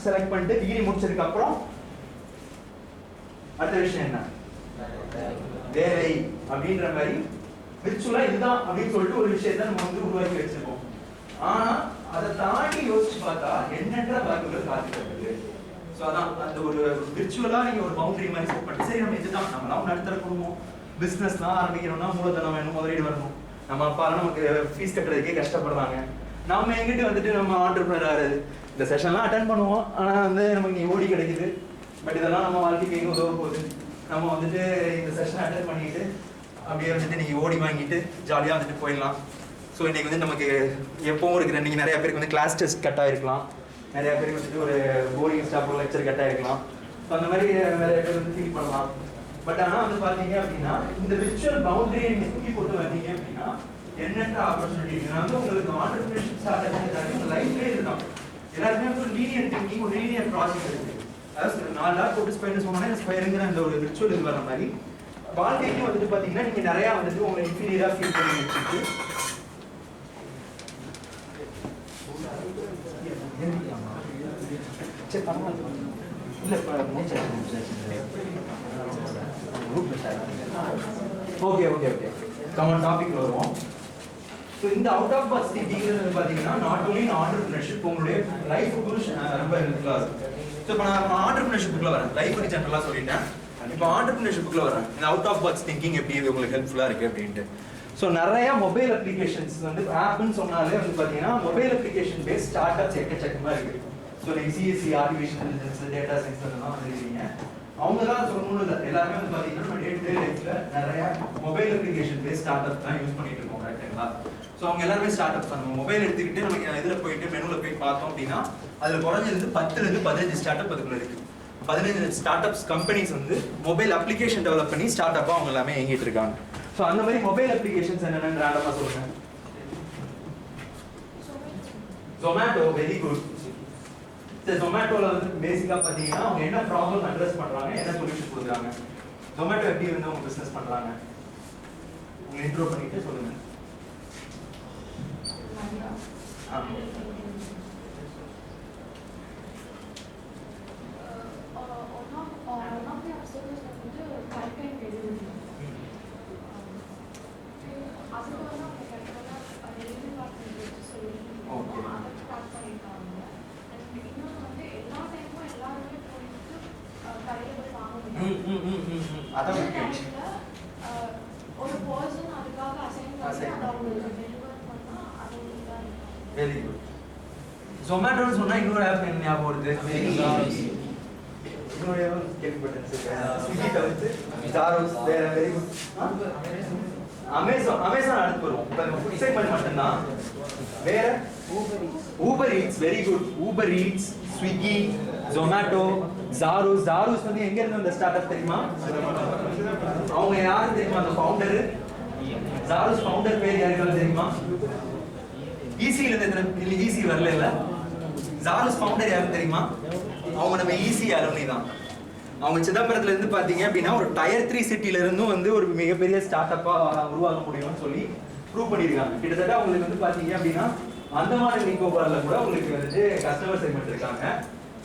Select பண்ணிட்டு degree முடிச்சதுக்கு அப்புறம் அடுத்த விஷயம் என்ன? வேலை அப்படின்ற மாதிரி விர்ச்சுவலா இதுதான் அப்படின்னு சொல்லிட்டு ஒரு விஷயத்தை நம்ம வந்து உருவாக்கி வச்சிருக்கோம். ஆனா அதை தாண்டி யோசிச்சு பார்த்தா எண்ணற்ற வாய்ப்புகள் காத்துக்கிறது. ஸோ அதான் அந்த ஒரு விர்ச்சுவலா நீங்க ஒரு பவுண்டரி மாதிரி செட் பண்ணி சரி நம்ம இதுதான் நம்மளாம் நடுத்தர குடும்பம் பிசினஸ்லாம் ஆரம்பிக்கணும்னா மூலதனம் வேணும், முதலீடு வரணும். நம்ம அப்பாலாம் நமக்கு ஃபீஸ் கட்டுறதுக்கே கஷ்டப்படுறாங்க. நம்ம எங்கிட்ட வந்துட்டு நம்ம ஆண்டர்பிரனர் ஆகுது. இந்த செஷன்லாம் அட்டன் பண்ணுவோம், ஆனா வந்து நமக்கு நீ ஓடி கிடைக்குது. பட் இதெல்லாம் நம்ம வாழ்க்கைக்கு எங்க உதவ போகுது? நம்ம வந்துட்டு இந்த செஷன் அட்டன் பண்ணிட்டு அப்படியே வந்துட்டு நீங்க ஓடி வாங்கிட்டு ஜாலியாக வந்துட்டு போயிடலாம். ஸோ இன்னைக்கு வந்து நமக்கு எப்பவும் இருக்கிற நீங்கள் நிறைய பேருக்கு வந்து கிளாஸ் டெஸ்ட் கட் ஆகிருக்கலாம், நிறைய பேருக்கு வந்துட்டு ஒரு போரிங் ஸ்டாஃப் லெக்சர் கட் ஆகிருக்கலாம். ஸோ அந்த மாதிரி நிறைய பேர் வந்து ஃபீல் பண்ணலாம். பட் ஆனால் வந்து பார்த்தீங்க அப்படின்னா இந்த விர்ச்சுவல் பவுண்டரியை நீங்கள் தூக்கி போட்டு வந்தீங்க அப்படின்னா எண்ணற்ற ஆப்பர்ச்சுனிட்டி வந்து உங்களுக்கு ஆண்டர்பிரினர்ஷிப் ஸ்டார்ட் ஆகிட்டு உங்கள் லைஃப்லேயே இதுதான். எல்லாருமே ஒரு லீனியர் திங்கிங், ஒரு லீனியர் ப்ராசஸ் இருக்குது. அதாவது 4 லாக் போட்டு ஸ்பைர் சொன்னோன்னா ஸ்பைருங்கிற அந்த ஒரு விர்ச்சுவல் இது வர மாதிரி வாழ்க்கைக்கும் வந்துட்டு பார்த்தீங்கன்னா நீங்கள் நிறையா வந்துட்டு உங்களை இன்ஃபீரியராக ஃபீல் பண்ணி வச்சுட்டு okay okay okay come on topic வருவோம். ஸோ இந்த அவுட் ஆஃப் பாக்ஸ் திங்கிங்கிறது பார்த்தீங்கன்னா நாட் ஓன்லி ஆண்டர்பிரினர்ஷிப் உங்களுடைய லைஃபுக்கு ரொம்ப ஹெல்ப்ஃபுல்லாக இருக்கும். ஸோ இப்போ நான் ஆண்டர்பிரினர்ஷிப்புக்குள்ள வரேன், லைஃபுக்கு ஜென்ரலாக சொல்லிட்டேன். இப்போ ஆண்டர்பிரினர்ஷிப்புக்குள்ள வரேன். இந்த அவுட் ஆஃப் பாக்ஸ் திங்கிங் எப்படி இது உங்களுக்கு ஹெல்ப்ஃபுல்லாக இருக்குது அப்படின்ட்டு. ஸோ நிறைய மொபைல் அப்ளிகேஷன்ஸ் வந்து ஆப்னு சொன்னாலே வந்து பார்த்தீங்கன்னா mobile application base startups எக்கச்சக்கமாக இருக்குது. ஸோ நீங்கள் CSC, artificial intelligence, data science அதெல்லாம் வந்துருக்கீங்க. அவங்க தான் சொல்லணும் இல்லை, எல்லாருமே வந்து பார்த்தீங்கன்னா நம்ம டே டு டே லைஃப்பில் நிறைய mobile application base startup தான் யூஸ் பண்ணிட்டு இருக்கோம், கரெக்டுங்களா? ஸோ அவங்க எல்லாருமே ஸ்டார்ட் அப் பண்ணுவோம். மொபைல் எடுத்துக்கிட்டு நமக்கு இதில் போயிட்டு மெனுவில் போய் பார்த்தோம் அப்படின்னா அதில் குறைஞ்சது 10 to 15 ஸ்டார்ட் அப் அதுக்குள்ள இருக்குது. 15 ஸ்டார்ட் அப்ஸ் கம்பெனிஸ் வந்து மொபைல் அப்ளிகேஷன் டெவலப் பண்ணி ஸ்டார்ட் அப்பாக அவங்க எல்லாமே இயங்கிட்டு இருக்காங்க. ஸோ அந்த மாதிரி மொபைல் அப்ளிகேஷன்ஸ் என்னென்னு ரேண்டமாக சொல்லுங்கள். Zomato, very good. Zomatoல வந்து பேசிக்காக பார்த்தீங்கன்னா அவங்க என்ன ப்ராப்ளம் அட்ரஸ் பண்ணுறாங்க, என்ன சொல்யூஷன் கொடுக்குறாங்க. Zomato எப்படி வந்து அவங்க பிஸ்னஸ் பண்ணுறாங்க உங்களை இன்ட்ரோ பண்ணிட்டு சொல்லுங்கள். Very good. Zomato சொன்னா இன்னொரு ஆப் என்ன ஞாபகம் வருது? இன்னொரு கேள்விப்பட்டேன். ஸ்விக்கி தவிர்த்து ஜாரோஸ் வேற. Very good. அமேசான் அடுத்து வரும். இப்போ ஃபுட் செக்மெண்ட் மட்டும்தான். வேற Uber Eats. Very good. Uber Eats, Swiggy, Zomato, ஜாரோஸ் வந்து எங்க இருந்து வந்த ஸ்டார்ட் அப் தெரியுமா? அவங்க யாரு தெரியுமா? அந்த ஃபவுண்டர். ஜாரோஸ் ஃபவுண்டர் பேர் யாருக்காவது தெரியுமா? ஈசியில இருந்து ஈசி வரல இல்ல. ஜாரோஸ் ஃபவுண்டர் யாரு தெரியுமா? அவங்க நம்ம ஈசி அலுமினி தான். அவங்க சிதம்பரத்துல இருந்து பாத்தீங்க அப்படின்னா ஒரு டயர் 3 சிட்டில இருந்தும் வந்து ஒரு மிகப்பெரிய ஸ்டார்ட் அப்பா உருவாக முடியும்னு சொல்லி ப்ரூவ் பண்ணிருக்காங்க. கிட்டத்தட்ட அவங்களுக்கு வந்து பாத்தீங்க அப்படின்னா அந்தமான் நிக்கோபார்ல கூட உங்களுக்கு வந்து கஸ்டமர் செக்மெண்ட் இருக்காங்க.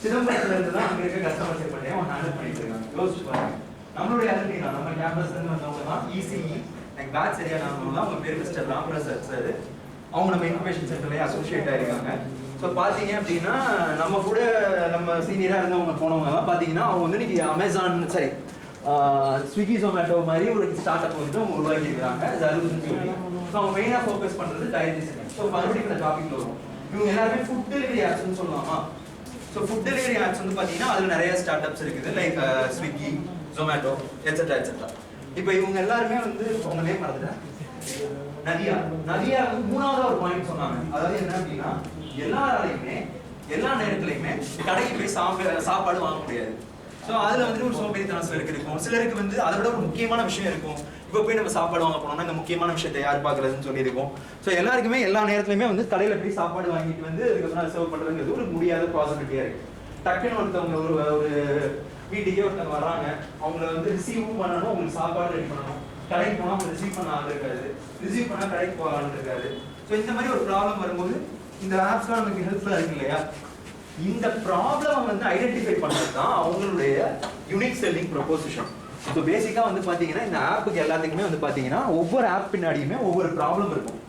சிதம்பரத்துல இருந்து தான் அங்க இருக்க கஸ்டமர் செக்மெண்ட்டையும் அவங்க ஹேண்டில் பண்ணிட்டு இருக்காங்க. யோசிச்சு பாருங்க. நம்மளுடைய அலுமினி தான், நம்ம கேம்பஸ்ல இருந்து வந்தவங்க தான். இசிஇ எனக்கு பேட்ச் சரியா நாமலாம். அவங்க பேர் மிஸ்டர் ராமபிரசாத் சார். அவங்க நம்ம இன்ஃபர்மேஷன் சென்டர்லயே அசோசியேட் ஆயிருக்காங்க. ஸோ பார்த்தீங்க அப்படின்னா நம்ம கூட நம்ம சீனியராக இருந்தவங்க போனவங்கலாம் பார்த்தீங்கன்னா அவங்க வந்து இன்னைக்கு அமேசான் ஸ்விக்கி ஜொமேட்டோ மாதிரி ஒரு ஸ்டார்ட் அப் வந்து அவங்க உருவாக்கியிருக்காங்க. ஜருன்னு சொல்லி. ஸோ அவங்க மெயினாக ஃபோக்கஸ் பண்ணுறது டயட்டிஷியன். ஸோ மறுபடியும் இந்த டாபிக் வரும். இவங்க எல்லாருமே ஃபுட் டெலிவரி ஆப்ஸ்ன்னு சொல்லலாமா? ஸோ ஃபுட் டெலிவரி ஆப்ஸ் வந்து பார்த்தீங்கன்னா அதில் நிறைய ஸ்டார்ட் அப்ஸ் இருக்குது. Like Swiggy, Zomato, etcetera etcetera. இப்போ இவங்க எல்லாருமே வந்து உங்க நேம் மறந்துட்டேன். நதியா வந்து மூணாவது ஒரு பாயிண்ட் சொன்னாங்க. அதாவது என்ன அப்படின்னா எல்லாராலையுமே எல்லா நேரத்துலையுமே கடைக்கு போய் சாப்பாடு வாங்க முடியாது. ஸோ அதில் வந்து ஒரு சோம்பேறித்தனம் சிலருக்கு இருக்கும். சிலருக்கு வந்து அதை விட ஒரு முக்கியமான விஷயம் இருக்கும். இப்போ போய் நம்ம சாப்பாடு வாங்க போனோம்னா இந்த முக்கியமான விஷயத்தை யார் பார்க்கறதுன்னு சொல்லியிருக்கோம். ஸோ எல்லாருக்குமே எல்லா நேரத்துலையுமே வந்து கடையில் போய் சாப்பாடு வாங்கிட்டு வந்து அதுக்கப்புறம் சர்வ் பண்ணுறதுங்கிறது ஒரு முடியாத பாசிபிலிட்டியாக இருக்கு. டக்குன்னு ஒருத்தவங்க ஒரு வீட்டுக்கே ஒருத்தவங்க வராங்க, அவங்கள வந்து ரிசீவும் பண்ணணும், அவங்களுக்கு சாப்பாடு ரெடி பண்ணணும். கடைக்கு போனால் அவங்க ரிசீவ் பண்ண ஆள் இருக்காது, ரிசீவ் பண்ணால் கடைக்கு போக ஆள் இருக்காது. ஸோ இந்த மாதிரி ஒரு ப்ராப்ளம் வரும்போது இந்த ஆப்ஸ்லாம் நமக்கு ஹெல்ப்ஃபுல்லாக இருக்கு இல்லையா? இந்த ப்ராப்ளம் வந்து ஐடென்டிஃபை பண்ணது தான் அவங்களுடைய யூனிக் செல்லிங் ப்ரொபோசிஷன். ஸோ பேசிக்காக வந்து பார்த்தீங்கன்னா இந்த ஆப்புக்கு எல்லாத்துக்குமே வந்து பார்த்தீங்கன்னா ஒவ்வொரு ஆப் பின்னாடியுமே ஒவ்வொரு ப்ராப்ளம் இருக்கும்.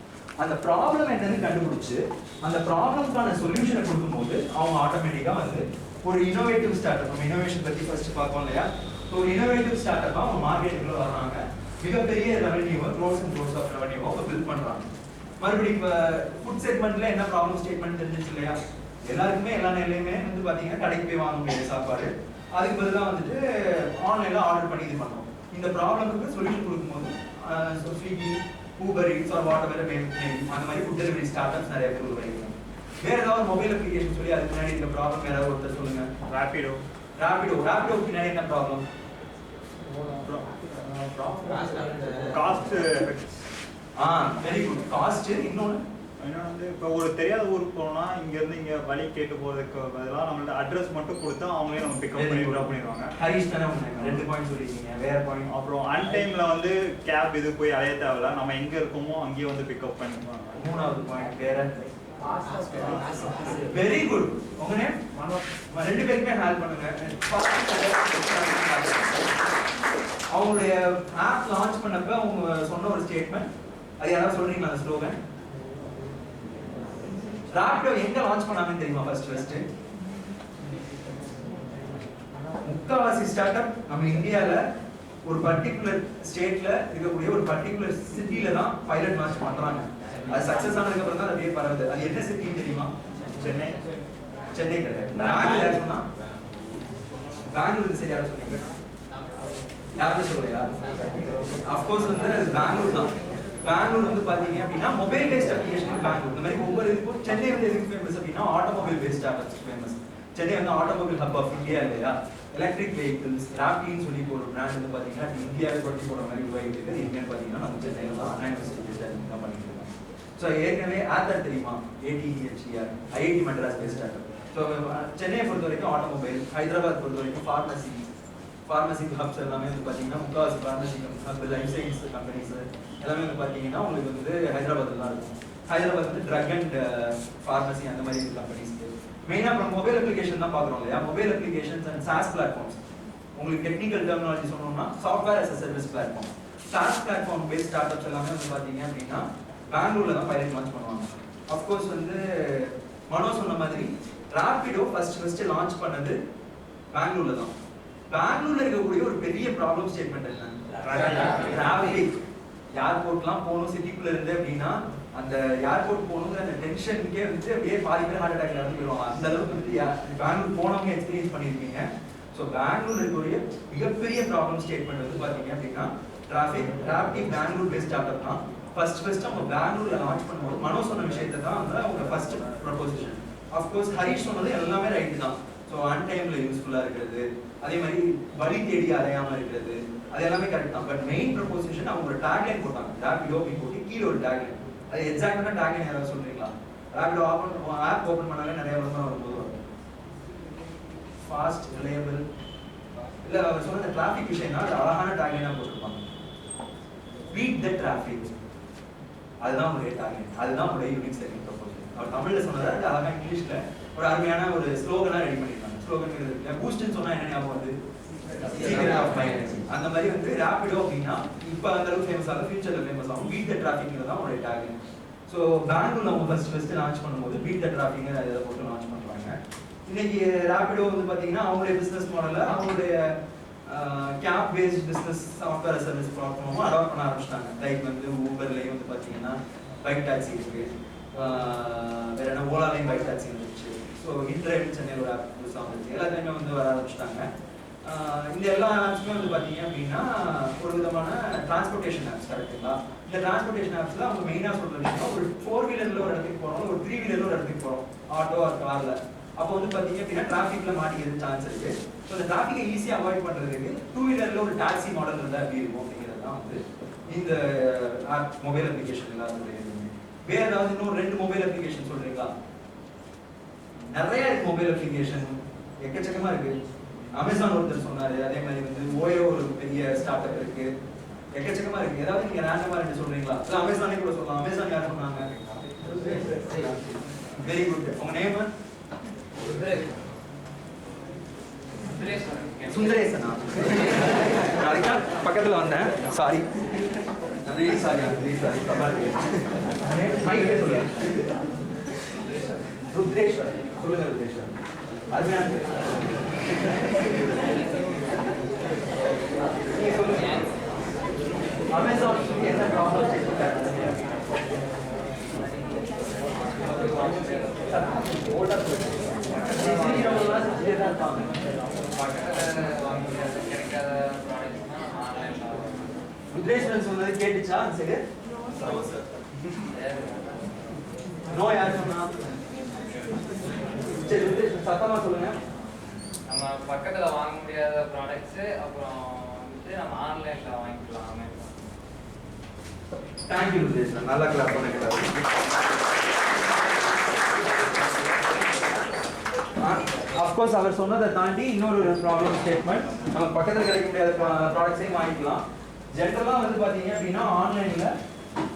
அந்த ப்ராப்ளம் என்னன்னு கண்டுபிடிச்சு அந்த ப்ராப்ளம்க்கான சொல்யூஷனை கொடுக்கும்போது அவங்க ஆட்டோமேட்டிக்காக வந்து ஒரு இனோவேட்டிவ் ஸ்டார்ட் அப், நம்ம இனோவேஷன் பற்றி ஃபர்ஸ்ட் பார்ப்போம் இல்லையா. ஸோ ஒரு இனோவேட்டிவ் ஸ்டார்ட் அப்பாக அவங்க மார்க்கெட்டுக்குள்ள வர்றாங்க, மிகப்பெரிய ரெவன்யூவை க்ரோஸ் அண்ட் க்ரோஸ் ஆஃப் ரெவன்யூவை அவங்க பில்ட் பண்ணுறாங்க. மறுபடியும் இப்போ ஃபுட் செக்மெண்ட்ல என்ன ப்ராப்ளம் ஸ்டேட்மெண்ட் தெரிஞ்சிச்சு இல்லையா. எல்லாருக்குமே எல்லா நிலையுமே வந்து பார்த்தீங்கன்னா கடைக்கு போய் வாங்க முடியாது சாப்பாடு, அதுக்கு பதிலாக வந்துட்டு ஆன்லைனில் ஆர்டர் பண்ணி இது பண்ணோம். இந்த ப்ராப்ளமுக்கு சொல்யூஷன் கொடுக்கும்போது Swiggy, Uber Eats or whatever அந்த மாதிரி ஃபுட் டெலிவரி ஸ்டார்ட் அப்ஸ் நிறைய பேர் உருவாக்கிருக்காங்க. வேற ஏதாவது மொபைல் அப்ளிகேஷன் சொல்லி அதுக்கு முன்னாடி இந்த ப்ராப்ளம் யாராவது ஒருத்தர் சொல்லுங்க. ராபிடோ பின்னாடி என்ன problem? Cost. Very good. Cost. இன்னொன்று வந்து இப்போ ஒரு தெரியாத ஊருக்கு போனோம்னா இங்கேருந்து இங்கே வழி கேட்டு போகிறதுக்கு பதிலாக நம்மள்ட்ட அட்ரஸ் மட்டும் கொடுத்தா அவங்களே நம்ம பிக்கப் பண்ணி ட்ராப் பண்ணிடுவாங்க. ஹரிஷ் தானே 2 பாயிண்ட் சொல்லியிருக்கீங்க. வேற பாயிண்ட் அப்புறம் அன்டைமில் வந்து கேப் இது போய் அலைய தேவையில்ல, நம்ம எங்கே இருக்கோமோ அங்கேயே வந்து பிக்கப் பண்ணிடுவாங்க. 3வது பாயிண்ட் வேற. Very good. உங்க நேம்? ரெண்டு பேருமே ஹெல்ப் பண்ணுங்க. அவங்களுடைய ஆப் லான்ச் பண்ணப்ப அவங்க சொன்ன ஒரு ஸ்டேட்மெண்ட், அது யாராவது சொல்றீங்களா அந்த ஸ்லோகன்? ராபிடோ எங்க லான்ச் பண்ணாங்கன்னு தெரியுமா? ஃபர்ஸ்ட் முக்காவாசி ஸ்டார்ட் அப் நம்ம இந்தியால ஒரு பர்டிகுலர் ஸ்டேட்ல இருக்கக்கூடிய ஒரு பர்டிகுலர் சிட்டில தான் பைலட் லான்ச் பண்றாங்க. அது சக்சஸ் ஆனதுக்கு அப்புறம் தான் அது அப்படியே பரவுது. அது என்ன சிட்டின்னு தெரியுமா? சென்னை கிடையாது. பெங்களூர் சொன்னா பெங்களூர் சரி யாரும் சொன்னீங்க? யாரும் சொல்லலையா? அஃப்கோர்ஸ் வந்து பெங்களூர் தான். பெங்களூர் வந்து பாத்தீங்க அப்படின்னா மொபைல் பேஸ்ட் அப்ளிகேஷன் பெங்களூர். இந்த மாதிரி ஒவ்வொரு இதுக்கும் சென்னை வந்து எதுக்கு ஃபேமஸ் அப்படின்னா automobile based start famous. Chennai வந்து ஆட்டோமொபைல் ஹப் ஆஃப் இந்தியா இல்லையா. எலக்ட்ரிக் வெஹிக்கிள்ஸ் ராப்பின்னு சொல்லி ஒரு பிராண்ட் வந்து பாத்தீங்கன்னா இந்தியாவை பற்றி போற மாதிரி உருவாகிட்டு இருக்கு. எங்கன்னு பாத்தீங்கன்னா நம்ம சென்னையில தான் அண்ணா யூனிவர்சிட்டி தான் பண்ணிட்டு இருக்கோம். ஸோ ஏற்கனவே ஆத்தர் தெரியுமா? ATHER IIT Madras based startup. So சென்னையை பொறுத்த வரைக்கும் ஆட்டோமொபைல், ஹைதராபாத் பொறுத்த வரைக்கும் ஃபார்மசி ஹப்ஸ் எல்லாமே வந்து பார்த்தீங்கன்னா முக்கால்வாசி pharmacy hub, life science companies எல்லாமே வந்து பார்த்தீங்கன்னா உங்களுக்கு வந்து ஹைதராபாத்தில் தான் இருக்கும். ஹைதராபாத் வந்து ட்ரக் அண்ட் ஃபார்மசி அந்த மாதிரி கம்பெனிஸ். மெயினாக அப்புறம் மொபைல் அப்ளிகேஷன் தான் பார்க்குறோம் இல்லையா. Mobile applications and SaaS platforms. உங்களுக்கு டெக்னிக்கல் டெர்மினாலஜி சொன்னோம்னா software as a service platform. SaaS platform based startups எல்லாமே வந்து பார்த்தீங்க அப்படின்னா பெங்களூர்ல தான் பைலட் லான்ச் பண்ணுவாங்க. அஃப்கோர்ஸ் வந்து மனோ சொன்ன மாதிரி ராபிடோ ஃபர்ஸ்ட் லான்ச் பண்ணது பெங்களூர்ல தான். பெங்களூர்ல இருக்கக்கூடிய ஒரு பெரிய ப்ராப்ளம் ஸ்டேட்மெண்ட் என்ன? டிராஃபிக். ஏர்போர்ட்லாம் போகணும் சிட்டிக்குள்ள இருந்து அப்படின்னா அந்த ஏர்போர்ட் போகணுங்கிற அந்த டென்ஷனுக்கே வந்து அப்படியே பாதி பேர் ஹார்ட் அட்டாக்ல இருந்து போயிடுவாங்க. அந்த அளவுக்கு வந்து பெங்களூர் போனவங்க எக்ஸ்பீரியன்ஸ் பண்ணியிருக்கீங்க. ஸோ பெங்களூர் இருக்கக்கூடிய மிகப்பெரிய ப்ராப்ளம் ஸ்டேட்மெண்ட் வந்து பார்த்தீங்க அப்படின்னா traffic. Rapido Bangalore based startup தான். ஃபர்ஸ்ட் அவங்க பெங்களூர்ல லான்ச் பண்ணும்போது மனோ சொன்ன விஷயத்தை தான் வந்து அவங்க ஃபர்ஸ்ட் ப்ரொபோசிஷன். அஃப்கோர்ஸ் ஹரிஷ் சொன்னது எல்லாமே ரைட்டு தான். ஸோ ஆன் டைம்ல யூஸ்ஃபுல்லா இருக்கிறது, அதே மாதிரி வழி தேடி அலையாம இருக்கிறது, அது எல்லாமே கரெக்ட் தான். பட் மெயின் ப்ரொபோசிஷன் அவங்க ஒரு டேக்லைன் போட்டாங்க. ராபிடோ அப்படின்னு போட்டு கீழே ஒரு டேக்லைன். அது எக்ஸாக்டான டேக்லைன் யாராவது சொல்றீங்களா? ராபிடோ ஆப் ஓப்பன் பண்ணாலே நிறைய வருமானம் வரும்போது வரும். Fast, reliable. இல்ல அவர் சொன்ன டிராஃபிக் விஷயம்னா அது அழகான டேக்லைனா போட்டிருப்பாங்க. Beat the traffic. அதுதான் உங்களுடைய டார்கெட், அதுதான் உங்களுடைய யூனிக் செல்லிங் ப்ரொபோசல். அவர் தமிழ்ல சொன்னதை அழகா இங்கிலீஷ்ல ஒரு அருமையான ஒரு ஸ்லோகனா ரெடி பண்ணிருக்காங்க. ஸ்லோகன் இருக்கு. பூஸ்ட்னு சொன்னா என்ன ஞாபகம் வருது? Secret of my energy. அந்த மாதிரி வந்து ராபிடோ அப்படின்னா இப்ப அந்த அளவுக்கு ஃபேமஸ் ஆகும், ஃபியூச்சர்ல ஃபேமஸ் ஆகும். பீட் த டிராஃபிக்ங்கிறது தான் உங்களுடைய டார்கெட். ஸோ பெங்களூர்ல அவங்க ஃபர்ஸ்ட் லான்ச் பண்ணும்போது பீட் த டிராஃபிக்ங்கிற அதை போட்டு லான்ச் பண்றாங்க. இன்னைக்கு ராபிடோ வந்து பாத்தீங்கன்னா அவங்களுடைய பிசினஸ் மாடல்ல அவங்களுடைய cab based business software service பிளாட்ஃபார்மும் அடாப்ட் பண்ண ஆரம்பிச்சிட்டாங்க. லைக் வந்து ஊபர்லேயும் வந்து பார்த்தீங்கன்னா பைக் டாக்ஸி இருக்கு, வேற என்ன ஓலாலையும் பைக் டாக்ஸி வந்துருச்சு. ஸோ இன்ட்ரைவ் சென்னையில் ஒரு ஆப் புதுசாக வந்துருச்சு. எல்லாத்தையுமே வந்து வர ஆரம்பிச்சிட்டாங்க. இந்த எல்லா ஆப்ஸுமே வந்து பார்த்தீங்க அப்படின்னா ஒரு விதமான டிரான்ஸ்போர்ட்டேஷன் ஆப்ஸ். கரெக்டுங்களா? இந்த டிரான்ஸ்போர்ட்டேஷன் ஆப்ஸில் அவங்க மெயினாக சொல்றது ஒரு 4 வீலரில் ஒரு இடத்துக்கு போகிறோம், ஒரு 3 வீலரில் ஒரு இடத்துக்கு போகிறோம், ஆட்டோ ஆர் காரில். அப்போ வந்து பார்த்தீங்க அப்படின்னா டிராஃபிக்ல மாட்டிக்கிறது சான்ஸ் இருக்கு. ஸோ இந்த டிராஃபிக்கை ஈஸியாக அவாய்ட் பண்ணுறதுக்கு 2 வீலரில் ஒரு டாக்ஸி மாடல் இருந்தால் எப்படி இருக்கும் அப்படிங்கிறது தான் வந்து இந்த ஆப் மொபைல் அப்ளிகேஷன் எல்லாத்துடைய. வேற ஏதாவது இன்னும் 2 மொபைல் அப்ளிகேஷன் சொல்றீங்களா? நிறைய இருக்கு மொபைல் அப்ளிகேஷன், எக்கச்சக்கமா இருக்கு. அமேசான் ஒருத்தர் சொன்னாரு, அதே மாதிரி வந்து ஓயோ ஒரு பெரிய ஸ்டார்ட் அப் இருக்கு, எக்கச்சக்கமா இருக்கு. ஏதாவது நீங்க ரேண்டமா ரெண்டு சொல்றீங்களா? அமேசானே கூட சொல்லலாம். அமேசான் யார் சொன்னாங்க? Very good. உங்க நேம்? சுந்தரேசனா? அதுக்கு பக்கத்துல வந்தேன், சாரி. சாரி. ருத்ரேஸ்வர், சொல்லுங்க ருத்ரேஸ்வர். அருமையான நீங்க சொல்லுங்க. அமேசான் என்ன ப்ராப்ளம் ருத்ரேஸ்வரன் சொன்னது கேட்டுச்சா? சரி, நோ யார் சொன்னா? சரி ருத்ரேஸ்வரன் சத்தமா சொல்லுங்க. நம்ம பக்கத்துல வாங்க முடியாத ப்ராடக்ட்ஸ் அப்புறம் வந்து நம்ம ஆன்லைன்ல வாங்கிக்கலாம். தேங்க் யூ ருத்ரேஸ்வரன், நல்லா கிளாப் பண்ணுங்க. அஃப்கோர்ஸ் அவர் சொன்னதை தாண்டி இன்னொரு ப்ராப்ளம் ஸ்டேட்மெண்ட், நம்ம பக்கத்தில் கிடைக்க முடியாத ப்ராடக்ட்ஸையும் வாங்கிக்கலாம். ஜென்ரலாக வந்து பார்த்தீங்க அப்படின்னா ஆன்லைனில்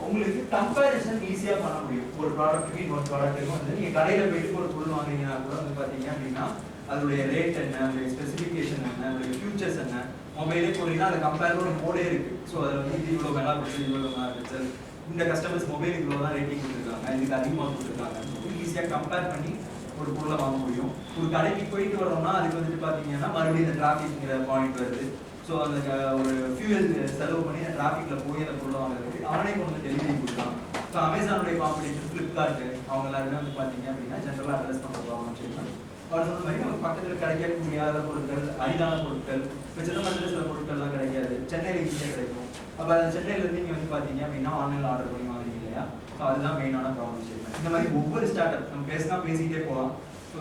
உங்களுக்கு கம்பேரிசன் ஈஸியாக பண்ண முடியும். ஒரு ப்ராடக்ட்டுக்கு இன்னொரு ப்ராடக்ட்டுக்கும் வந்து நீங்கள் கடையில் போயிட்டு ஒரு பொருள் வாங்குறீங்கன்னா கூட வந்து பார்த்தீங்க அப்படின்னா அதோடைய ரேட் என்ன, அதோடைய ஸ்பெசிஃபிகேஷன் என்ன, அதோடைய ஃபியூச்சர்ஸ் என்ன, மொபைலே போனீங்கன்னா அதை கம்பேர் ஒரு மோடே இருக்குது. ஸோ அதில் வந்து இது இவ்வளோ மெகா பிக்சல், இவ்வளோ மெகா பிக்சல், இந்த கஸ்டமர்ஸ் மொபைல் இவ்வளோ தான் ரேட்டிங் கொடுத்துருக்காங்க, இதுக்கு அதிகமாக கொடுத்துருக்காங்க. ஈஸியாக கம்பேர் பண்ணி ஒரு பொருளை வாங்க முடியும். ஒரு கடைக்கு போயிட்டு வரோம்னா அதுக்கு வந்துட்டு பார்த்தீங்கன்னா மறுபடியும் இந்த டிராஃபிக்ங்கிற பாயிண்ட் வருது. ஸோ அந்த ஒரு ஃபியூயல் செலவு பண்ணி அந்த டிராஃபிக்கில் போய் அந்த பொருளை வாங்குறதுக்கு அவனே கொண்டு வந்து டெலிவரி கொடுக்கலாம். ஸோ அமேசானுடைய காம்படிஷன், ஃப்ளிப்கார்ட்டு, அவங்க எல்லாருமே வந்து பார்த்தீங்க அப்படின்னா ஜென்ரலாக அட்ரஸ் பண்ணுற ப்ராப்ளம் செய்யலாம். அவர் சொன்ன மாதிரி நமக்கு பக்கத்தில் கிடைக்க முடியாத பொருட்கள், அரிதான பொருட்கள், இப்போ சிதம்பரத்தில் சில பொருட்கள்லாம் கிடைக்காது, சென்னையில் ஈஸியாக கிடைக்கும். அப்போ அந்த சென்னையிலேருந்து நீங்கள் வந்து பார்த்தீங்க அப்படின்னா ஆன்லைனில் ஆர்டர் பண்ணி வாங்குறீங்க இல்லையா? ஸோ அதுதான் மெயினான ப்ராப்ளம் செய்யலாம். இந்த மாதிரி ஒவ்வொரு ஸ்டார்ட் அப் நம்ம பேசிக்கிட்டே போகலாம். ஸோ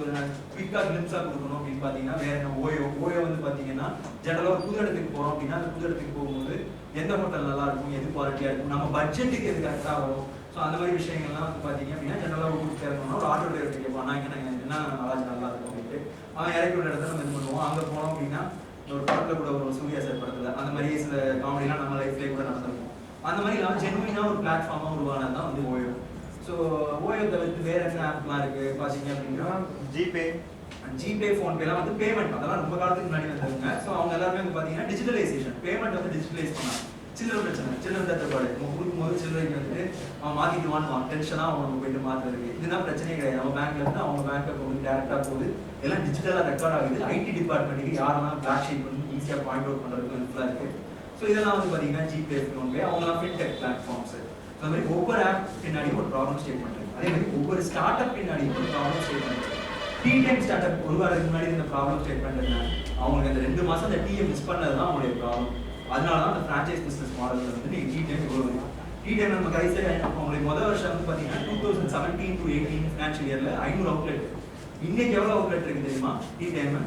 குயிக்காக கிளிம்ஸாக கொடுக்கணும் அப்படின்னு பார்த்தீங்கன்னா வேற என்ன, ஓயோ வந்து பார்த்தீங்கன்னா ஜெனரலாக ஒரு புது இடத்துக்கு போகிறோம் அப்படின்னா அந்த புது இடத்துக்கு போகும்போது எந்த ஹோட்டல் நல்லா இருக்கும், எது குவாலிட்டியாக இருக்கும், நம்ம பட்ஜெட்டுக்கு எது கரெக்டாக வரும். ஸோ அந்த மாதிரி விஷயங்கள்லாம் வந்து பார்த்தீங்க அப்படின்னா ஜெனரலாக ஊருக்கு இறங்கணும்னா ஒரு ஆட்டோ டிரைவர் கேட்போம், நான் என்ன நல்லா இருக்கும் அப்படின்ட்டு அவன் இறக்கி விட இடத்துல நம்ம இது பண்ணுவோம். அங்கே போனோம் அப்படின்னா ஒரு படத்தில் கூட ஒரு சூர்யா சார் படத்தில் அந்த மாதிரி சில காமெடிலாம் நம்ம லைஃப்லேயே கூட நடந்திருக்கும். அந்த மாதிரி இல்லாமல் ஜென்வினாக ஒரு பிளாட்ஃபார்மாக உருவானது தான் வந்து ஓயோ. ஸோ ஓயோ தவிர்த்து வேற என்ன ஆப்லாம் இருக்குது பார்த்தீங்க அப்படின்னா ஜிபே, ஃபோன்பேலாம் வந்து பேமெண்ட் அதெல்லாம் ரொம்ப காலத்துக்கு முன்னாடி வந்தாங்க. ஸோ அவங்க எல்லாருமே வந்து பார்த்தீங்கன்னா டிஜிட்டலைசேஷன், பேமெண்ட் வந்து டிஜிட்டலைஸ் பண்ணாங்க. சில்லறை பிரச்சனை, சில்லறை தட்டுப்பாடு, நம்ம கொடுக்கும்போது சில்லறைக்கு வந்துட்டு அவன் மாற்றிட்டு வாங்குவான், டென்ஷனாக அவங்க போயிட்டு மாற்றுறதுக்கு. இதுதான் பிரச்சனையே கிடையாது. நம்ம பேங்க்ல இருந்து அவங்க பேங்க் அக்கௌண்ட் டேரெக்டாக போகுது, எல்லாம் டிஜிட்டலாக ரெக்கார்ட் ஆகுது. ஐடி டிபார்ட்மெண்ட்டுக்கு யாரெல்லாம் பிளாக் ஷீட் பண்ணி ஈஸியாக பாயிண்ட் அவுட் பண்ணுறதுக்கு ஹெல்ப்ஃபுல்லாக இருக்குது. ஸோ இதெல்லாம் வந்து பார்த்தீங்கன்னா ஜிபே, ஃபோன்பே, அவங்களாம் ஃபின்டெக் பிளாட்ஃபார்ம்ஸ். அந்த மாதிரி ஒவ்வொரு ஆப் பின்னாடி ஒரு ப்ராப்ளம் ஸ்டேட் பண்ணுறது. அதே மாதிரி ஒவ்வொரு ஸ்டார்ட் அப் பின்னாடி ஒரு ப்ராப்ளம் ஸ்டேட் பண்ணுறது. டிஎம் ஸ்டார்ட் அப் ஒரு வாரத்துக்கு முன்னாடி இந்த ப்ராப்ளம் ஸ்டேட் பண்ணுறதுனா அவங்களுக்கு அந்த 2 மாதம் அந்த டிஎம் மிஸ் பண்ணது தான் அவங்களுடைய ப்ராப்ளம். அதனால தான் அந்த ஃப்ரான்ச்சைஸ் பிஸ்னஸ் மாடலில் வந்து நீங்கள் டிஎம் இவ்வளோ டிஎம் நம்ம கடைசியாக உங்களுக்கு முதல் வருஷம் வந்து பார்த்தீங்கன்னா 2017 to 18 ஃபினான்ஷியல் இயரில் 500 அவுட்லெட். இன்னைக்கு எவ்வளோ அவுட்லெட் இருக்குது தெரியுமா? டிஎம்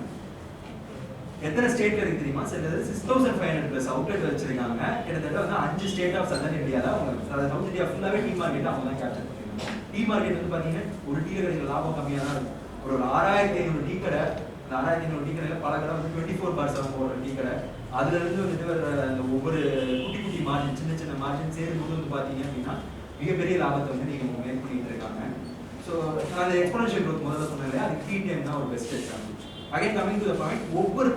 எத்தனை ஸ்டேட்ல இருக்கு தெரியுமா? சில 6500+ அவுட்லெட் வச்சிருக்காங்க. கிட்டத்தட்ட வந்து 5 ஸ்டேட் ஆஃப் சதர்ன் இந்தியாவில் அவங்க சவுத் இந்தியா ஃபுல்லாகவே டீ மார்க்கெட் அவங்க தான் கேப்சர் பண்ணிருக்காங்க. டீ மார்க்கெட் வந்து பார்த்தீங்கன்னா ஒரு டீ கடையில் லாபம் கம்மியாக தான் இருக்கும். ஒரு 6500 டீ கடை, அந்த 6500 டீ கடையில் பல கடை வந்து 24/7 போடுற டீ கடை. அதுல இருந்து வந்துட்டு வர அந்த ஒவ்வொரு குட்டி குட்டி மார்ஜின், சின்ன சின்ன மார்ஜின் சேரும்போது வந்து பார்த்தீங்க அப்படின்னா மிகப்பெரிய லாபத்தை வந்து நீங்கள் மேக் பண்ணிட்டு இருக்காங்க. ஸோ அந்த எக்ஸ்போனன்ஷியல் growth முதல்ல சொன்னேன் இல்லையா, அது டீ டைம் தான் ஒரு best example. Again coming to the point, ஒவ்வொரு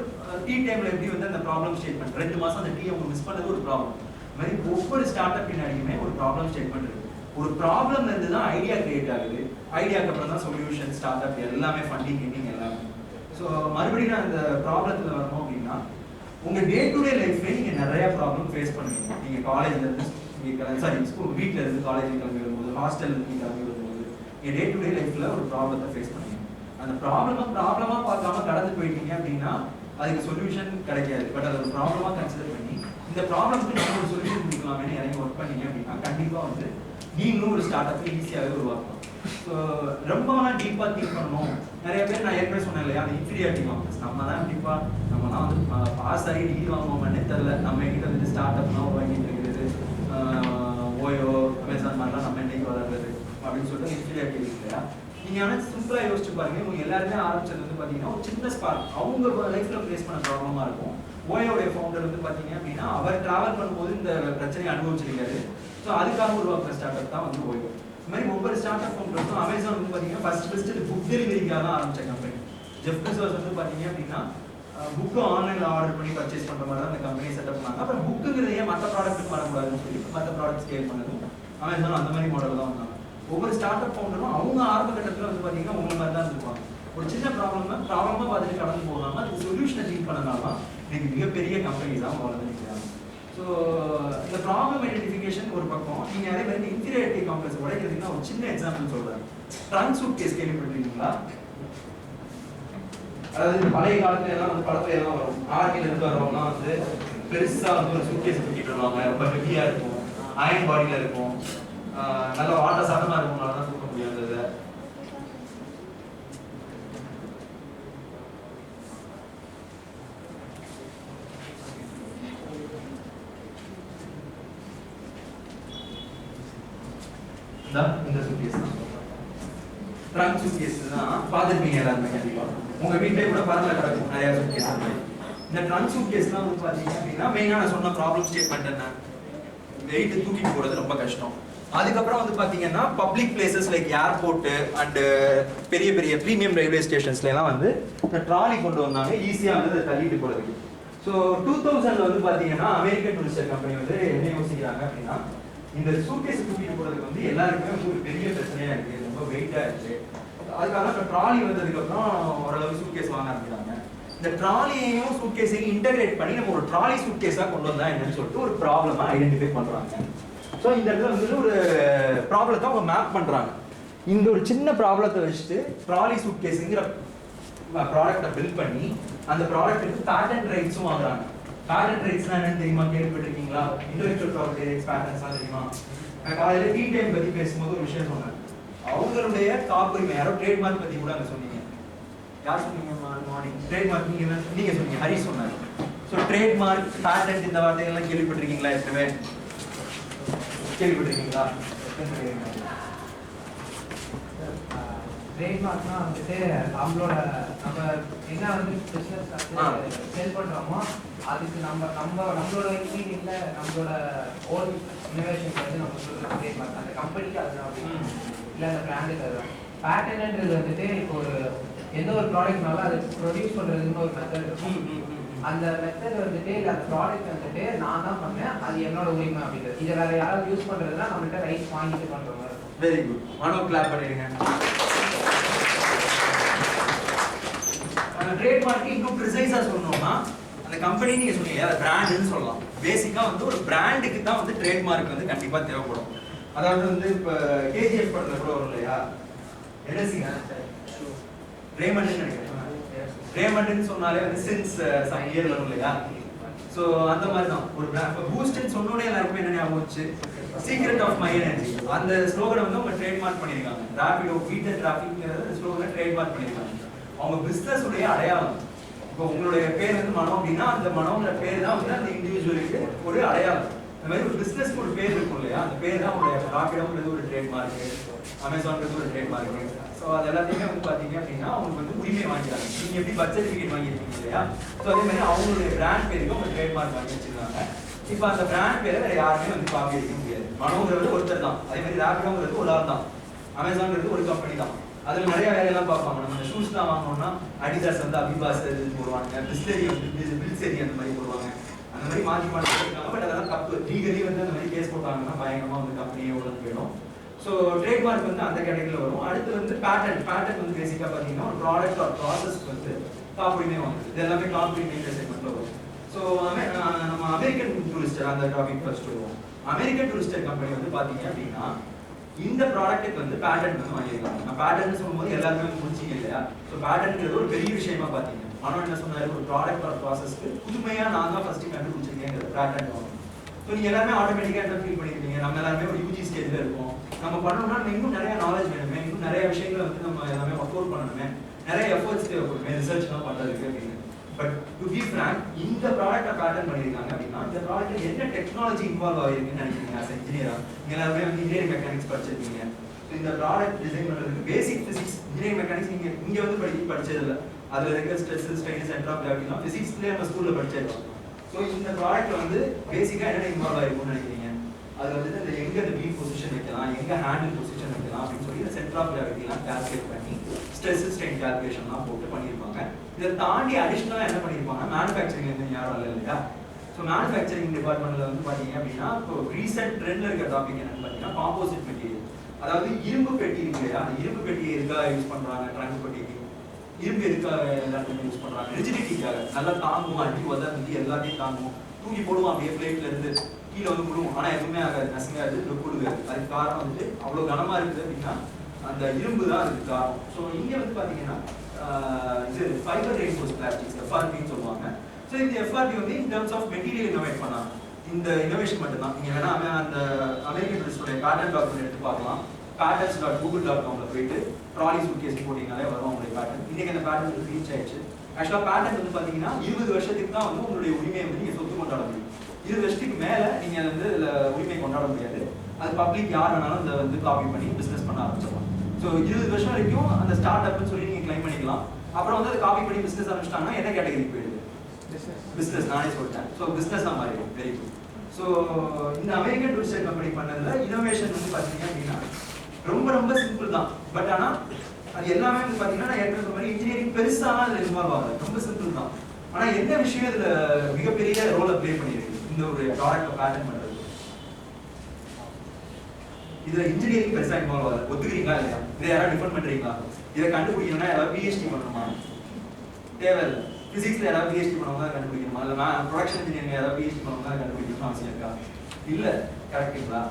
டீ டைம்ல எப்படி வந்து அந்த ப்ராப்ளம் ஸ்டேட்மெண்ட் 2 மாசம் அந்த டீ அவங்க மிஸ் பண்ணது ஒரு ப்ராப்ளம். இந்த மாதிரி ஒவ்வொரு ஸ்டார்ட் அப் பின்னாடியுமே ஒரு ப்ராப்ளம் ஸ்டேட்மெண்ட் இருக்கு. ஒரு ப்ராப்ளம்ல இருந்து தான் ஐடியா கிரியேட் ஆகுது. ஐடியாக்கு அப்புறம் தான் சொல்யூஷன், ஸ்டார்ட் அப் எல்லாமே, ஃபண்டிங், எல்லாமே. ஸோ மறுபடியும் நான் இந்த ப்ராப்ளத்தில் வரணும் அப்படின்னா உங்கள் டே டு டே லைஃப்லேயே நீங்கள் நிறைய ப்ராப்ளம் ஃபேஸ் பண்ணுவீங்க. நீங்கள் காலேஜ்லேருந்து ஸ்கூல், வீட்டில் இருந்து காலேஜ் கிளம்பி வரும்போது, ஹாஸ்டல்ல இருந்து கிளம்பி வரும்போது நீங்கள் டே டு டே லைஃப்பில் ஒரு ப்ராப்ளத்தை ஃபேஸ் பண்ணுவீங்க. அந்த ப்ராப்ளமாக பார்க்காம கடந்து போயிட்டீங்க அப்படின்னா அதுக்கு சொல்யூஷன் கிடைக்காது. பட் அது ஒரு ப்ராப்ளமாக கன்சிடர் பண்ணி இந்த ப்ராப்ளம்க்கு நீங்கள் ஒரு சொல்யூஷன் கொடுக்கலாமே இறங்கி ஒர்க் பண்ணீங்க அப்படின்னா கண்டிப்பாக வந்து நீங்களும் ஒரு ஸ்டார்ட் அப் ஈஸியாகவே உருவாக்கலாம். ஸோ ரொம்பலாம் டீப்பாக திங்க் பண்ணணும். நிறைய பேர் நான் ஏற்கனவே சொன்னேன் இல்லையா, அந்த இன்ஃபீரியாரிட்டி காம்ப்ளெக்ஸ். நம்ம தான் டீப்பாக நம்மலாம் வந்து பாஸ் ஆகி டிகிரி வாங்குவோம்னே தெரில. நம்ம எங்கிட்ட வந்து ஸ்டார்ட் அப்லாம் உருவாக்கிட்டு இருக்கிறது, ஓயோ, அமேசான் மாதிரிலாம் நம்ம என்னைக்கு வளர்றது அப்படின்னு சொல்லிட்டு இன்ஃபீரியாரிட்டி இருக்கு இல்லையா. நீங்கள் ஆனால் சிம்பிளாக யோசிச்சு பாருங்க, இவங்க எல்லாருமே ஆரம்பிச்சது வந்து பார்த்தீங்கன்னா ஒரு சின்ன ஸ்பார்க் அவங்க லைஃப்பில் ஃபேஸ் பண்ண ப்ராப்ளமாக இருக்கும். ஓயோடைய ஃபவுண்டர் வந்து பார்த்தீங்க அப்படின்னா அவர் ட்ராவல் பண்ணும்போது இந்த பிரச்சனையை அனுபவிச்சிருக்காரு. ஸோ அதுக்காக உருவாக்குற ஸ்டார்ட் அப் தான் வந்து ஓயோ. இந்த மாதிரி ஒவ்வொரு ஸ்டார்ட் அப் ஃபவுண்டர்ஸும் அமேசான் வந்து பார்த்தீங்கன்னா ஃபர்ஸ்ட் புக் டெலிவரிக்காக தான் ஆரம்பிச்ச கம்பெனி. ஜெஃப் பெசோஸ் வந்து பார்த்தீங்க அப்படின்னா புக்கு ஆன்லைனில் ஆர்டர் பண்ணி பர்ச்சேஸ் பண்ணுற மாதிரி தான் அந்த கம்பெனி செட்டப் பண்ணாங்க. அப்புறம் புக்குங்கிறது ஏன் மற்ற ப்ராடக்ட்டுக்கு வரக்கூடாதுன்னு சொல்லி மற்ற ப்ராடக்ட் ஸ்கேல் பண்ணது அமேசான் அந்த மாதிரி மாடல் தான் வந்தாங்க. ஒவ்வொரு ஸ்டார்ட் அப் ஃபவுண்டரும் அவங்க ஆரம்ப கட்டத்தில் வந்து பார்த்தீங்கன்னா உங்களை மாதிரி தான் இருப்பாங்க. ஒரு சின்ன ப்ராப்ளமாக பார்த்துட்டு கடந்து போகாமல் அதுக்கு சொல்யூஷனை திங்க் பண்ணனால இன்னைக்கு மிகப்பெரிய கம்பெனி தான் வளர்ந்து நிற்கிறாங்க. ஸோ இந்த ப்ராப்ளம் ஐடென்டிஃபிகேஷன் ஒரு பக்கம், நீங்கள் அதே மாதிரி இன்ஃபீரியாரிட்டி காம்ப்ளெக்ஸ் உடைக்கிறதுக்குன்னா ஒரு சின்ன எக்ஸாம்பிள் சொல்கிறேன். ட்ரங்க் சூட் கேஸ் கேள்விப்பட்டிருக்கீங்களா? அதாவது பழைய காலத்துல எல்லாம் வந்து படத்துல எல்லாம் வரும், ஆர்கில இருந்து வரவங்கலாம் வந்து பெருசா வந்து ஒரு சூட்கேஸ் தூக்கிட்டு வருவாங்க, ரொம்ப ஹெவியா இருக்கும், அயன் பாடியில இருக்கும், நல்ல வாட்டர் சாதமா இருக்கும்னால தான் தூக்க முடியாது. இந்த சூட்கேஸ் தான் ட்ரங்க் சூட்கேஸ் தான் பார்த்துருப்பீங்க எல்லாருமே கண்டிப்பா. உங்க வீட்டிலே கூட பரவாயில்ல கிடக்கும் நிறைய சூட்கேஸ். இந்த ட்ரங்க் சூட்கேஸ்லாம் வந்து பார்த்தீங்க அப்படின்னா மெயினாக நான் சொன்ன ப்ராப்ளம் ஸ்டேட்மெண்ட் என்ன, வெயிட் தூக்கிட்டு போகிறது ரொம்ப கஷ்டம். அதுக்கப்புறம் வந்து பார்த்தீங்கன்னா public places like airport and பெரிய பெரிய ப்ரீமியம் ரயில்வே ஸ்டேஷன்ஸ்லாம் வந்து இந்த ட்ராலி கொண்டு வந்தாங்க ஈஸியாக வந்து அதை தள்ளிட்டு போகிறதுக்கு. ஸோ 2000 வந்து பார்த்தீங்கன்னா அமெரிக்கன் டூரிஸ்டர் கம்பெனி வந்து என்ன யோசிக்கிறாங்க அப்படின்னா, இந்த சூட்கேஸ் தூக்கிட்டு போகிறதுக்கு வந்து எல்லாருக்குமே வந்து ஒரு பெரிய பிரச்சனையாக இருக்குது, ரொம்ப வெயிட்டாக இருக்குது. அதுக்காக இப்போ ட்ராலி வந்ததுக்கப்புறம் ஓரளவு சூட்கேஸ் வாங்க ஆரம்பிக்கிறாங்க. இந்த ட்ராலியையும் சூட்கேஸையும் இன்டகிரேட் பண்ணி நம்ம ஒரு ட்ராலி சூட்கேஸாக கொண்டு வந்தா என்னன்னு சொல்லிட்டு ஒரு ப்ராப்ளமாக ஐடென்டிஃபை பண்ணுறாங்க. ஸோ இந்த இடத்துல வந்து ஒரு ப்ராப்ளத்தை அவங்க மேப் பண்ணுறாங்க. இந்த ஒரு சின்ன ப்ராப்ளத்தை வச்சுட்டு ட்ராலி சூட்கேஸுங்கிற ப்ராடக்டை பில்ட் பண்ணி அந்த ப்ராடக்ட்டுக்கு பேட்டன்ட் ரைட்ஸும் வாங்குறாங்க. பேட்டன்ட் ரைட்ஸ்னா என்னன்னு தெரியுமா? கேள்விப்பட்டிருக்கீங்களா? இன்டெலெக்சுவல் ப்ராப்பர்ட்டி ரைட்ஸ், பேட்டன்ட்ஸ்லாம் தெரியுமா? நான் காலையில் டீ டைம் பற்றி பேசும்போது ஒரு விஷயம் சொன்னேன். அவங்களுடைய காப்புரிமை யாரோ ட்ரேட்மார்க் பற்றி கூட அங்கே சொன்னீங்க. யார் சொன்னீங்க? மார்னிங் ட்ரேட்மார்க் நீங்க சொன்னீங்க, ஹரி சொன்னார். ஸோ ட்ரேட்மார்க், பேட்டன்ட் இந்த வார்த்தைகள்லாம் கேள்விப்பட்டிருக்கீங்களா? எப்பவுமே கேள்விப்பட்டிருக்கீங்களா? ட்ரேட்மார்க்னா வந்துட்டு நம்ம என்ன வந்து பிஸ்னஸ் செல் பண்ணுறோமோ அதுக்கு நம்மளோட இன்க்ரீடியன்ட்ல நம்மளோட ஓன் இன்னோவேஷன் வந்து நம்ம சொல்கிறது ட்ரேட்மார்க். அந்த கம்பெனிக்கு அதுதான் இல்லை அந்த பிராண்டுக்கு அதுதான். பேட்டன்ட்ன்றது வந்துட்டு இப்போ ஒரு எந்த ஒரு ப்ராடக்ட்னாலும் அதை ப்ரொடியூஸ் பண்ணுறதுன்னு ஒரு மெத்தட் இருக்கும். அந்த மெத்தட் வந்துட்டு இல்லை அந்த ப்ராடக்ட் வந்துட்டு நான் தான் பண்ணேன், அது என்னோட உரிமை அப்படின்றது. இதை வேற யாராவது யூஸ் பண்ணுறதுனா நம்மள்கிட்ட ரைட்ஸ் வாங்கிட்டு பண்ணுற மாதிரி இருக்கும். வெரி குட், மனோ கிளாப் பண்ணிடுங்க. ட்ரேட்மார்க் இன்னும் ப்ரிசைஸா சொல்லணும்னா அந்த கம்பெனி நீங்க சொன்னீங்க அதை பிராண்டுன்னு சொல்லலாம். பேசிக்கா வந்து ஒரு பிராண்டுக்கு தான் வந்து ட்ரேட்மார்க் வந்து கண்டிப்பா தேவைப்படும். அதாவது வந்து இப்போ கேஜிஎஃப் படத்துல கூட வரும் இல்லையா, என்ன ரேமண்ட்னு நினைக்கிறேன். ரேமண்ட்னு சொன்னாலே வந்து சின்ஸ் சம் இயர் வரும் இல்லையா. ஸோ அந்த மாதிரி தான் ஒரு பிராண்ட். இப்போ பூஸ்ட்னு சொன்னோடனே எல்லாருக்குமே என்ன ஞாபகம் வச்சு, சீக்ரெட் ஆஃப் மை எனர்ஜி அந்த ஸ்லோகனை வந்து அவங்க ட்ரேட்மார்க் பண்ணியிருக்காங்க. ரேபிடோ பீட் த டிராஃபிக்ங்கிறத ஸ்லோகனை ட்ரேட்மார்க் பண்ணியிருக்காங்க. அவங்க பிஸ்னஸ் உடைய அடையாளம். இப்போ உங்களுடைய பேர் வந்து மனோ அப்படின்னா அந்த மனோங்கிற பேர் தான் வந்து அந்த இண்டிவிஜுவலுக்கு ஒரு அடையாளம். இந்த மாதிரி ஒரு பிஸ்னஸ்க்கு ஒரு பேர் இருக்கும் இல்லையா, அந்த பேர் தான் உங்களுடைய ராபிடோங்கிறது ஒரு ட்ரேட்மார்க்கு, அமேசான்ங்கிறது ஒரு ட்ரேட்மார்க்கு. ஸோ அது எல்லாத்தையுமே வந்து பார்த்தீங்க அப்படின்னா அவங்களுக்கு வந்து உரிமை வாங்கிக்கிறாங்க. நீங்கள் எப்படி பர்த் சர்டிஃபிகேட் வாங்கியிருக்கீங்க இல்லையா, ஸோ அதே மாதிரி அவங்களுடைய பிராண்ட் பேருக்கு அவங்க ட்ரேட்மார்க் வாங்கி வச்சிருக்காங்க. இப்போ அந்த பிராண்ட் பேரை வேற யாருமே வந்து காப்பி அடிக்க முடியாது. மனோங்கிறது ஒருத்தர் தான், அதே மாதிரி ராபிடோங்கிறது ஒரு ஆள் தான், அமேசான்ங்கிறது ஒரு கம்பெனி தான். அதுல நிறைய வேலையெல்லாம் பார்ப்பாங்க. நம்ம ஷூஸ் தான் வாங்கணும்னா அடிடாஸ் வந்து அபிபாஸ் போடுவாங்க, பிஸ்லரி வந்து பில்சரி அந்த மாதிரி போடுவாங்க. அந்த மாதிரி மாற்றி மாற்றி இருக்காங்க. பட் அதெல்லாம் தப்பு. லீகலி வந்து அந்த மாதிரி கேஸ் போட்டாங்கன்னா பயங்கரமா வந்து கம்பெனியே உடனே போயிடும். ஸோ ட்ரேட்மார்க் வந்து அந்த கேட்டகரியில் வரும். அடுத்து வந்து பேட்டன்ட் வந்து பேசிக்காக பார்த்தீங்கன்னா ஒரு ப்ராடக்ட் ஆர் ப்ராசஸ் வந்து காப்புரிமை வாங்குது. இது எல்லாமே காப்புரிமை செக்மெண்ட்ல வரும். ஸோ நம்ம அமெரிக்கன் டூரிஸ்டர் அந்த டாபிக் ஃபர்ஸ்ட் வருவோம். அமெரிக்கன் டூரிஸ்டர் கம்பெனி வந்து பார்த்தீங்க அப்படின்னா இந்த ப்ராடக்ட்டுக்கு வந்து பேட்டன்ட் வந்து வாங்கியிருக்காங்க. நான் பேட்டன்ட் சொல்லும்போது எல்லாருமே வந்து முடிச்சிங்க இல்லையா. ஸோ பேட்டன்ட்ங்கிறது ஒரு பெரிய விஷயமா பார்த்தீங்க. ஆனால் என்ன சொன்னாரு, ஒரு ப்ராடக்ட் ஆர் ப்ராசஸ்க்கு புதுமையா நான் தான் ஃபர்ஸ்ட் கண்டுபிடிச்சிருக்கேன் பேட்டன்ட் வாங்கணும். ஸோ நீங்க எல்லாருமே ஆட்டோமேட்டிக்காக என்ன ஃபீல் பண்ணிருக்கீங்க, நம்ம எல்லாருமே ஒரு யூஜி ஸ்டேஜ்ல இருக்கோம். நம்ம பண்ணணும்னா இன்னும் நிறைய நாலேஜ் வேணுமே, இன்னும் நிறைய விஷயங்களை வந்து நம்ம எல்லாமே ஒர்க் அவுட் பண்ணணுமே, நிறைய எஃபர்ட்ஸ் தேவைப்படுமே ரிசர்ச்லாம் பண்றதுக்கு அப்படின்னு. பட் டு பி ஃப்ராங்க், இந்த ப்ராடக்ட்டை பேட்டர்ன் பண்ணியிருக்காங்க அப்படின்னா இந்த ப்ராடக்ட்ல என்ன டெக்னாலஜி இன்வால்வ் ஆகிருக்குன்னு நினைக்கிறீங்க? ஆஸ் இன்ஜினியரா நீங்க எல்லாருமே வந்து இன்ஜினியரிங் மெக்கானிக்ஸ் படிச்சிருக்கீங்க. ஸோ இந்த ப்ராடக்ட் டிசைன் பண்றதுக்கு பேசிக் பிசிக்ஸ், இன்ஜினியரிங் மெக்கானிக்ஸ் இங்க வந்து படிச்சது இல்லை. அதுல இருக்கிற ஸ்ட்ரெஸ் ஸ்ட்ரெயின் சென்டர் ஆஃப் கிராவிட்டிலாம் பிசிக்ஸ்லேயே நம்ம ஸ்கூல்ல படிச்சிருக்கோம். ஸோ இந்த ப்ராடக்ட் வந்து பேசிக்கா என்ன இன்வால்வ் ஆகிருக்கும்னு நினைக்கிறீங்க? அது வந்து எங்க அந்த பீம் பொசிஷன் வைக்கலாம், எங்க எங்கே ஹேண்டில் பொசிஷன் வைக்கலாம் அப்படின்னு சொல்லி இந்த சென்டர் ஆஃப் கிராவிட்டிலாம் கால்குலேட் பண்ணி ஸ்ட்ரெஸ் ஸ்ட்ரெயின் கால்குலேஷன்லாம் போட்டு பண்ணியிருப்பாங்க. இதை தாண்டி அடிஷ்னலாக என்ன பண்ணியிருப்பாங்க, மேனுஃபேக்சரிங் வந்து யாரும் இல்லை இல்லையா. ஸோ மேனுஃபேக்சரிங் டிபார்ட்மெண்ட்டில் வந்து பார்த்தீங்க அப்படின்னா இப்போ ரீசெண்ட் ட்ரெண்டில் இருக்க டாபிக் என்னன்னு பார்த்தீங்கன்னா காம்போசிட் மெட்டீரியல். அதாவது இரும்பு பெட்டி இருக்கு இல்லையா, அந்த இரும்பு பெட்டியை எதுக்காக யூஸ் பண்ணுறாங்க, ட்ரங்க் பெட்டிக்கு இரும்பு எதுக்காக எல்லாருமே யூஸ் பண்ணுறாங்க, ரிஜிடிட்டிக்காக. நல்லா தாங்கும், அடி உதவி எல்லாத்தையும் தாங்கும், தூக்கி போடுவோம் அப்படியே பிளேட்ல இருந்து கீழே வந்து விடுவோம், ஆனால் எதுவுமே ஆகாது, நசுங்காது, கொடுக்காது. அதுக்கு காரணம் வந்து அவ்வளோ கனமாக இருக்குது அப்படின்னா அந்த இரும்பு தான் அதுக்கு காரணம். ஸோ இங்கே வந்து பார்த்தீங்கன்னா இது ஃபைபர் ரெயின்ஃபோர்ஸ் பிளாஸ்டிக்ஸ் எஃப்ஆர்பின்னு சொல்லுவாங்க. ஸோ இந்த எஃப்ஆர்பி வந்து in terms of material innovate பண்ணாங்க. இந்த இன்னோவேஷன் மட்டும்தான். நீங்கள் வேணா அந்த அமெரிக்கன் லிஸ்டோடைய பேட்டர்ன் டாக்குமெண்ட் எடுத்து பார்க்கலாம். patterns.google.comல போயிட்டு ட்ராலி சூட்கேஸ் போட்டிங்கனாலே வரும் உங்களுடைய பேட்டர்ன். இன்னைக்கு அந்த பேட்டர்ன் ரீச் ஆயிடுச்சு. ஆக்சுவலாக பேட்டர்ன் வந்து பார்த்தீங்கன்னா 20 வருஷத்துக்கு தான் வந்து உங்களுடைய உரிமையை வந்து நீங்கள் சொத்து கொண்டாட முடியும். 20 வருஷத்துக்கு மேலே நீங்கள் வந்து இதில் உரிமை கொண்டாட முடியாது. அது பப்ளிக் யார் வேணாலும் அதை வந்து காப்பி பண்ணி பிஸ்னஸ் பண்ண ஆரம்பிச்சிடலாம். ஸோ 20 வருஷம் வரைக்கும் அந்த ஸ்டார்ட் அப்னு சொல்லி நீங்கள் கிளைம் பண்ணிக்கலாம். அப்புறம் வந்து அதை காப்பி பண்ணி பிஸ்னஸ் ஆரம்பிச்சிட்டாங்கன்னா என்ன கேட்டகரிக்கு போயிடுது, பிஸ்னஸ். நானே சொல்லிட்டேன். ஸோ பிஸ்னஸ் தான் மாறிடும். Very good. ஸோ இந்த அமெரிக்கன் டூரிஸ்ட் கம்பெனி பண்ணதில் இனோவேஷன் வந்து பார்த்தீங்க அப்படின்னா ரொம்ப ரொம்ப சிம்பிள் தான். பட் ஆனால் அது எல்லாமே வந்து பார்த்தீங்கன்னா நான் ஏற்கனவே சொன்ன மாதிரி இன்ஜினியரிங் பெருசாக அதில் இன்வால்வ் ஆகுது. ரொம்ப சிம்பிள் தான். ஆனால் என்ன விஷயம் இதில் மிகப்பெரிய ரோலை ப்ளே பண்ணியிருக்கு இந்த ஒரு ப்ராடக்ட்டை பேட்டர்ன் பண்ணுறது. இதில் இன்ஜினியரிங் பெருசாக இன்வால்வ் ஆகுது. ஒத்துக்கிறீங்களா இல்லையா? இதை யாராவது டிஃபெண்ட் பண்ணுறீங்களா? இதை கண்டுபிடிக்கணும்னா யாராவது பிஹெச்டி பண்ணணுமா? தேவையில்லை. பிசிக்ஸ்ல யாராவது பிஹெச்டி பண்ணவங்க தான் கண்டுபிடிக்கணுமா? இல்லை ப்ரொடக்ஷன் இன்ஜினியரிங் யாராவது பிஹெச்டி பண்ணவங்க தான் கண்டுபிடிக்கணும்னு அவசியம் இருக்கா? இல்லை. கரெக்டுங்களா?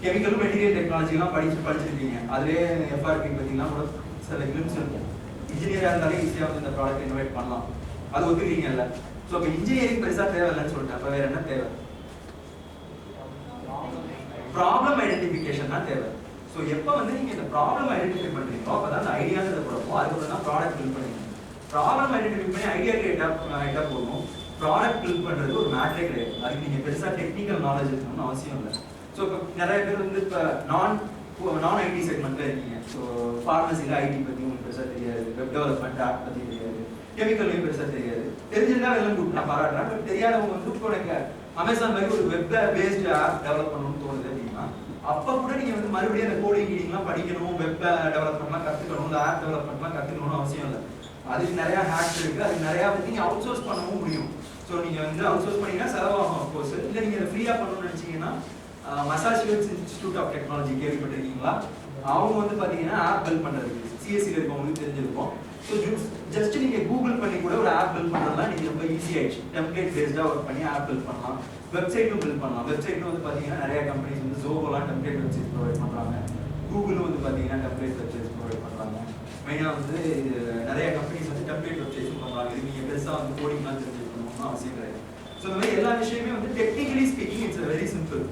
கெமிக்கல் மெட்டீரியல் டெக்னாலஜிலாம் படிச்சிருக்கீங்க. அதுலேயே எஃப்ஆர்பி பற்றிலாம் கூட சில கிளிம்ஸ் இருக்கும். இன்ஜினியராக இருந்தாலே ஈஸியாக வந்து இந்த ப்ராடக்ட் இனோவேட் பண்ணலாம். அது ஒத்துக்கிறீங்கல்ல? ஸோ இப்போ இன்ஜினியரிங் பெருசாக தேவையில்லைன்னு சொல்லிட்டேன். அப்போ வேற என்ன தேவை? ப்ராப்ளம் ஐடென்டிஃபிகேஷன் தான் தேவை. ஸோ எப்போ வந்து நீங்கள் இந்த ப்ராப்ளம் ஐடென்டிஃபை பண்ணுறீங்களோ அப்போ தான் அந்த ஐடியாங்கிறத போடணும். அதுக்கப்புறம் தான் ப்ராடக்ட் பில்ட் பண்ணுவீங்க. ப்ராப்ளம் ஐடென்டிஃபை பண்ணி ஐடியா கிரியேட்டாக போடணும். ப்ராடக்ட் பில்ட் பண்ணுறது ஒரு மேட்டரே கிடையாது. அதுக்கு நீங்கள் பெருசாக டெக்னிக்கல் நாலேஜ் இருக்கணும்னு அவசியம் இல்லை. ஸோ இப்போ நிறைய பேர் வந்து இப்போ நான் ஐடி செக்மெண்ட்டில் இருக்கீங்க. ஸோ ஃபார்மசியில் ஐடி பற்றி உங்களுக்கு பெருசாக தெரியாது, வெப் டெவலப்மெண்ட் ஆப் பற்றி தெரியாது, கெமிக்கல்லையும் பெருசாக தெரியாது. தெரிஞ்சிருந்தா எல்லாம் கூப்பிட்டு நான் பாராட்டுறேன். பட் தெரியாதவங்க வந்து இப்போ எனக்கு அமேசான் மாதிரி ஒரு வெப் பேஸ்டு ஆப் டெவலப் பண்ணணும்னு தோணுது அப்படின்னா அப்போ கூட நீங்கள் வந்து மறுபடியும் அந்த கோடிங் கீடிங்லாம் படிக்கணும், வெப் டெவலப்மெண்ட்லாம் கற்றுக்கணும், இந்த ஆப் டெவலப்மெண்ட்லாம் கற்றுக்கணும்னு அவசியம் இல்லை. அதுக்கு நிறையா ஹேக்ஸ் இருக்குது. அதுக்கு நிறையா வந்து நீங்கள் அவுட் சோர்ஸ் பண்ணவும் முடியும். ஸோ நீங்கள் வந்து அவுட் சோர்ஸ் பண்ணிங்கன்னா செலவாகும் அஃப்கோர்ஸ். இல்லை நீங்கள் அதை ஃப்ரீயாக பண்ணணும்னு நினச்சிங்கன்னா மசாச்சுசெட்ஸ் இன்ஸ்டிடியூட் ஆஃப் டெக்னாலஜி கேள்விப்பட்டிருக்கீங்களா? அவங்க வந்து பார்த்தீங்கன்னா ஆப் பில்ட் பண்ணுறதுக்கு சிஎஸ்சியில் இருக்கவங்களுக்கு தெரிஞ்சிருக்கும். ஸோ ஜஸ்ட் நீங்கள் கூகுள் பண்ணி கூட ஒரு ஆப் பில்ட் பண்ணுறதுலாம் நீங்கள் ரொம்ப ஈஸி ஆயிடுச்சு. டெம்ப்ளேட் பேஸ்டாக ஒர்க் பண்ணி ஆப் பில்ட் பண்ணலாம், வெப்சைட்டும் பில்ட் பண்ணலாம். வெப்சைட்டும் வந்து பார்த்தீங்கன்னா நிறைய கம்பெனிஸ் வந்து ஜோகோலாம் டெம்ப்ளேட் வெப்சைட் ப்ரொவைட் பண்ணுறாங்க. கூகுளும் வந்து பார்த்தீங்கன்னா டெம்ப்ளேட் வெப்சைட்ஸ் ப்ரொவைட் பண்ணுறாங்க. மெயினாக வந்து நிறைய கம்பெனிஸ் வந்து டெம்ப்ளேட் வெப்சைட்ஸும் பண்ணுறாங்க. இது நீங்கள் பெருசாக வந்து கோடிங்லாம் தெரிஞ்சுக்கணும்னு அவசியம் கிடையாது. ஸோ இந்த மாதிரி எல்லா விஷயமே வந்து technically speaking it's very simple.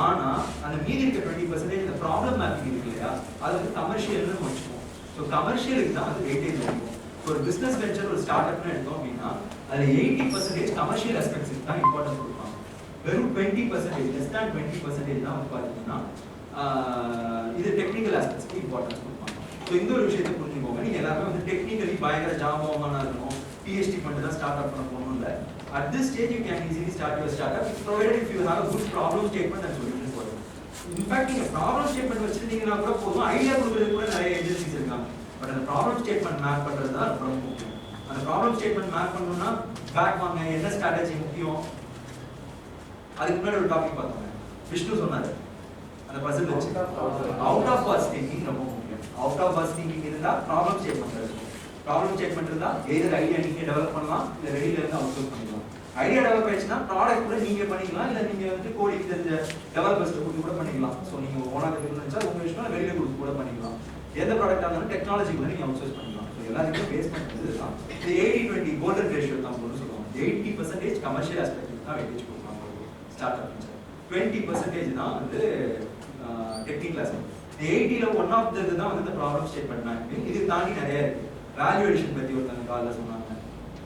ஆனால் அந்த மீதி இருக்க 20% இந்த ப்ராப்ளம் மேப்பிங் இருக்கு இல்லையா, அது வந்து கமர்ஷியல்னு வச்சுக்குவோம். ஸோ கமர்ஷியலுக்கு தான் வந்து வெயிட்டேஜ் இருக்கும். ஒரு பிஸ்னஸ் வெஞ்சர் ஒரு ஸ்டார்ட் அப்னு எடுத்தோம் அப்படின்னா அதில் 80% கமர்ஷியல் ஆஸ்பெக்ட்ஸுக்கு தான் இம்பார்ட்டன்ஸ் கொடுப்பாங்க. வெறும் 20% லெஸ் தேன் 20% தான் வந்து பார்த்தீங்கன்னா இது டெக்னிக்கல் ஆஸ்பெக்ட்ஸ்க்கு இம்பார்ட்டன்ஸ் கொடுப்பாங்க. ஸோ இந்த ஒரு விஷயத்தை புரிஞ்சுக்கோங்க. நீங்கள் எல்லாருமே வந்து டெக்னிக்கலி பயங்கர ஜாபகமான இருக்கணும், பிஹெச்டி பண்ணிட்டு தான் ஸ்டார்ட் அப் பண்ண போகணும் இல்லை. At this stage, you can easily start your startup, provided if you have a good problem statement and solution for it. In fact, நீங்கள் problem statement வச்சிருந்தீங்கன்னா கூட போதும், ஐடியா கொடுக்குறது கூட நிறைய ஏஜென்சிஸ் இருக்காங்க. பட் அந்த ப்ராப்ளம் ஸ்டேட்மெண்ட் மேப் பண்ணுறது தான் ரொம்ப முக்கியம். அந்த ப்ராப்ளம் ஸ்டேட்மெண்ட் மேப் பண்ணணும்னா பேக் வாங்க, என்ன ஸ்ட்ராட்டஜி முக்கியம். அதுக்கு முன்னாடி ஒரு டாபிக் பார்த்தோங்க, விஷ்ணு சொன்னார் அந்த பசில் வச்சு அவுட் ஆஃப் பாக்ஸ் திங்கிங் ரொம்ப முக்கியம். அவுட் ஆஃப் பாக்ஸ் திங்கிங் இருந்தால் ப்ராப்ளம் ஸ்டேட்மெண்ட் இருக்கும். ப்ராப்ளம் ஸ்டேட்மெண்ட் இருந்தால் எதர் ஐடியா நீங்கள் டெவலப் பண்ணலாம், இல்லை வெளியில இருந்து அவுட் சோர்ஸ் பண்ணிக்கலாம். ஐடியா டெவலப் ஆயிடுச்சுன்னா ப்ராடக்ட் கூட நீங்கள் பண்ணிக்கலாம், இல்லை நீங்கள் வந்து கோடிங் தெரிஞ்ச டெவலப்பர்ஸ்ட்டு கொடுத்து கூட பண்ணிக்கலாம். ஸோ நீங்கள் ஓனாக கற்றுக்கணும்னு நினச்சா உங்கள் விஷயம் வெளியில் கொடுத்து கூட பண்ணிக்கலாம். எந்த ப்ராடக்டாக இருந்தாலும் டெக்னாலஜி கூட நீங்கள் அவுட் சோர்ஸ் பண்ணிக்கலாம். ஸோ எல்லாத்துக்கும் பேஸ் பண்ணுறது தான் இந்த 80-20 கோல்டன் ரேஷியோ தான் சொல்லுவாங்க. 80% கமர்ஷியல் ஆஸ்பெக்ட் தான் வெயிட்டேஜ் கொடுப்பாங்க ஸ்டார்ட் அப். 20% தான் வந்து டெக்னிக்கல் ஆஸ்பெக்ட். 80ல் ஒன் ஆஃப் த தான் வந்து இந்த ப்ராப்ளம் ஸ்டேட்மெண்ட் மேப்பிங். இது தாண்டி நிறைய இருக்குது. வேல்யூவேஷன் பற்றி ஒருத்தங்க காலில் சொன்னாங்க.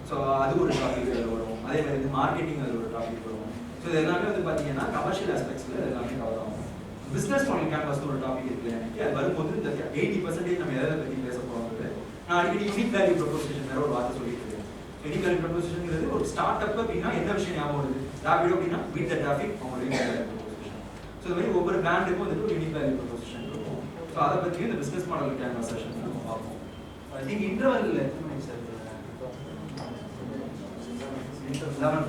ஸோ அது ஒரு டாபிக் அதில் வரும். அதே மாதிரி மார்க்கெட்டிங் அது ஒரு டாபிக் வரும். ஸோ இது எல்லாமே வந்து பார்த்தீங்கன்னா கமர்ஷியல் ஆஸ்பெக்ட்ஸில் எல்லாமே கவர் ஆகும். பிஸ்னஸ் மாடல் கேன்வாஸ் ஒரு டாபிக் இருக்குது எனக்கு. அது வரும்போது இந்த 80% நம்ம எதை பற்றி பேச போகிறோங்கிறது நான் அடிக்கடி யூனிக் வேல்யூ ப்ரொபோசிஷன் வேற ஒரு வார்த்தை சொல்லிட்டு இருக்கேன். யூனிக் வேல்யூ ப்ரொபோசிஷன்ங்கிறது ஒரு ஸ்டார்ட் அப் அப்படின்னா என்ன விஷயம் ஞாபகம் வருது? ராபிடோ அப்படின்னா பீட் த டிராஃபிக், அவங்களுடைய ப்ரொபோசிஷன். ஸோ இது மாதிரி ஒவ்வொரு பிராண்டுக்கும் வந்துட்டு ஒரு யூனிக் வேல்யூ ப்ரொபோசிஷன் இருக்கும். ஸோ அதை பற்றியும் இந்த பிஸ்னஸ் மாடல் கேன்வாஸ் செஷன் நம்ம பார்ப்போம். ஐ திங்க் இன்டர்வல் எத்தனை மணி சார்? 11.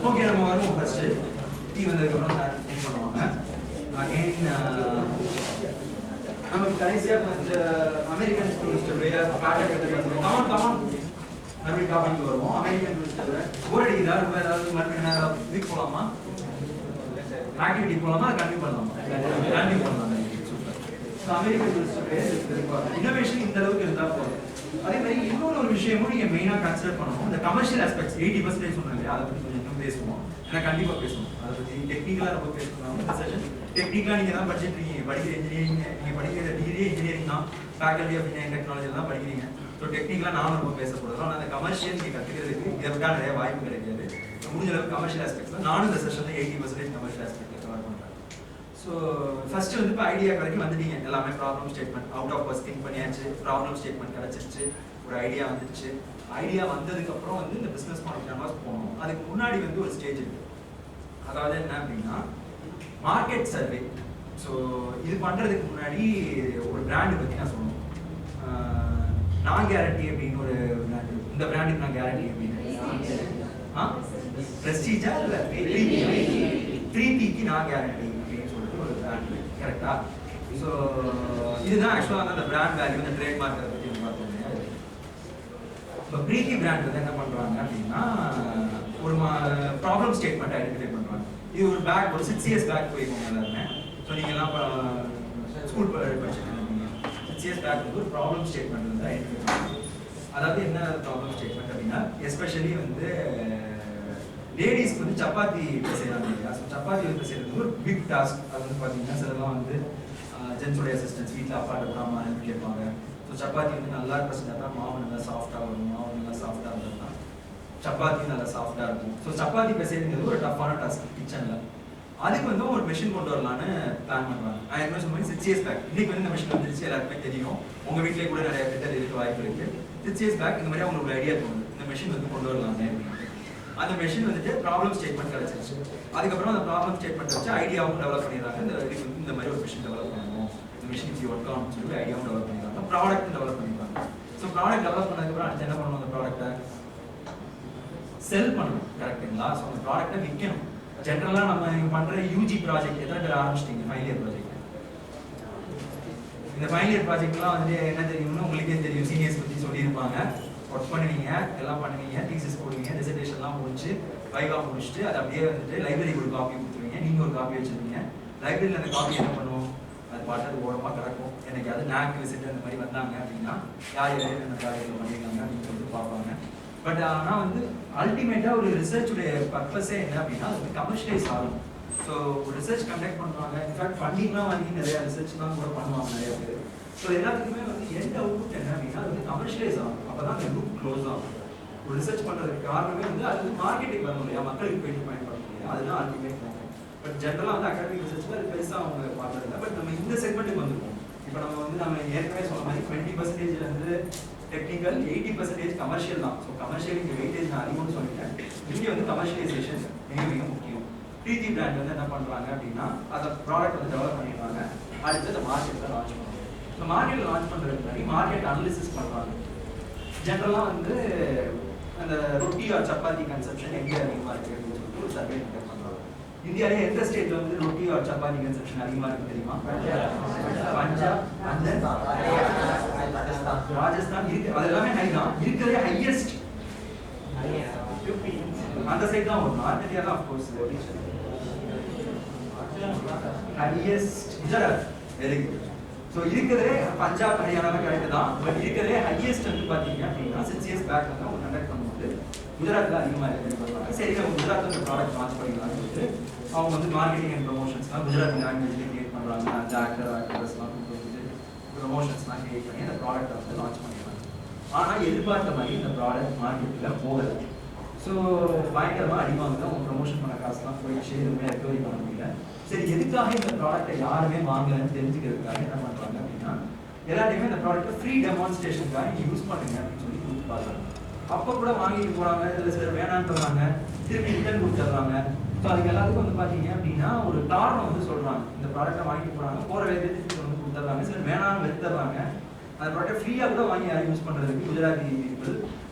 ஓகே, நம்ம வருவோம். ஃபர்ஸ்ட் டீ வந்ததுக்கப்புறம் ஸ்டார்ட் பண்ணுவாங்க. அகைன் நமக்கு கடைசியாக கொஞ்சம் அமெரிக்கன் டூரிஸ்டோடைய மறுபடியும் டாபிக் வருவோம். அமெரிக்கன் டூரிஸ்டோட போர் அடிக்குதா? ரொம்ப ஏதாவது மறுபடியும் வீக் போகலாமா? ஆக்டிவிட்டி போகலாமா? கண்டினியூ பண்ணலாமா? கண்டினியூ பண்ணலாம். ஸோ அமெரிக்கன் டூரிஸ்டோடைய இன்னோவேஷன் இந்த அளவுக்கு இருந்தால் போதும். அதே மாதிரி இன்னொரு ஒரு விஷயமும் நீங்கள் மெயினாக கன்சிடர் பண்ணணும். இந்த கமர்ஷியல் ஆஸ்பெக்ட்ஸ் 80% சொன்னாங்க, அதை பற்றி கொஞ்சம் இன்னும் பேசுவோம். ஏன்னா கண்டிப்பாக பேசுவோம். அதை பற்றி டெக்னிக்கலாக ரொம்ப பேசணும். இந்த செஷன் டெக்னிக்கலாக நீங்கள் தான் படிச்சுட்டு படிக்கிற இன்ஜினியரிங், நீங்கள் படிக்கிற டிகிரி இன்ஜினியரிங் தான், ஃபேக்கல்டி ஆஃப் இன்ஜினியரிங் டெக்னாலஜி தான் படிக்கிறீங்க. ஸோ டெக்னிக்கலாக நானும் ரொம்ப பேசப்படுறோம். ஆனால் அந்த கமர்ஷியல் நீங்கள் கற்றுக்கிறதுக்கு இதற்கான நிறைய வாய்ப்பு கிடைக்காது. முடிஞ்ச அளவுக்கு கமர்ஷியல் ஆஸ்பெக்ட்ஸ் தான் நானும் இந்த செஷனில் 80% கமர்ஷியல் ஆஸ்பெக்ட் கவர் பண்ணுறேன். ஸோ ஃபர்ஸ்ட் வந்து இப்போ ஐடியா வரைக்கும் வந்துட்டீங்க. எல்லாமே problem statement out of box think பண்ணியாச்சு, ப்ராப்ளம் ஸ்டேட்மெண்ட் கிடச்சிருச்சு, ஒரு ஐடியா வந்துருச்சு. ஐடியா வந்ததுக்கப்புறம் வந்து இந்த பிஸ்னஸ் மாடல் கேன்வாஸ் போகணும். அதுக்கு முன்னாடி வந்து ஒரு ஸ்டேஜ் இருக்குது. அதாவது என்ன அப்படின்னா மார்க்கெட் சர்வே. ஸோ இது பண்ணுறதுக்கு முன்னாடி ஒரு பிராண்டு பற்றி நான் சொல்லணும். நான் கேரண்டி அப்படின்னு ஒரு பிராண்டு. இந்த பிராண்டுக்கு நான் கேரண்டி அப்படின்னு பிரஸ்டீஜா இல்லை 3Pக்கு நான் கேரண்டி அப்படின்னு சொல்லிட்டு ஒரு பிராண்டு. கரெக்டா? ஸோ இதுதான் ஆக்சுவலாக வந்து அந்த பிராண்ட் வேல்யூ, அந்த ட்ரேட் மார்க்கெட்டை பற்றி நம்ம பார்த்தோம். இப்போ ப்ரீத்தி பிராண்ட் வந்து என்ன பண்ணுறாங்க அப்படின்னா ஒரு ப்ராப்ளம் ஸ்டேட்மெண்ட் ஐடென்டிஃபை பண்ணுறாங்க. இது ஒரு பேக், ஒரு 6 years பேக் போயிருக்கோங்க எல்லாருமே. ஸோ நீங்கள்லாம் ஸ்கூல் படிச்சுட்டு இருக்கீங்க. 6 years பேக் வந்து ஒரு ப்ராப்ளம் ஸ்டேட்மெண்ட் வந்து ஐடென்டிஃபை பண்ணுறாங்க. அதாவது என்ன ப்ராப்ளம் ஸ்டேட்மெண்ட் அப்படின்னா எஸ்பெஷலி வந்து லேடிஸ்க்கு வந்து சப்பாத்தி செய்யறாங்க இல்லையா? ஸோ சப்பாத்தி வந்து செய்யறது ஒரு பிக் டாஸ்க். அது வந்து பார்த்தீங்கன்னா சிலலாம் வந்து ஜென்ஸோடைய அசிஸ்டன்ஸ் வீட்டில் அப்பாட்ட அம்மா கேட்பாங்க. ஸோ சப்பாத்தி வந்து நல்லா பிரச்சனை தான், மாவு நல்லா சாஃப்டாக வரும். மாவு நல்லா சாஃப்டாக இருந்ததுன்னா சப்பாத்தி நல்லா சாஃப்டாக இருக்கும். ஸோ சப்பாத்தி பிசைறது ஒரு டஃப்பான டாஸ்க் கிச்சனில். அதுக்கு வந்து ஒரு மிஷின் கொண்டு வரலான்னு பிளான் பண்ணுவாங்க. நான் என்ன சொன்ன மாதிரி 6 years பேக். இன்னைக்கு வந்து இந்த மிஷின் வந்துருச்சு, எல்லாருக்குமே தெரியும். உங்கள் வீட்டிலே கூட நிறைய பேர் இருக்க வாய்ப்பு இருக்கு. 6 years பேக் இந்த மாதிரி அவங்களுக்கு ஒரு ஐடியா தோணுது, இந்த மிஷின் வந்து கொண்டு வரலாமே. அந்த மிஷின் வந்துட்டு ப்ராப்ளம் ஸ்டேட்மெண்ட் கிடைச்சிருச்சு. அதுக்கப்புறம் அந்த ப்ராப்ளம் ஸ்டேட்மெண்ட் வச்சு ஐடியாவும் டெவலப் பண்ணிடுறாங்க. இந்த மாதிரி ஒரு மிஷின் டெவலப் பண்ணணும், இந்த மிஷின் இப்படி ஒர்க் ஆகணும்னு சொல்லி ஐடியாவும் டெவலப் பண்ணிடுறாங்க. ப்ராடக்ட் டெவலப் பண்ணிடுறாங்க. ஸோ ப்ராடக்ட் டெவலப் பண்ணதுக்கப்புறம் அடுத்து என்ன பண்ணணும்? அந்த ப்ராடக்ட்டை செல் பண்ணணும். கரெக்டுங்களா? ஸோ அந்த ப்ராடக்ட்டை விற்கணும். ஜென்ரலாக நம்ம பண்ணுற யூஜி ப்ராஜெக்ட் எத்தனை பேர் ஆரம்பிச்சிட்டிங்க? Final year project. இந்த ஃபைனல் இயர் ப்ராஜெக்ட்லாம் வந்து என்ன தெரியும்னு உங்களுக்கே தெரியும். சீனியர்ஸ் பற்றி சொல்லியிருப்பாங்க. ஒர்க் பண்ணுவீங்க, எல்லாம் பண்ணுவீங்க, தீசிஸ் போடுவீங்க, டிசர்டேஷன்லாம் முடிச்சு வைவா முடிச்சுட்டு அதை அப்படியே வந்துட்டு லைப்ரரிக்கு ஒரு காப்பி கொடுத்துருவீங்க. நீங்கள் ஒரு காப்பி வச்சுருவீங்க. லைப்ரரியில் அந்த காப்பி என்ன பண்ணுவோம்? அது பாட்டு ஓரமாக கிடக்கும். எனக்கு அது நேக் விசிட் அந்த மாதிரி வந்தாங்க அப்படின்னா யார் யார் என்ன காரியத்தில் பண்ணியிருக்காங்க அப்படின்னு சொல்லிட்டு பார்ப்பாங்க. பட் ஆனால் வந்து அல்டிமேட்டாக ஒரு ரிசர்ச்சுடைய பர்பஸே என்ன அப்படின்னா அது வந்து கமர்ஷியலைஸ் ஆகும். ஸோ ஒரு ரிசர்ச் கண்டக்ட் பண்ணுறாங்க. இன்ஃபேக்ட் ஃபண்டிங்லாம் வாங்கி நிறையா ரிசர்ச்லாம் கூட பண்ணுவாங்க நிறைய பேர். ஸோ எல்லாத்துக்குமே வந்து எண்ட் அவுட் என்ன அப்படின்னா அது வந்து கமர்ஷியலைஸ் ஆகும். அப்போ தான் அந்த லூப் க்ளோஸ் ஆகும். ஒரு ரிசர்ச் பண்ணுறதுக்கு காரணமே வந்து அது வந்து மார்க்கெட்டிங் வரணும் இல்லையா, மக்களுக்கு போயிட்டு பயன்படணும் இல்லையா, அதுதான் அல்டிமேட் நோக்கம். பட் ஜென்ரலாக வந்து அகாடமிக் ரிசர்ச்சில் அது பெருசாக அவங்க பார்க்கறதில்ல. பட் நம்ம இந்த செக்மெண்ட்டுக்கு வந்துருக்கோம். இப்போ நம்ம ஏற்கனவே சொன்ன மாதிரி 20% வந்து டெக்னிக்கல், 80% கமர்ஷியல் தான். ஸோ கமர்ஷியல் இங்கே வெயிட்டேஜ் நான் அதிகம்னு சொல்லிட்டேன். இங்கே வந்து கமர்ஷியலைசேஷன் மிக மிக முக்கியம். ப்ரீத்தி பிராண்ட் வந்து என்ன பண்ணுறாங்க அப்படின்னா அதை ப்ராடக்ட் வந்து டெவலப் பண்ணிடுறாங்க. அடுத்து அந்த மார்க்கெட்டில் லான்ச் பண்ணுவாங்க. இந்த மார்க்கெட்டில் லான்ச் பண்ணுறதுக்கு முன்னாடி மார்க்கெட் அனாலிசிஸ் பண்ணுறாங்க. ஜென்ரலாக வந்து அந்த ரொட்டி ஆர் சப்பாத்தி கன்சப்ஷன் எங்கே அதிகமாக இருக்குது அப்படின்னு சொல்லிட்டு ஒரு சர்வே கண்டக்ட் பண்ணுறாங்க. இந்தியாவிலே எந்த ஸ்டேட்டில் வந்து ரொட்டி ஆர் சப்பாத்தி கன்சப்ஷன் அதிகமாக இருக்குது தெரியுமா? பஞ்சாப், ராஜஸ்தான் இருக்கு. அது எல்லாமே ஹை தான். இருக்கிறதே ஹையஸ்ட் அந்த சைட் தான் வரும். நார்த் இந்தியா தான் of course highest. Gujarat very good. So இருக்கிறதே பஞ்சாப் ஹரியானாலாம் கரெக்டு தான். பட் இருக்கிறதே ஹையஸ்ட் வந்து பார்த்தீங்க அப்படின்னா 6 years பேக் வந்து அவங்க கண்டக்ட் பண்ணும்போது குஜராத்தில் அதிகமாக இருக்குன்னு சொல்லுவாங்க. சரி நம்ம குஜராத்தில் இந்த ப்ராடக்ட் லான்ச் பண்ணிக்கலாம்னு சொல்லிட்டு அவங்க வந்து மார்க்கெட்டிங் அண்ட் ப்ரொமோஷன்ஸ்லாம் குஜராத்தி லாங்குவேஜ்லேயே கிரியேட் பண்ணுறாங்க. அந்த ஆக்டர்ஸ்லாம் கூப்பிட்டு ப்ரொமோஷன்ஸ்லாம் கிரியேட் பண்ணி அந்த ப்ராடக்ட்டை வந்து லான்ச் பண்ணிடுறாங்க. ஆனால் எதிர்பார்த்த மாதிரி இந்த ப்ராடக்ட் மார்க்கெட்டில் போகலை. ஸோ பயங்கரமாக அடிவாங்க. அவங்க ப்ரொமோஷன் பண்ண காசுலாம் போயிடுச்சு, எதுவுமே ரெக்கவரி பண்ண முடியல. சரி எதுக்காக இந்த ப்ராடக்ட்டை யாருமே வாங்கலன்னு தெரிஞ்சுக்கிறதுக்காக என்ன பண்ணுறாங்க அப்படின்னா எல்லாத்தையுமே இந்த ப்ராடக்ட்டை ஃப்ரீ டெமான்ஸ்ட்ரேஷனுக்காக நீங்கள் யூஸ் பண்ணுங்க அப்படின்னு சொல்லி கொடுத்து பார்க்குறாங்க. அப்போ கூட வாங்கிட்டு போகிறாங்க, இல்லை சிலர் வேணான்னு சொல்கிறாங்க, திருப்பி ரிட்டர்ன் கொடுத்துட்றாங்க. ஸோ அதுக்கு எல்லாத்துக்கும் வந்து பார்த்தீங்க அப்படின்னா ஒரு காரணம் வந்து சொல்கிறாங்க. இந்த ப்ராடக்ட்டை வாங்கிட்டு போகிறாங்க, போகிற வேலையை திருப்பி வந்து கொடுத்துட்றாங்க, சிலர் வேணான்னு வெறுத்துறாங்க. அந்த ப்ராடக்ட் ஃப்ரீயாக கூட வாங்கி யாரும் யூஸ் பண்ணுறதுக்கு குஜராத்தி பீப்புள்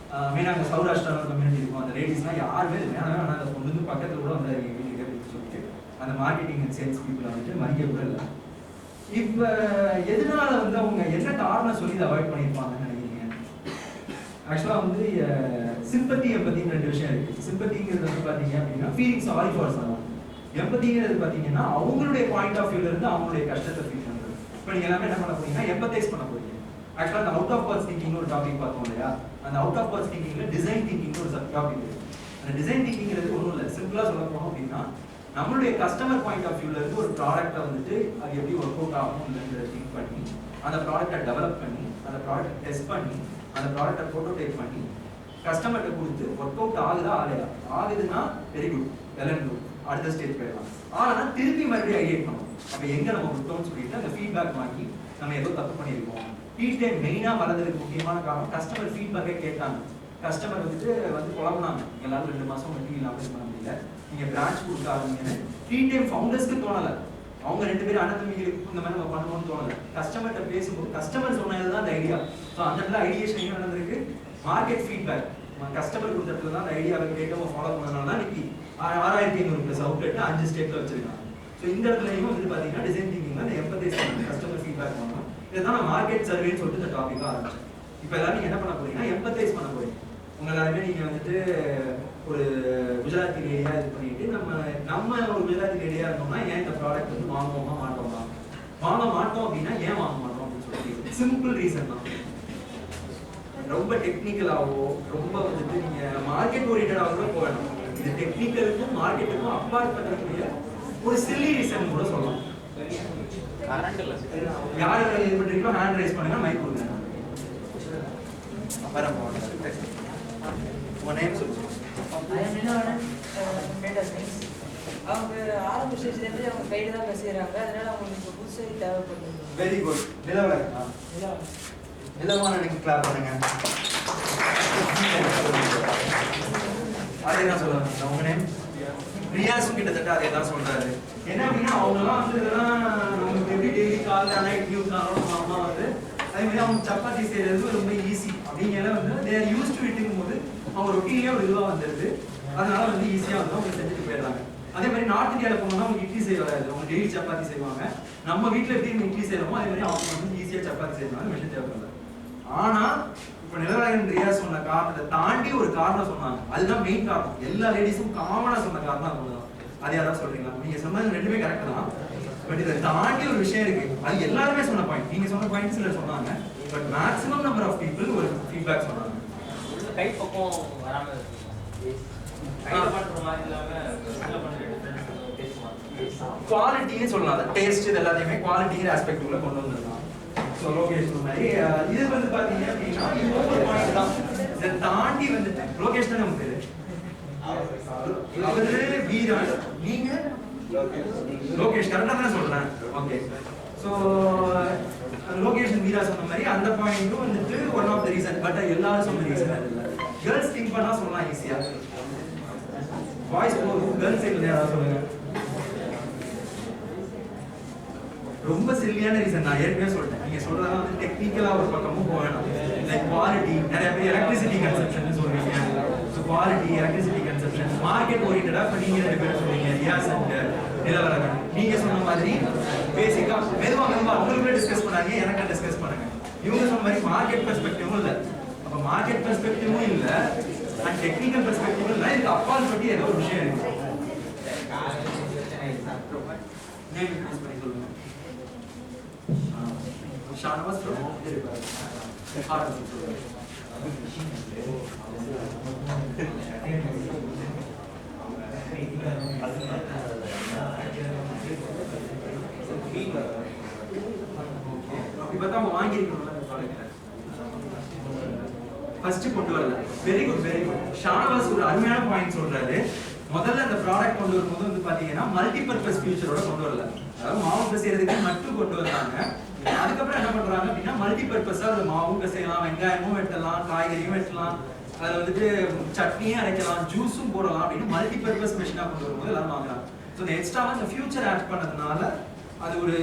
மெயினாக அங்கே சௌராஷ்டிரா கம்யூனிட்டி இருக்கும், அந்த லேடிஸ்லாம் யாருமே வேணாம் வேணாம் அதை கொண்டு வந்து பக்கத்தில் கூட வந்து வீட்டுக்கு அப்படின்னு சொல்லிட்டு அந்த மார்க்கெட்டிங் அண்ட் சேல்ஸ் பீப்புளை வந்துட்டு மதிக்க கூட இல்லை. இப்போ எதனால வந்து அவங்க என்ன காரணம் சொல்லி இதை அவாய்ட் பண்ணியிருப்பாங்கன்னு நினைக்கிறீங்க? ஆக்சுவலாக வந்து சிம்பத்தி எம்பத்தின்னு 2 விஷயம் இருக்குது. சிம்பத்திங்கிறது வந்து பார்த்தீங்க அப்படின்னா ஃபீலிங் சாரி ஃபார் சம். எம்பத்திங்கிறது பார்த்தீங்கன்னா அவங்களுடைய பாயிண்ட் ஆஃப் வியூல இருந்து அவங்களுடைய கஷ்டத்தை ஃபீல் பண்ணுறது. இப்போ நீங்கள் எல்லாமே என்ன பண்ண போறீங்கன்னா எம்பத்தைஸ் பண்ண போறீங்க. ஆக்சுவலாக அந்த அவுட் ஆஃப் பாக்ஸ் திங்கிங் ஒரு டாபிக் பார்த்தோம் இல்லையா? அந்த அவுட் ஆஃப் பாக்ஸ் திங்கிங்ல டிசைன் திங்கிங் ஒரு டாபிக் இருக்கு. அந்த டிசைன் திங்கிங்கிறது ஒன்றும் இல்லை, சிம்பிளாக சொல்ல போனோம் அப்படின்னா நம்மளுடைய கஸ்டமர் பாயிண்ட் ஆஃப் வியூல இருந்து ஒரு ப்ராடக்ட்டை வந்துட்டு அது எப்படி ஒர்க் அவுட் ஆகும்ன்றத திங்க் பண்ணி அந்த ப்ராடக்ட்டை டெவலப் பண்ணி அந்த ப்ராடக்ட்டை டெஸ்ட் பண்ணி அந்த ப்ராடக்ட்டை ப்ரோட்டோடைப் பண்ணி கஸ்டமர்கிட்ட கொடுத்து ஒர்க் அவுட் ஆகுதா ஆலையா, ஆகுதுன்னா very good, well and good, அடுத்த ஸ்டேஜ் போயிடலாம். ஆனால் திருப்பி மறுபடியும் ஐடியேட் பண்ணணும். அப்போ எங்கே நம்ம கொடுத்தோம்னு சொல்லிட்டு அந்த ஃபீட்பேக் வாங்கி நம்ம ஏதோ தப்பு பண்ணியிருக்கோம். ஃபீட்பேக் மெயினாக வளர்றதுக்கு முக்கியமான காரணம் கஸ்டமர் ஃபீட்பேக்கே கேட்டாங்க. கஸ்டமர் வந்துட்டு வந்து குழம்புனாங்க, எல்லாரும் 2 மாதம் உங்களுக்கு இல்லாமல் இது பண்ண முடியல, நீங்கள் பிரான்ச் கொடுக்க ஆரம்பிங்கன்னு டீடைம் ஃபவுண்டர்ஸ்க்கு தோணலை. அவங்க 2 பேரும் அண்ணத்தம்பிகளுக்கு இந்த மாதிரி நம்ம பண்ணணும்னு தோணலை. கஸ்டமர்கிட்ட பேசும்போது கஸ்டமர் சொன்னது தான் அந்த ஐடியா. ஸோ அந்த இடத்துல ஐடியேஷன் என்ன நடந்திருக்கு? மார்க்கெட் ஃபீட்பேக் கஸ்டமர் கொடுத்ததுல தான் அந்த ஐடியாவை கேட்டு அவங்க ஃபாலோ பண்ணனால தான் இன்னைக்கு 6500+ அவுட்லெட் 5 ஸ்டேட்ல வச்சிருக்காங்க. ஸோ இந்த இடத்துலையும் வந்து பார்த்தீங்கன்னா டிசைன் திங்கிங்ல அந்த எம்பத்தைஸ் பண்ணணும், கஸ்டமர் ஃபீட்பேக் பண்ணணும். இதுதான் மார்க்கெட் சர்வேன்னு சொல்லிட்டு இந்த டாபிக்காக ஆரம்பிச்சேன். இப்போ எல்லாரும் நீங்க என்ன பண்ண போறீங்கன்னா எம்பத்தைஸ் பண்ண போறீங்க. உங்க எல்லாருமே நீங்க வந்துட்டு ஒரு குஜராத்தி லேடியா இது பண்ணிட்டு நம்ம ஒரு குஜராத்தி லேடியா இருந்தோம்னா ஏன் இந்த ப்ராடக்ட் வந்து வாங்குவோமா மாட்டோமா, வாங்க மாட்டோம் அப்படின்னா ஏன் வாங்க மாட்டோம் அப்படின்னு சொல்லி சிம்பிள் ரீசன் தான். ரொம்ப டெக்னிக்கலாவோ ரொம்ப வந்துட்டு நீங்க மார்க்கெட் ஓரியன்டாக கூட போகணும். இது டெக்னிக்கலுக்கும் மார்க்கெட்டுக்கும் அப்பாற்பட்டக்கூடிய ஒரு சில்லி ரீசன் கூட சொல்லலாம். யார் இது பண்றீங்களோ ஹேண்ட் ரைஸ் பண்ணுங்க, மைக் கொடுங்க. அப்புறம் உங்க நேம் சொல்லுங்க. அவங்க ஆரம்ப ஸ்டேஜ்லேருந்து அவங்க கைடு தான் பேசுகிறாங்க, அதனால அவங்களுக்கு புதுசாக தேவைப்படுது. Very good. நிலவான எனக்கு கிளாப் பண்ணுங்க. அதே தான் சொல்லுவாங்க. உங்க நேம் ரியாஸும் கிட்டத்தட்ட அதே தான் சொல்றாரு. என்ன அப்படின்னா அவங்கலாம் வந்து இதெல்லாம் நமக்கு எப்படி டெய்லி காலைல நைட் நியூஸ் ஆனாலும் அம்மா வந்து அதே மாதிரி அவங்க சப்பாத்தி செய்யறது ரொம்ப ஈஸி அப்படிங்கிற வந்து தேர் யூஸ் டு இட்டுங்கும் போது அவங்க ரொட்டீனே ஒரு இதுவாக வந்துடுது. அதனால வந்து ஈஸியாக வந்து அவங்க செஞ்சுட்டு போயிடுறாங்க. அதே மாதிரி நார்த் இந்தியாவில் போனோம்னா அவங்க இட்லி செய்ய வராது, அவங்க டெய்லி சப்பாத்தி செய்வாங்க. நம்ம வீட்டில் எப்படி இட்லி செய்யறோமோ அதே மாதிரி அவங்க வந்து ஈஸியாக சப்பாத்தி செய்யறாங்க, மிஷின் தேவைப்படல. ஆனா இப்ப நிலவரகன் ரியா சொன்ன காரணத்தை தாண்டி ஒரு காரணம் சொன்னாங்க. அதுதான் மெயின் காரணம். எல்லா லேடிஸும் காமனா சொன்ன காரணம் அதுதான். அது யாராவது சொல்றீங்களா? நீங்க சொன்னது 2மே கரெக்ட் தான். பட் இதை தாண்டி ஒரு விஷயம் இருக்கு. அது எல்லாருமே சொன்ன பாயிண்ட். நீங்க சொன்ன பாயிண்ட்ஸ் இல்ல சொன்னாங்க. But maximum number of people ஒரு ஃபீட்பேக் சொன்னாங்க. கை பக்கம் வராம கையில பண்ற மாதிரி இல்லாம உள்ள பண்ற குவாலிட்டின்னு சொல்லலாம். டேஸ்ட் இது எல்லாத்தையுமே குவாலிட்டிங்கிற ஆஸ்பெக்ட் உள்ள கொண்டு வந்துடலாம். ஸோ லோகேஷ் மாதிரி இது வந்து பாத்தீங்க அப்படின்னா இது ஒரு பாயிண்ட் தான். இதை தாண்டி வந்துட்டு லோகேஷ் தான் நமக்கு அவரு வீரன், நீங்க லோகேஷ் கரெக்டா தான் சொல்றேன். ஓகே. ஸோ லோகேஷ் வீரா சொன்ன மாதிரி அந்த பாயிண்ட்டும் வந்துட்டு one of the reason. But எல்லாரும் சொன்ன ரீசன் அது இல்லை. கேர்ள்ஸ் திங்க் பண்ணா சொல்லலாம் ஈஸியா. பாய்ஸ் கேர்ள்ஸ் சைட்ல யாராவது சொல்லுங்க. ரொம்ப சில்லியான ரீசன் நான் ஏற்கனவே சொல்லிட்டேன். நீங்க சொல்றதெல்லாம் வந்து டெக்னிக்கலா ஒரு பக்கமும் போகணும். லைக் குவாலிட்டி, நிறைய பேர் எலக்ட்ரிசிட்டி கன்சப்ஷன் சொல்றீங்க. So quality, electricity consumption, market ஓரியன்டா. இப்போ நீங்க 2 பேரும் சொல்றீங்க ரியாஸ் அண்ட் நிலவரகன். நீங்க சொன்ன மாதிரி பேசிக்கா மெதுவா உங்களுக்குள்ள டிஸ்கஸ் பண்ணாங்க, எனக்கு டிஸ்கஸ் பண்ணுங்க. இவங்க சொன்ன மாதிரி மார்க்கெட் பெர்ஸ்பெக்டிவும் இல்லை. அப்போ மார்க்கெட் பெர்ஸ்பெக்டிவும் இல்லை அண்ட் டெக்னிக்கல் பெர்ஸ்பெக்டிவும் இல்லை. இதுக்கு அப்பால் பற்றி ஏதோ ஒரு விஷயம் இருக்கு. நேம் யூஸ் பண்ணி சொல்லுங்க. ஷானவாஸ் ப்ரோ இப்பதான் வாங்கிருக்கணும்ல ஃபர்ஸ்ட் கொண்டு வரல. Very good, very good. Shanavas ஒரு அருமையான பாயிண்ட் சொல்றாரு. முதல்ல அந்த ப்ராடக்ட் கொண்டு வரும்போது வந்து பாத்தீங்கன்னா மல்டிபர்பஸ் ஃபியூச்சரோட கொண்டு வரல. அதாவது மாவு செய்யறதுக்கு மட்டும் கொண்டு வந்தாங்க. அதுக்கப்புறம் என்ன பண்றாங்க அப்படின்னா மல்டி பர்பஸா அது மாவும் செய்யலாம், வெங்காயமும் வெட்டலாம், காய்கறியும் வெட்டலாம், அதில் வந்துட்டு சட்னியும் அரைக்கலாம், ஜூஸும் போடலாம் அப்படின்னு மல்டி பர்பஸ் மிஷினா கொண்டு வரும்போது எல்லாரும் வாங்குறாங்க. ஸோ இந்த எக்ஸ்ட்ராவா இந்த ஃபியூச்சர் ஆட் பண்ணதுனால அது ஒரு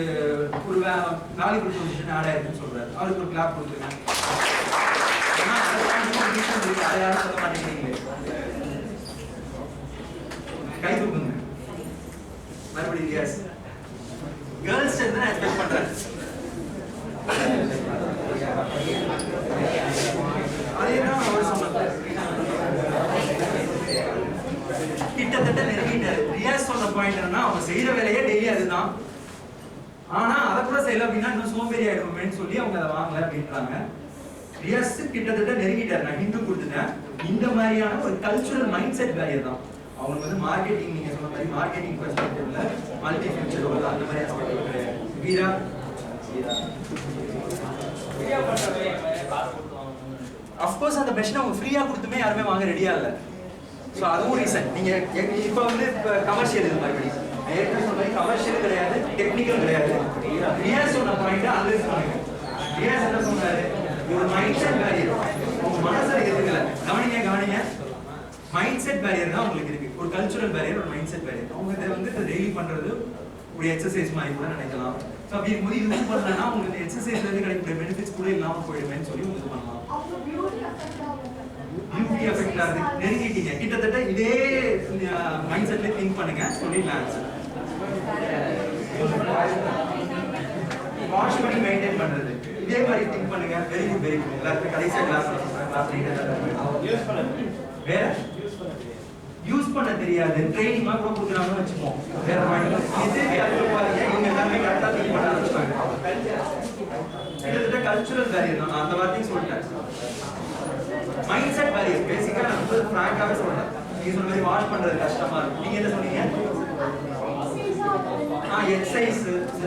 ஒரு வேல்யூ ப்ரொபோசிஷன் ஆட் ஆயிருக்குன்னு சொல்றாரு. அவருக்கு ஒரு கிளாப் கொடுத்துருக்காங்க. ஏன்னா அதை யாரும் சொல்ல மாட்டேங்கிறீங்களே. கை தூக்குங்க மறுபடியும். எஸ், கேர்ள்ஸ் தான் எக்ஸ்பெக்ட் பண்றேன். அதேதான் அவர் சொன்னார். கிட்டத்தட்ட நெருங்கிட்டாரு. ரியாஸ் சொன்ன பாயிண்ட் என்னன்னா அவங்க செய்யற வேலையே டெய்லி அதுதான். ஆனா அதை கூட செய்யல அப்படின்னா இன்னும் சோம்பேறி ஆயிடுவோமேன்னு சொல்லி அவங்க அதை வாங்கல அப்படின்றாங்க. ரியாஸ் கிட்டத்தட்ட நெருங்கிட்டாரு. நான் ஹிந்து கொடுத்துட்டேன். இந்த மாதிரியான ஒரு கல்ச்சுரல் மைண்ட் செட் பேரியர் தான் அவங்களுக்கு வந்து மார்க்கெட்டிங். நீங்க சொன்ன மாதிரி மார்க்கெட்டிங் பெர்ஸ்பெக்டிவ்ல மல்டி ஃபியூச்சர் வருது அந்த மாதிரி ஆஸ்பெக்ட் கிடையாது. வீரா அஃப்கோர்ஸ் அந்த மெஷினை அவங்க ஃப்ரீயா கொடுத்துமே யாருமே வாங்க ரெடியா இல்லை. ஸோ அதுவும் ரீசன். நீங்க இப்போ வந்து இப்போ கமர்ஷியல் இது மாதிரி ஏற்கனவே சொன்ன மாதிரி கமர்ஷியல் கிடையாது, டெக்னிக்கல் கிடையாது. ரியாஸ் சொன்ன பாயிண்ட் அனலைஸ் பண்ணுங்க. ரியாஸ் என்ன சொன்னாரு? ஒரு மைண்ட் செட் பேரியர் உங்க மனசுல இருக்குல்ல, கவனிங்க. மைண்ட் செட் பேரியர் தான் உங்களுக்கு இருக்கு. ஒரு கல்ச்சுரல் பேரியர், ஒரு மைண்ட் செட் பேரியர். அவங்க இதை வந்து டெய்லி பண்றது ஒரு எக்ஸசைஸ் மாதிரி கூட நினைக்கலாம். ஸோ அப்படி இருக்கும்போது இது பண்ணலன்னா உங்களுக்கு எக்ஸசைஸ்ல இருந்து கிடைக்கிற பெனிஃபிட்ஸ் கூட இல்லாமல் போயிடுவேன்னு சொல்லி உங்களுக்கு பண்ணலாம். பியூட்டி எஃபெக்ட் ஆகுது. நெருங்கிட்டீங்க. கிட்டத்தட்ட இதே மைண்ட் செட்ல திங்க் பண்ணுங்க. சொல்லிடலாம். வாஷ் பண்ணி மெயின்டைன் பண்றது இதே மாதிரி திங்க் பண்ணுங்க. Very good. எல்லாருக்கும் கடைசி கிளாஸ் யூஸ் பண்ண வேற யூஸ் பண்ண தெரியாது. ட்ரைனிங் கூட கொடுக்குறாங்கன்னு வச்சுப்போம். வேற பாருங்க இவங்க எல்லாமே கரெக்டா திங்க் பண்ண ஆரம்பிச்சாங்க. கிட்டத்தட்ட கல்ச்சுரல் பேரியர் தான். அந்த வார்த்தையும் சொல்லிட்டேன். மைண்ட் செட் பேரியர் பேசிக்கா நான் வந்து ஃப்ராங்காவே சொல்றேன். நீங்க சொன்ன மாதிரி வாஷ் பண்றது கஷ்டமா இருக்கும். நீங்க என்ன சொன்னீங்க? எக்ஸசைஸ்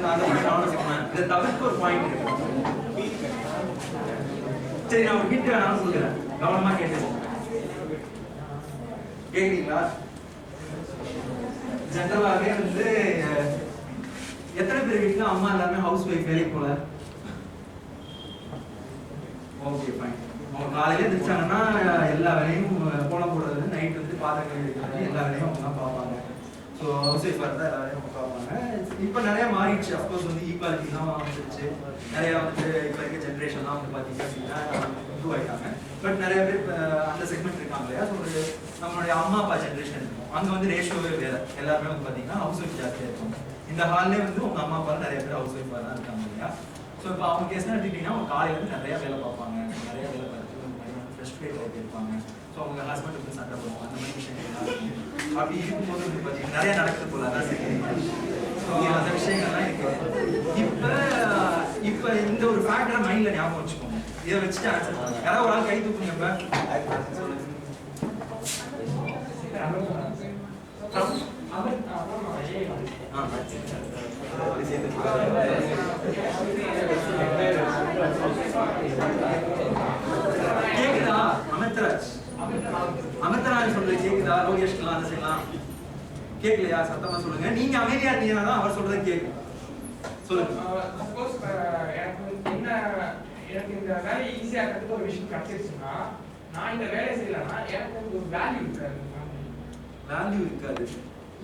நானும் சொன்னேன். இதை தவிர்க்க ஒரு பாயிண்ட் இருக்கு. சரி, நான் ஒரு ஹிண்ட் வேணாலும் சொல்லுறேன். கவனமா கேட்டுக்கோங்க. கேக்குறீங்களா? ஜெனரலாவே வந்து எத்தனை பேர் வீட்டுல அம்மா எல்லாமே ஹவுஸ் ஒய்ஃப் வேலைக்கு போல? Okay, fine. அவங்க காலையில எழுந்திரிச்சாங்கன்னா எல்லா வேலையும் கோலம் போடுறது, நைட் வந்து பாத்திரம் எடுக்கிறது, எல்லா வேலையும் அவங்க தான் பார்ப்பாங்க. ஸோ ஹவுஸ் ஒய்ஃபாக இருந்தால் எல்லா வேலையும் அவங்க பார்ப்பாங்க. இப்போ நிறைய மாறிடுச்சு. அஃப்கோர்ஸ் வந்து ஈக்குவாலிட்டிலாம் வந்துருச்சு. நிறையா வந்து இப்போ இருக்க ஜென்ரேஷன்லாம் வந்து பார்த்தீங்க அப்படின்னா இம்ப்ரூவ் ஆகிட்டாங்க. பட் நிறைய பேர் அந்த செக்மெண்ட் இருக்காங்க இல்லையா? ஸோ ஒரு நம்மளுடைய அம்மா அப்பா ஜென்ரேஷன் இருக்கும். அங்கே வந்து ரேஷியோவே வேறு. எல்லாருமே வந்து பார்த்தீங்கன்னா ஹவுஸ் ஒய்ஃப் ஜாஸ்தியாக இருக்கும். இந்த ஹால்லே வந்து உங்கள் அம்மா அப்பா நிறைய பேர் ஹவுஸ் ஒய்ஃபாக தான் இருக்காங்க இல்லையா? ஸோ இப்போ அவங்க கேஸ்லாம் எடுத்துக்கிட்டிங்கன்னா அவங்க காலையிலேருந்து நிறையா வேலை பார்ப்பாங்க. நிறைய வேலை பார்த்து ஃப்ரெஷ்ட்ரேட் ஆகிட்டு இருப்பாங்க. ஸோ அவங்க ஹஸ்பண்ட் வந்து சண்டை போடுவாங்க. அந்த மாதிரி விஷயங்கள்லாம் இருக்கும். அப்படி இருக்கும்போது வந்து பார்த்தீங்கன்னா நிறையா நடக்குது போல. அதான் சரி. ஸோ அந்த விஷயங்கள்லாம் இருக்குது. இப்போ இந்த ஒரு ஃபேக்டரை மைண்டில் ஞாபகம் வச்சுக்கோங்க. இதை வச்சுட்டு ஆன்சர் பண்ணுங்க. யாராவது ஒரு ஆள் கை தூக்குங்க. கேக்குதா? அமிர்தராஜ் சொல்றது கேக்குதா? லோகேஷ்லாம் அதை செய்யலாம். கேட்கலையா? சத்தமா சொல்லுங்க. நீங்க அமைதியா இருந்தீங்கன்னா தான் அவர் சொல்றது கேட்கும். சொல்லுங்க. எனக்கு இந்த வேலையை ஈஸியா கத்துக்க ஒரு விஷயம் கிடைச்சிருச்சுன்னா நான் இந்த வேலையை செய்யலன்னா எனக்கு ஒரு வேல்யூ இருக்காது. வேல்யூ இருக்காது.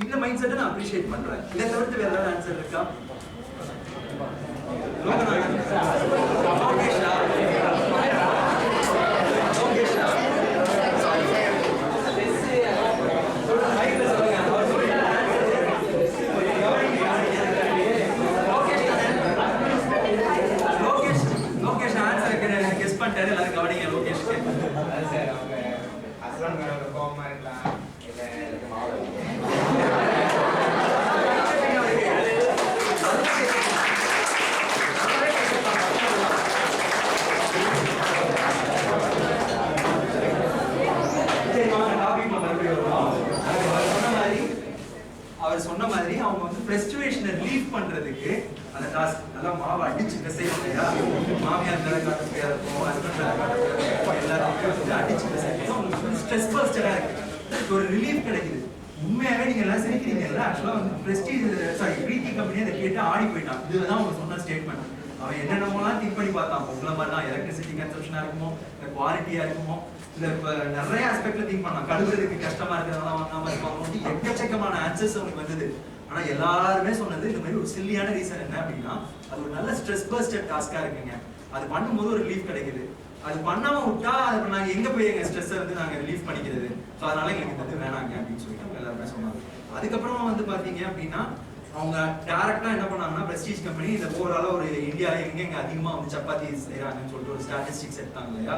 இந்த மைண்ட் செட்டை நான் அப்ரிஷியேட் பண்றேன். இதை தவிர்த்து வேற ஏதாவது ஆன்சர் இருக்கா? லோகேஷ் ஆன்சர் கெஸ் பண்ணிட்டாரு. எல்லாரும் கவனிங்க. லோகேஷ்க்கு அது சார் அவங்க அஸ்லாம் மேல கோவமா இருக்கலாம். அவர் சொன்ன மாதிரி அவங்க வந்து ஃப்ரஸ்ட்ரேஷனை ரிலீஃப் பண்றதுக்கு அந்த டாஸ்க் நல்லா மாவை அடிச்சு பிசையும் இல்லையா? மாமியார் மேல காட்ட முடியாது இருக்கும், ஹஸ்பண்ட் மேல காட்ட முடியாது இருக்கும், எல்லாருமே வந்து அடிச்சு பிசையும். உங்களுக்கு வந்து ஸ்ட்ரெஸ் பஸ்டரா இருக்கு. ஒரு ரிலீஃப் கிடைக்குது. உண்மையாவே நீங்க எல்லாம் சிரிக்கிறீங்கல்ல. ஆக்சுவலா வந்து பிரஸ்டீஜ் பிரீத்தி கம்பெனி அதை கேட்டு ஆடி போயிட்டான். இதுதான் அவங்க சொன்ன ஸ்டேட்மெண்ட். அவன் என்னென்னமோலாம் திங்க் பண்ணி பார்த்தான். உங்களை மாதிரி தான் எலக்ட்ரிசிட்டி கன்சப்ஷனா இருக்குமோ, இல்லை குவாலிட்டியா இருக்குமோ, இல்லை இப்போ நிறைய ஆஸ்பெக்ட்ல திங்க் பண்ணான். கழுவுறதுக்கு கஷ்டமா இருக்கிறதெல்லாம் வாங்காம இருப்பாங்க. எக்கச்சக்கமான ஆன்சர்ஸ் அவனுக்கு வந்தது. ஆனா எல்லாருமே சொன்னது இந்த மாதிரி ஒரு சில்லியான ரீசன் என்ன அப்படின்னா, அது ஒரு நல்ல ஸ்ட்ரெஸ் பஸ்டட் டாஸ்கா இருக்குங்க. அது பண்ணும்போது ஒரு ரிலீஃப் கிடைக்குது. அது பண்ணாம விட்டா அது நாங்க எங்க போய் எங்க ஸ்ட்ரெஸ்ஸை வந்து நாங்க ரிலீஃப் பண்ணிக்கிறது. ஸோ அதனால எங்களுக்கு இது வேணாங்க அப்படின்னு சொல்லிட்டு அவங்க எல்லாருமே சொன்னாங்க. அதுக்கப்புறமா வந்து பாத்தீங்க அப்படின்னா அவங்க டைரக்டா என்ன பண்ணாங்கன்னா, பிரஸ்டீஜ் கம்பெனி இந்த ஓவராலா ஒரு இந்தியாவில எங்க அதிகமா வந்து சப்பாத்தி செய்யறாங்கன்னு சொல்லிட்டு ஒரு ஸ்டாட்டிஸ்டிக்ஸ் எடுத்தாங்க இல்லையா.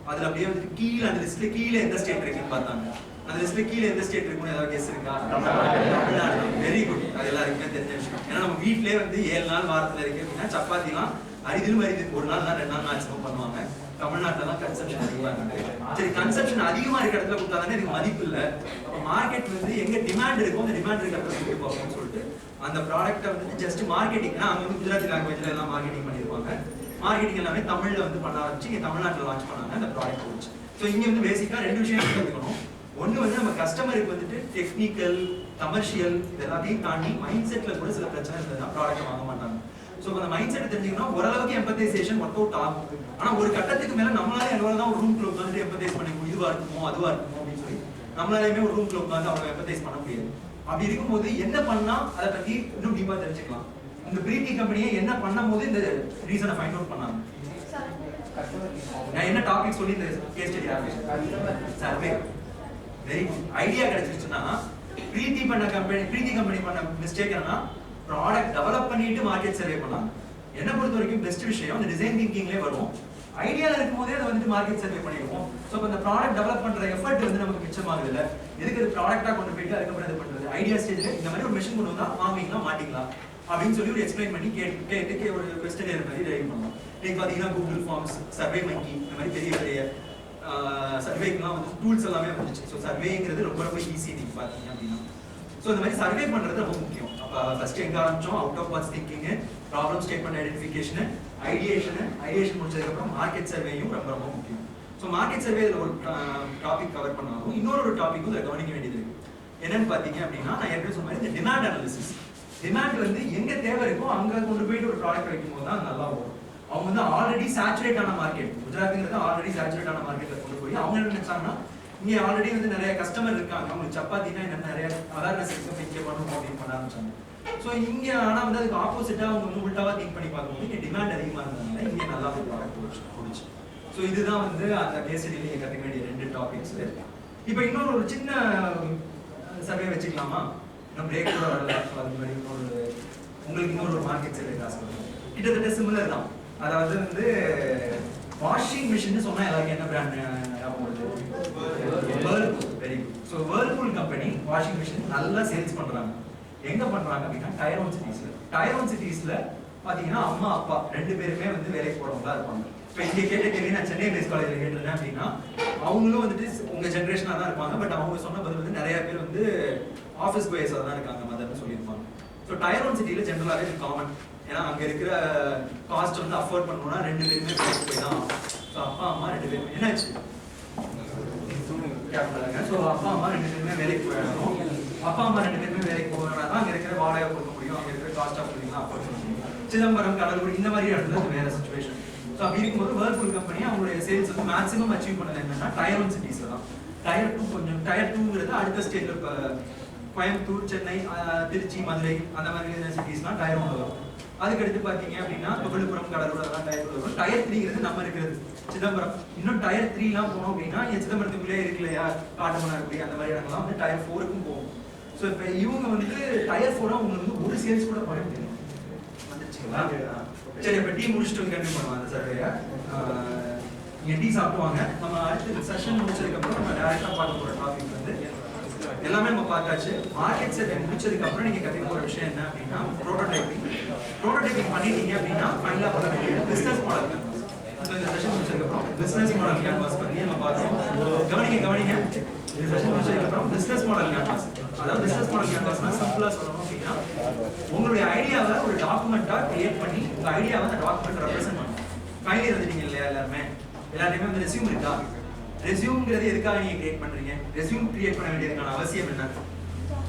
அதுல அப்படியே வந்து கீழே அந்த லிஸ்ட்ல கீழே எந்த ஸ்டேட் இருக்குன்னு பார்த்தாங்க. அந்த லிஸ்ட்ல கீழே எந்த ஸ்டேட் இருக்குன்னு ஏதாவது கெஸ் இருக்கா? தமிழ்நாடு. Very good. அது எல்லாருக்குமே தெரிஞ்ச விஷயம். ஏன்னா நம்ம வீட்லயே வந்து 7 நாள் வாரத்துல இருக்கு அப்படின்னா சப்பாத்திலாம் அரிதிலும் அரிது. ஒரு நாள் தான் 2 நாள் மேக்ஸிமம் பண்ணுவாங்க. தமிழ்நாட்டில் தான் கன்சப்ஷன் அதிகமா இருக்கு. சரி, கன்சப்ஷன் அதிகமா இருக்க இடத்துல கொடுத்தாதானே இதுக்கு மதிப்பு இல்லை. அப்போ மார்க்கெட் வந்து எங்க டிமாண்ட் இருக்கும், அந்த டிமாண்ட் இருக்க இடத்துல கொடுத்து பார்ப்போம்னு சொல்லிட்டு அந்த ப்ராடக்ட்டை வந்து ஜஸ்ட் மார்க்கெட்டிங்னா அவங்க வந்து குஜராத்தி லாங்குவேஜ்ல எல்லாம் மார்க்கெட்டிங் பண்ணியிருப்பாங்க. மார்க்கெட்டிங் எல்லாமே தமிழ்ல வந்து பண்ண ஆரம்பிச்சு இங்க தமிழ்நாட்டில் லான்ச் பண்ணாங்க அந்த ப்ராடக்ட் வச்சு. ஸோ இங்க வந்து பேசிக்கா 2 விஷயம் கற்றுக்கணும். ஒன்று வந்து நம்ம கஸ்டமருக்கு வந்துட்டு டெக்னிக்கல், கமர்ஷியல் இது எல்லாத்தையும் தாண்டி மைண்ட் செட்ல கூட சில பிரச்சனை இருந்ததுன்னா ப்ராடக்ட் வாங்க மாட்டாங்க. ஸோ அந்த மைண்ட் செட் தெரிஞ்சுக்கணும். ஓரளவுக்கு எம்பத்தைசேஷன் ஒர்க் அவுட் ஆகும். ஆனா ஒரு கட்டத்துக்கு மேல நம்மளால எவ்வளவு தான் ஒரு ரூம்குள்ள உட்காந்து எம்பத்தைஸ் பண்ணிக்கணும், இதுவா இருக்குமோ அதுவா இருக்குமோ அப்படின்னு சொல்லி நம்மளாலையுமே ஒரு ரூம்குள்ள உட்காந்து அவ்வளவு எம்பத்தைஸ் பண்ண முடியாது. அப்படி இருக்கும்போது என்ன பண்ணா அதை பத்தி இன்னும் டீப்பா தெரிஞ்சுக்கலாம். இந்த பிரீத்தி கம்பெனியை என்ன பண்ணும் போது இந்த ரீசனை ஃபைண்ட் அவுட் பண்ணாங்க. நான் என்ன டாபிக் சொல்லி இந்த கேஸ் ஸ்டடி ஆரம்பிச்சேன். சர்வே. Very good. ஐடியா கிடைச்சிருச்சுன்னா பிரீத்தி கம்பெனி பண்ண மிஸ்டேக் என்னன்னா, ப்ராடக்ட் டெவலப் பண்ணிட்டு மார்க்கெட் சர்வே பண்ணாங்க. என்ன பொறுத்த வரைக்கும் பெஸ்ட் விஷயம் அந்த டிசைன் திங்கிங்லேயே வரும். ஐடியால இருக்கும்போதே அதை வந்துட்டு மார்க்கெட் சர்வே பண்ணிடுவோம். ஸோ அந்த ப்ராடக்ட் டெவலப் பண்ற எஃபர்ட் வந்து நமக்கு மிச்சமாகுது இல்லை. எதுக்கு அது ப்ராடக்டா கொண்டு போயிட்டு அதுக்கப்புறம் இது பண்றது. ஐடியா ஸ்டேஜ்ல இந்த மாதிரி ஒரு மிஷின் கொண்டு வந்தா வாங்குவீங்களா மாட்டீங்களா அப்படின்னு சொல்லி ஒரு எக்ஸ்பிளைன் பண்ணி கேட்டு ஒரு கொஸ்டின் மாதிரி ரெடி பண்ணலாம். இன்னைக்கு பாத்தீங்கன்னா கூகுள் ஃபார்ம்ஸ், சர்வே மங்கி இந்த மாதிரி பெரிய பெரிய சர்வேக்கெல்லாம் வந்து டூல்ஸ் எல்லாமே வந்துச்சு. ஸோ சர்வேங்கிறது ரொம்ப ரொம்ப ஈஸி நீங்க பாத்தீங்க அப்படின்னா. ஸோ இந்த மாதிரி சர்வே பண்றது ரொம்ப முக்கியம். அப்போ ஃபர்ஸ்ட் எங்க ஆரம்பிச்சோம், out of box thinking, problem statement identification, ideation முடிச்சதுக்கப்புறம் மார்க்கெட் சர்வேயும் ரொம்ப ரொம்ப முக்கியம். ஸோ மார்க்கெட் சர்வே ஒரு டாபிக் கவர் பண்ணாலும் இன்னொரு டாபிக்கும் இதில் கவனிக்க வேண்டியது இருக்கு. என்னன்னு பார்த்தீங்க அப்படின்னா, நான் ஏற்கனவே சொன்ன மாதிரி இந்த டிமாண்ட் அனாலிசிஸ். டிமாண்ட் வந்து எங்க தேவை இருக்கோ அங்க கொண்டு போயிட்டு ஒரு ப்ராடக்ட் வைக்கும் போது தான் நல்லா வரும். அவங்க வந்து ஆல்ரெடி சேச்சுரேட் ஆன மார்க்கெட், குஜராத்துங்கிறது ஆல்ரெடி சேச்சுரேட் ஆன மார்க்கெட்ல கொண்டு போய் அவங்க என்ன நினைச்சாங்கன்னா, இங்க ஆல்ரெடி வந்து நிறைய கஸ்டமர் இருக்காங்க, அவங்களுக்கு சப்பாத்தினா என்ன நிறைய அவேர்னஸ் இருக்கு, இங்கே பண்ணணும் அப்படின்னு பண்ண ஆரம்பிச்சாங்க. ஸோ இங்க ஆனா வந்து அதுக்கு ஆப்போசிட்டா அவங்க வந்து உள்டாவா திங்க் பண்ணி பார்க்கும்போது இங்க டிமாண்ட் அதிகமா இருந்ததுனால இங்க நல்லா ஒரு ப்ராடக்ட் போச்சு. ஸோ இதுதான் வந்து அந்த கேஸ் ஸ்டடியில நீங்க கற்றுக்க வேண்டிய 2 டாபிக்ஸ். இப்போ இன்னொரு ஒரு சின்ன சர்வே வச்சுக்கலாமா? இன்னும் பிரேக் கூட வரல. அது மாதிரி உங்களுக்கு இன்னொரு மார்க்கெட் சர்வே கிளாஸ் கிட்டத்தட்ட சிமிலர் தான். அதாவது வந்து வாஷிங் மிஷின் சொன்னா எல்லாருக்கும் என்ன பிராண்ட் ஞாபகம் வருது? Whirlpool. Very good. So Whirlpool company washing machine நல்லா சேல்ஸ் பண்றாங்க. எங்க பண்றாங்க அப்படின்னா டயர் 1 சிட்டிஸ்ல. டயர் 1 சிட்டிஸ்ல பாத்தீங்கன்னா அம்மா அப்பா 2 பேருமே வந்து வேலைக்கு போறவங்களா இருப்பாங்க. இப்போ இங்க கேட்ட கேள்வி நான் சென்னை பேஸ் காலேஜ்ல கேட்டிருந்தேன் அப்படின்னா அவங்களும் வந்துட்டு உங்க ஜென்ரேஷனா தான் இருப்பாங்க. பட் அவங்க சொன்ன பதில் வந்து நிறைய பேர் வந்து ஆஃபீஸ் கோயர்ஸா தான் இருக்காங்க மதர்னு சொல்லியிருப்பாங்க. ஸோ டயர் 1 சிட்டில ஜென்ரலாகவே இது காமன். ஏன்னா அங்க இருக்கிற காஸ்ட் வந்து அஃபோர்ட் பண்ணணும்னா 2 பேருமே வேலைக்கு போய் தான். ஸோ அப்பா அம்மா 2 பேருமே என்னாச்சு? ஸோ அப்பா அம்மா 2 பேருமே வேலைக்கு போயிடணும். அப்பா அம்மா 2 பேருமே வேலைக்கு போகிறனால தான் அங்க இருக்கிற வாடகை கொடுக்க முடியும், அங்க இருக்கிற காஸ்ட் ஆஃப் லிவிங் அஃபோர்ட் பண்ண முடியும். சிதம்பரம், கடலூர் இந்த மாதிரி இடத்துல வேற சுச்சுவேஷன். ஸோ அப்படி இருக்கும்போது வேர்ல்பூல் கம்பெனி அவங்களுடைய சேல்ஸ் வந்து மேக்ஸிமம் அச்சீவ் பண்ணது என்னன்னா டயர் 1 சிட்டிஸ்ல தான். டயர் 2 கொஞ்சம் டயர் 2ங்கிறது அடுத்த ஸ்டேட்ல இப்போ கோயம்புத்தூர், சென்னை, திருச்சி, மதுரை அந்த மாதிரி சிட்டிஸ்லாம் டயர் 1 வரும். அதுக்கடுத்து பார்த்தீங்க அப்படின்னா விழுப்புரம், கடலூர் அதெல்லாம் டயர் 2 வரும். டயர் 3ங்கிறது நம்ம இருக்கிறது சிதம்பரம். இன்னும் டயர் 3லாம் போனோம் அப்படின்னா என் சிதம்பரத்துக்குள்ளே இருக்கு இல்லையா காட்டுமன்னார்குடி அந்த மாதிரி இடங்கள்லாம் வந்து டயர் 4க்கும் போகும். ஸோ இப்போ இவங்க வந்து டயர் 4 உங்களுக்கு வந்து ஒரு சேல்ஸ் கூட பண்ண முடியும். வந்துருச்சுங்களா? சரி, இப்போ டீ முடிச்சுட்டு கண்டினியூ பண்ணுவாங்க அந்த சர்வேயை. நீங்கள் டீ சாப்பிடுவாங்க. நம்ம அடுத்த செஷன் முடிச்சதுக்கப்புறம் நம்ம டேரெக்டாக பார்க்க போகிற டாபிக் வந்து எல்லாமே நம்ம பார்த்தாச்சு. மார்க்கெட் சர்வே முடிச்சதுக்கு அப்புறம் நீங்க கத்துக்க போற விஷயம் என்ன அப்படின்னா ப்ரோட்டோடைப்பிங். ப்ரோட்டோடைப்பிங் பண்ணிட்டீங்க அப்படின்னா ஃபைனலா பண்ண வேண்டியது பிசினஸ் மாடல் கேன்வாஸ். ஸோ இந்த செஷன் முடிச்சதுக்கு அப்புறம் பிசினஸ் மாடல் கேன்வாஸ் பத்தி நம்ம பார்த்தோம். கவனிங்க. இந்த செஷன் முடிச்சதுக்கு அப்புறம் பிசினஸ் மாடல் கேன்வாஸ். அதாவது பிசினஸ் மாடல் கேன்வாஸ்னா சிம்பிளா சொல்லணும் அப்படின்னா உங்களுடைய ஐடியாவை ஒரு டாக்குமெண்டா கிரியேட் பண்ணி உங்க ஐடியாவை அந்த டாக்குமெண்ட் ரெப்ரசென்ட் பண்ணணும். ஃபைனல் எழுதிட்டீங்க இல்லையா எல்லாருமே வந்து ரெஸ்யூம் இருக்கா? ரெஸ்யூம்ங்கிறது எதுக்காக நீங்க கிரியேட் பண்றீங்க? ரெஸ்யூம் கிரியேட் பண்ண வேண்டியதுக்கான அவசியம் என்ன?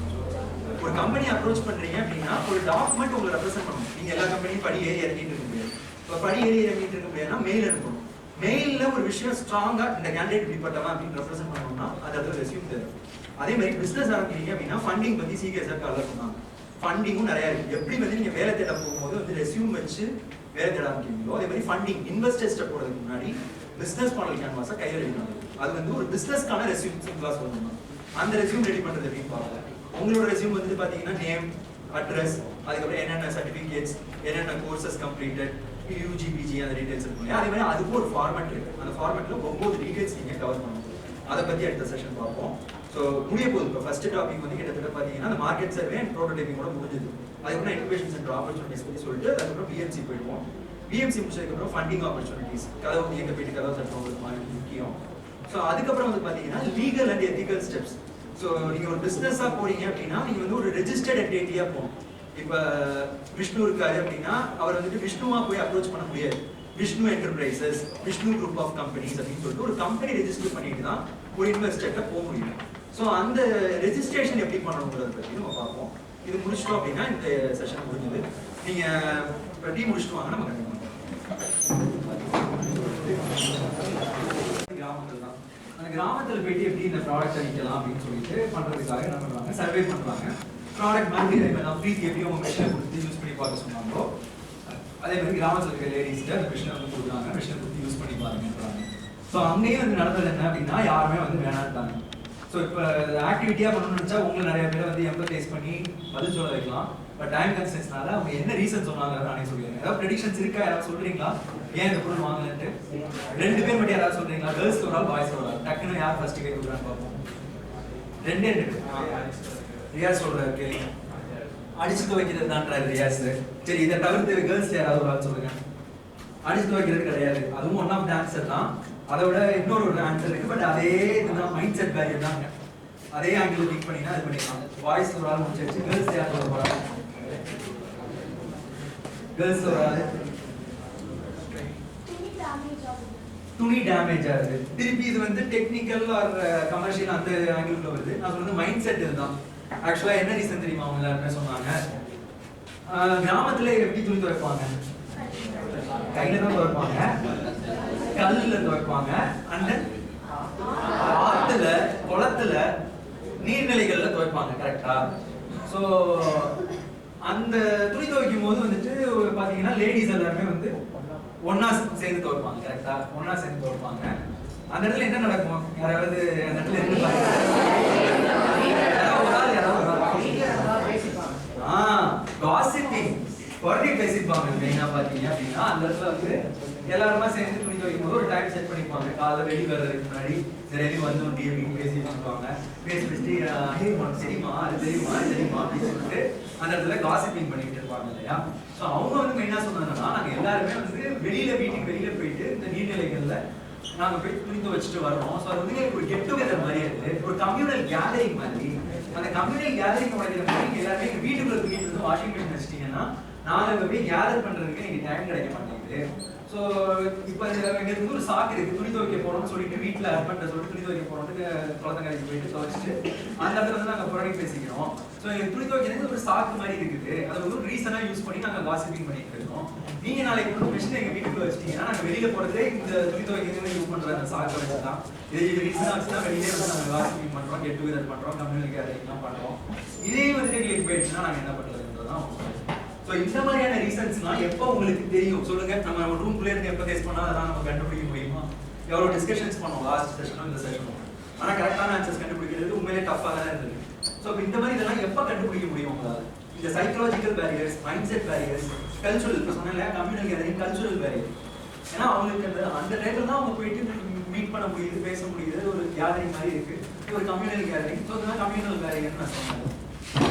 ஒரு கம்பெனி அப்ரோச் பண்றீங்க அப்படின்னா ஒரு டாக்குமெண்ட் உங்களை ரெப்ரசென்ட் பண்ணணும். நீங்க எல்லா கம்பெனியும் படி ஏறி இறங்கிட்டு இருக்க முடியாது. ஸோ இப்போ படி ஏறி இறங்கிட்டு இருக்க முடியாதுன்னா மெயில் அனுப்பணும். மெயிலில் ஒரு விஷயம் ஸ்ட்ராங்காக இந்த கேண்டிடேட் இப்படிப்பட்டவன் அப்படின்னு ரெப்ரசென்ட் பண்ணணும்னா அது அதில் ரெஸ்யூம் தேவை. அதே மாதிரி பிஸ்னஸ் ஆரம்பிக்கிறீங்க அப்படின்னா ஃபண்டிங் பற்றி சீக்கிரம் காலர் பண்ணாங்க. ஃபண்டிங்கும் நிறையா இருக்குது. எப்படி வந்து நீங்கள் வேலை தேட போகும்போது வந்து ரெஸ்யூம் வச்சு வேலை தேட ஆரம்பிக்கிறீங்களோ அதே மாதிரி ஃபண்டிங் இன்வெஸ்டர்ஸ்ட்டை போகிறதுக்கு முன்னாடி பிஸ்னஸ் மாடல் கேன்வாஸை கையில் எடுக்கணும். அது வந்து ஒரு பிஸ்னஸ்க்கான ரெஸ்யூம் கிளாஸ் சொல்லணும். அந்த ரெஸ்யூம் ரெடி பண்ணுறது அப்படின்னு பார்ப்போம். உங்களோட ரெஸ்யூம் வந்து பார்த்தீங்கன்னா நேம், அட்ரஸ், அதுக்கப்புறம் என்னென்ன சர்டிஃபிகேட்ஸ், என்னென்ன கோர்சஸ் கம்ப்ளீட்டட், யூஜி பிஜி அந்த டீடைல்ஸ் இருக்கும். அதே மாதிரி அதுக்கு ஒரு ஃபார்மேட் இருக்கு. அந்த ஃபார்மேட்ல 9 டீடைல்ஸ் நீங்க கவர் பண்ணணும். அதை பத்தி அடுத்த செஷன் பார்ப்போம். ஸோ முடிய போகுது. இப்போ ஃபர்ஸ்ட் டாபிக் வந்து கிட்டத்தட்ட பார்த்தீங்கன்னா அந்த மார்க்கெட் சர்வே அண்ட் ப்ரோட்டோடைப்பிங்கோட முடிஞ்சது. அதுக்கப்புறம் இன்குபேஷன் சென்டர் ஆப்பர்ச்சுனிட்டிஸ் பற்றி சொல்லிட்டு அதுக்கப்புறம் பிஎம்சி போயிடுவோம். பிஎம்சி முடிச்சதுக்கப்புறம் ஃபண்டிங் ஆப்பர்ச்சுனிட்டிஸ், கதவு எங்க போயிட்டு கதவு தட்டுறது மாதிரி முக்கியம். ஸோ அதுக்கப்புறம் வந்து பார்த்தீங்கன்னா legal and ethical steps. So நீங்க ஒரு பிஸ்னஸாக போறீங்க அப்படின்னா நீங்க வந்து ஒரு ரெஜிஸ்டர்ட் என்டிட்டியாக போகணும். இப்போ விஷ்ணு இருக்காரு அப்படின்னா அவர் வந்துட்டு விஷ்ணுவா போய் அப்ரோச் பண்ண முடியாது. Vishnu enterprises, Vishnu group of companies அப்படின்னு சொல்லிட்டு ஒரு கம்பெனி ரெஜிஸ்டர் பண்ணிட்டு தான் ஒரு இன்வெஸ்டர்கிட்ட போக முடியும். ஸோ அந்த ரெஜிஸ்ட்ரேஷன் எப்படி பண்ணணுங்கிறத பற்றி நம்ம பார்ப்போம். இது முடிச்சிட்டோம் அப்படின்னா இந்த செஷன் முடிஞ்சது. நீங்க டீ முடிச்சுட்டு வாங்க, நம்ம கண்டிப்பாக கிராமத்தில் தான். அந்த கிராமத்தில் போயிட்டு எப்படி இந்த ப்ராடக்ட் விற்கலாம் அப்படின்னு சொல்லிட்டு பண்றதுக்காக என்ன பண்ணுவாங்க, சர்வே பண்ணுவாங்க. ப்ராடக்ட் மாதிரி ஃப்ரீக்கு எப்படி அவங்க மிஷினை கொடுத்து யூஸ் பண்ணி பார்க்க சொன்னாங்களோ அதே மாதிரி கிராமத்தில் இருக்க லேடிஸ்க்கு அந்த மிஷினை வந்து கொடுக்குறாங்க. மிஷினை கொடுத்து யூஸ் பண்ணி பாருங்கன்றாங்க. ஸோ அங்கேயும் வந்து நடந்தது என்ன அப்படின்னா யாருமே வந்து வேணாட்டாங்க. ஸோ இப்போ ஆக்டிவிட்டியாக பண்ணணும்னு நினச்சா உங்களை நிறைய பேரை வந்து எம்பத்தைஸ் பண்ணி பதில் சொல்ல வைக்கலாம். பட் டைம் கன்ஸ்டன்ஸ்னால அவங்க என்ன ரீசன் சொன்னாங்க நானே சொல்லிடுறேன். ஏதாவது ப்ரெடிக்ஷன்ஸ் இருக்கா? யாராவது சொல்றீங்களா ஏன் இந்த பொருள் வாங்கலன்ட்டு? 2 பேர் மட்டும் யாராவது சொல்றீங்களா? கேர்ள்ஸ் ஒரு ஆள், பாய்ஸ் ஒரு ஆள். டக்குன்னு யார் ஃபர்ஸ்ட் கை கொடுக்குறான்னு பார்ப்போம். 2 ரியாஸ் சொல்றாரு கேள்வி. அடிச்சு துவைக்கிறது தான்றாரு ரியாஸ். சரி, இதை தவிர்த்து கேர்ள்ஸ் யாராவது ஒரு ஆள் சொல்லுங்க. அடிச்சு துவைக்கிறது கிடையாது, அதுவும் ஒன் ஆஃப் த ஆன்சர் தான். அதை விட இன்னொரு ஒரு ஆன்சர் இருக்கு. பட் அதே இதுதான், மைண்ட் செட் பேரியர் தான். அதே ஆங்கிள் திங்க் பண்ணினா அது பண்ணிக்கலாம். பாய்ஸ் ஒரு ஆள் முடிச்சாச்சு. கேர்ள்ஸ் யார் சொல்ல போறாங்க? கேர்ள்ஸ் ஒரு ஆள். துணி டேமேஜ் ஆகுது. திருப்பி இது வந்து டெக்னிக்கல் ஆர் கமர்ஷியல் அந்த ஆங்கிள் வருது. நான் சொல்றது மைண்ட் செட் இதுதான். ஆக்சுவலா என்ன ரீசன் தெரியுமா? அவங்க எல்லாருமே சொன்னாங்க, கிராமத்துல எப்படி துணி துவைப்பாங்க? கையில தான் துவைப்பாங்க, கல்லுல துவைப்பாங்க, அண்ட் ஆத்துல, குளத்துல, நீர்நிலைகள்ல துவைப்பாங்க. கரெக்டா? ஸோ அந்த துணி துவைக்கும் போது வந்துட்டு பாத்தீங்கன்னா லேடிஸ் எல்லாருமே வந்து ஒன்னா சேர்ந்து துவைப்பாங்க. கரெக்டா? ஒன்னா சேர்ந்து துவைப்பாங்க. அந்த இடத்துல என்ன நடக்கும்? யாராவது அந்த இடத்துல இருந்து பேசிப்பாங்க. மெயினா பாத்தீங்க அப்படின்னா அந்த இடத்துல வந்து எல்லாருமா சேர்ந்து துணி துவைக்கும் போது ஒரு டைம் செட் பண்ணிப்பாங்க. காலைல வெளியே வர்றதுக்கு முன்னாடி சரி வந்து அப்படின்னு பேசி வச்சுருப்பாங்க. பேசி வச்சுட்டு சரிம்மா அது தெரியுமா தெரியுமா அப்படின்னு சொல்லிட்டு அந்த இடத்துல காசிப்பிங் பண்ணிட்டு இருப்பாங்க இல்லையா? ஸோ அவங்க வந்து மெயினா சொன்னாங்கன்னா நாங்கள் எல்லாருமே வந்து வீட்டுக்கு வெளியில போயிட்டு இந்த நீர்நிலைகள்ல நாங்கள் போய் துணி துவைச்சிட்டு வரோம். ஸோ அது வந்து ஒரு கெட் டுகெதர் மாதிரி இருக்குது, ஒரு கம்யூனல் கேதரிங் மாதிரி. அந்த கம்யூனல் கேதரிங் உடைக்கிற மாதிரி எல்லாருமே எங்கள் வீட்டுக்குள்ள தூக்கிட்டு வந்து வாஷிங் மிஷின் வச்சிட்டீங்கன்னா நாங்கள் அங்கே போய் கேதர் பண்ணுறதுக்கு எனக்கு டைம் கிடைக்க மாட்டேங்குது. ஸோ இப்போ எங்களுக்கு வந்து ஒரு சாக்கு இருக்குது, துணி துவைக்க போகிறோம்னு சொல்லிட்டு வீட்டில் ஹஸ்பண்டை சொல்லிட்டு துணி துவைக்க போகிறோம்னு குழந்தைங்களுக்கு போயிட்டு துவைச்சிட்டு அந்த இடத்துல வந்து நாங்கள் புறணி பேசிக்கிறோம். ஸோ எங்களுக்கு துணி துவைக்கிறது ஒரு சாக்கு மாதிரி இருக்குது. அதை வந்து ஒரு ரீசனாக யூஸ் பண்ணி நாங்கள் காசிப்பிங் பண்ணிட்டு இருக்கோம். நீங்கள் நாளைக்கு வந்து மிஷினை எங்கள் வீட்டுக்குள்ள வச்சிட்டீங்கன்னா நாங்கள் வெளியில் போகிறதே இந்த துணி துவைக்கிறது யூஸ் பண்ணுற அந்த சாக்கை வச்சு தான். இது ரீசனாக வச்சு தான் வெளியே வந்து நாங்கள் காசிப்பிங் பண்ணுறோம், கெட் டுகெதர் பண்ணுறோம், கம்யூனல் கேதரிங்லாம் பண்ணுறோம். இதே வந்துட்டு எங்களுக்கு போயிடுச்சுன்னா நாங்கள் என்ன பண்ணுறதுன்றதான். ஸோ இந்த மாதிரியான ரீசன்ஸ்லாம் எப்போ உங்களுக்கு தெரியும் சொல்லுங்க. நம்ம ரூம்குள்ளே இருந்து எப்போ ஃபேஸ் பண்ணால் அதெல்லாம் நம்ம கண்டுபிடிக்க முடியுமா? எவ்வளோ டிஸ்கஷன்ஸ் பண்ணோம் லாஸ்ட் செஷனும் இந்த செஷனும். ஆனால் கரெக்டான ஆன்சர்ஸ் கண்டுபிடிக்கிறது உண்மையிலே டஃப்பாக தான் இருந்தது. ஸோ இப்போ இந்த மாதிரி இதெல்லாம் எப்போ கண்டுபிடிக்க முடியும் உங்களால்? இந்த psychological barriers, mind set barriers, cultural, இப்போ சொன்னேன் இல்லையா, கம்யூனல் கேதரிங் கல்ச்சுரல் பேரியர். ஏன்னா அவங்களுக்கு அந்த டைம்ல தான் அவங்க போயிட்டு மீட் பண்ண முடியுது, பேச முடியுது, ஒரு கேதரிங் மாதிரி இருக்கு, ஒரு கம்யூனல் கேதரிங். ஸோ இதெல்லாம் கம்யூனல் பேரியர்னு நான் சொன்னேன்.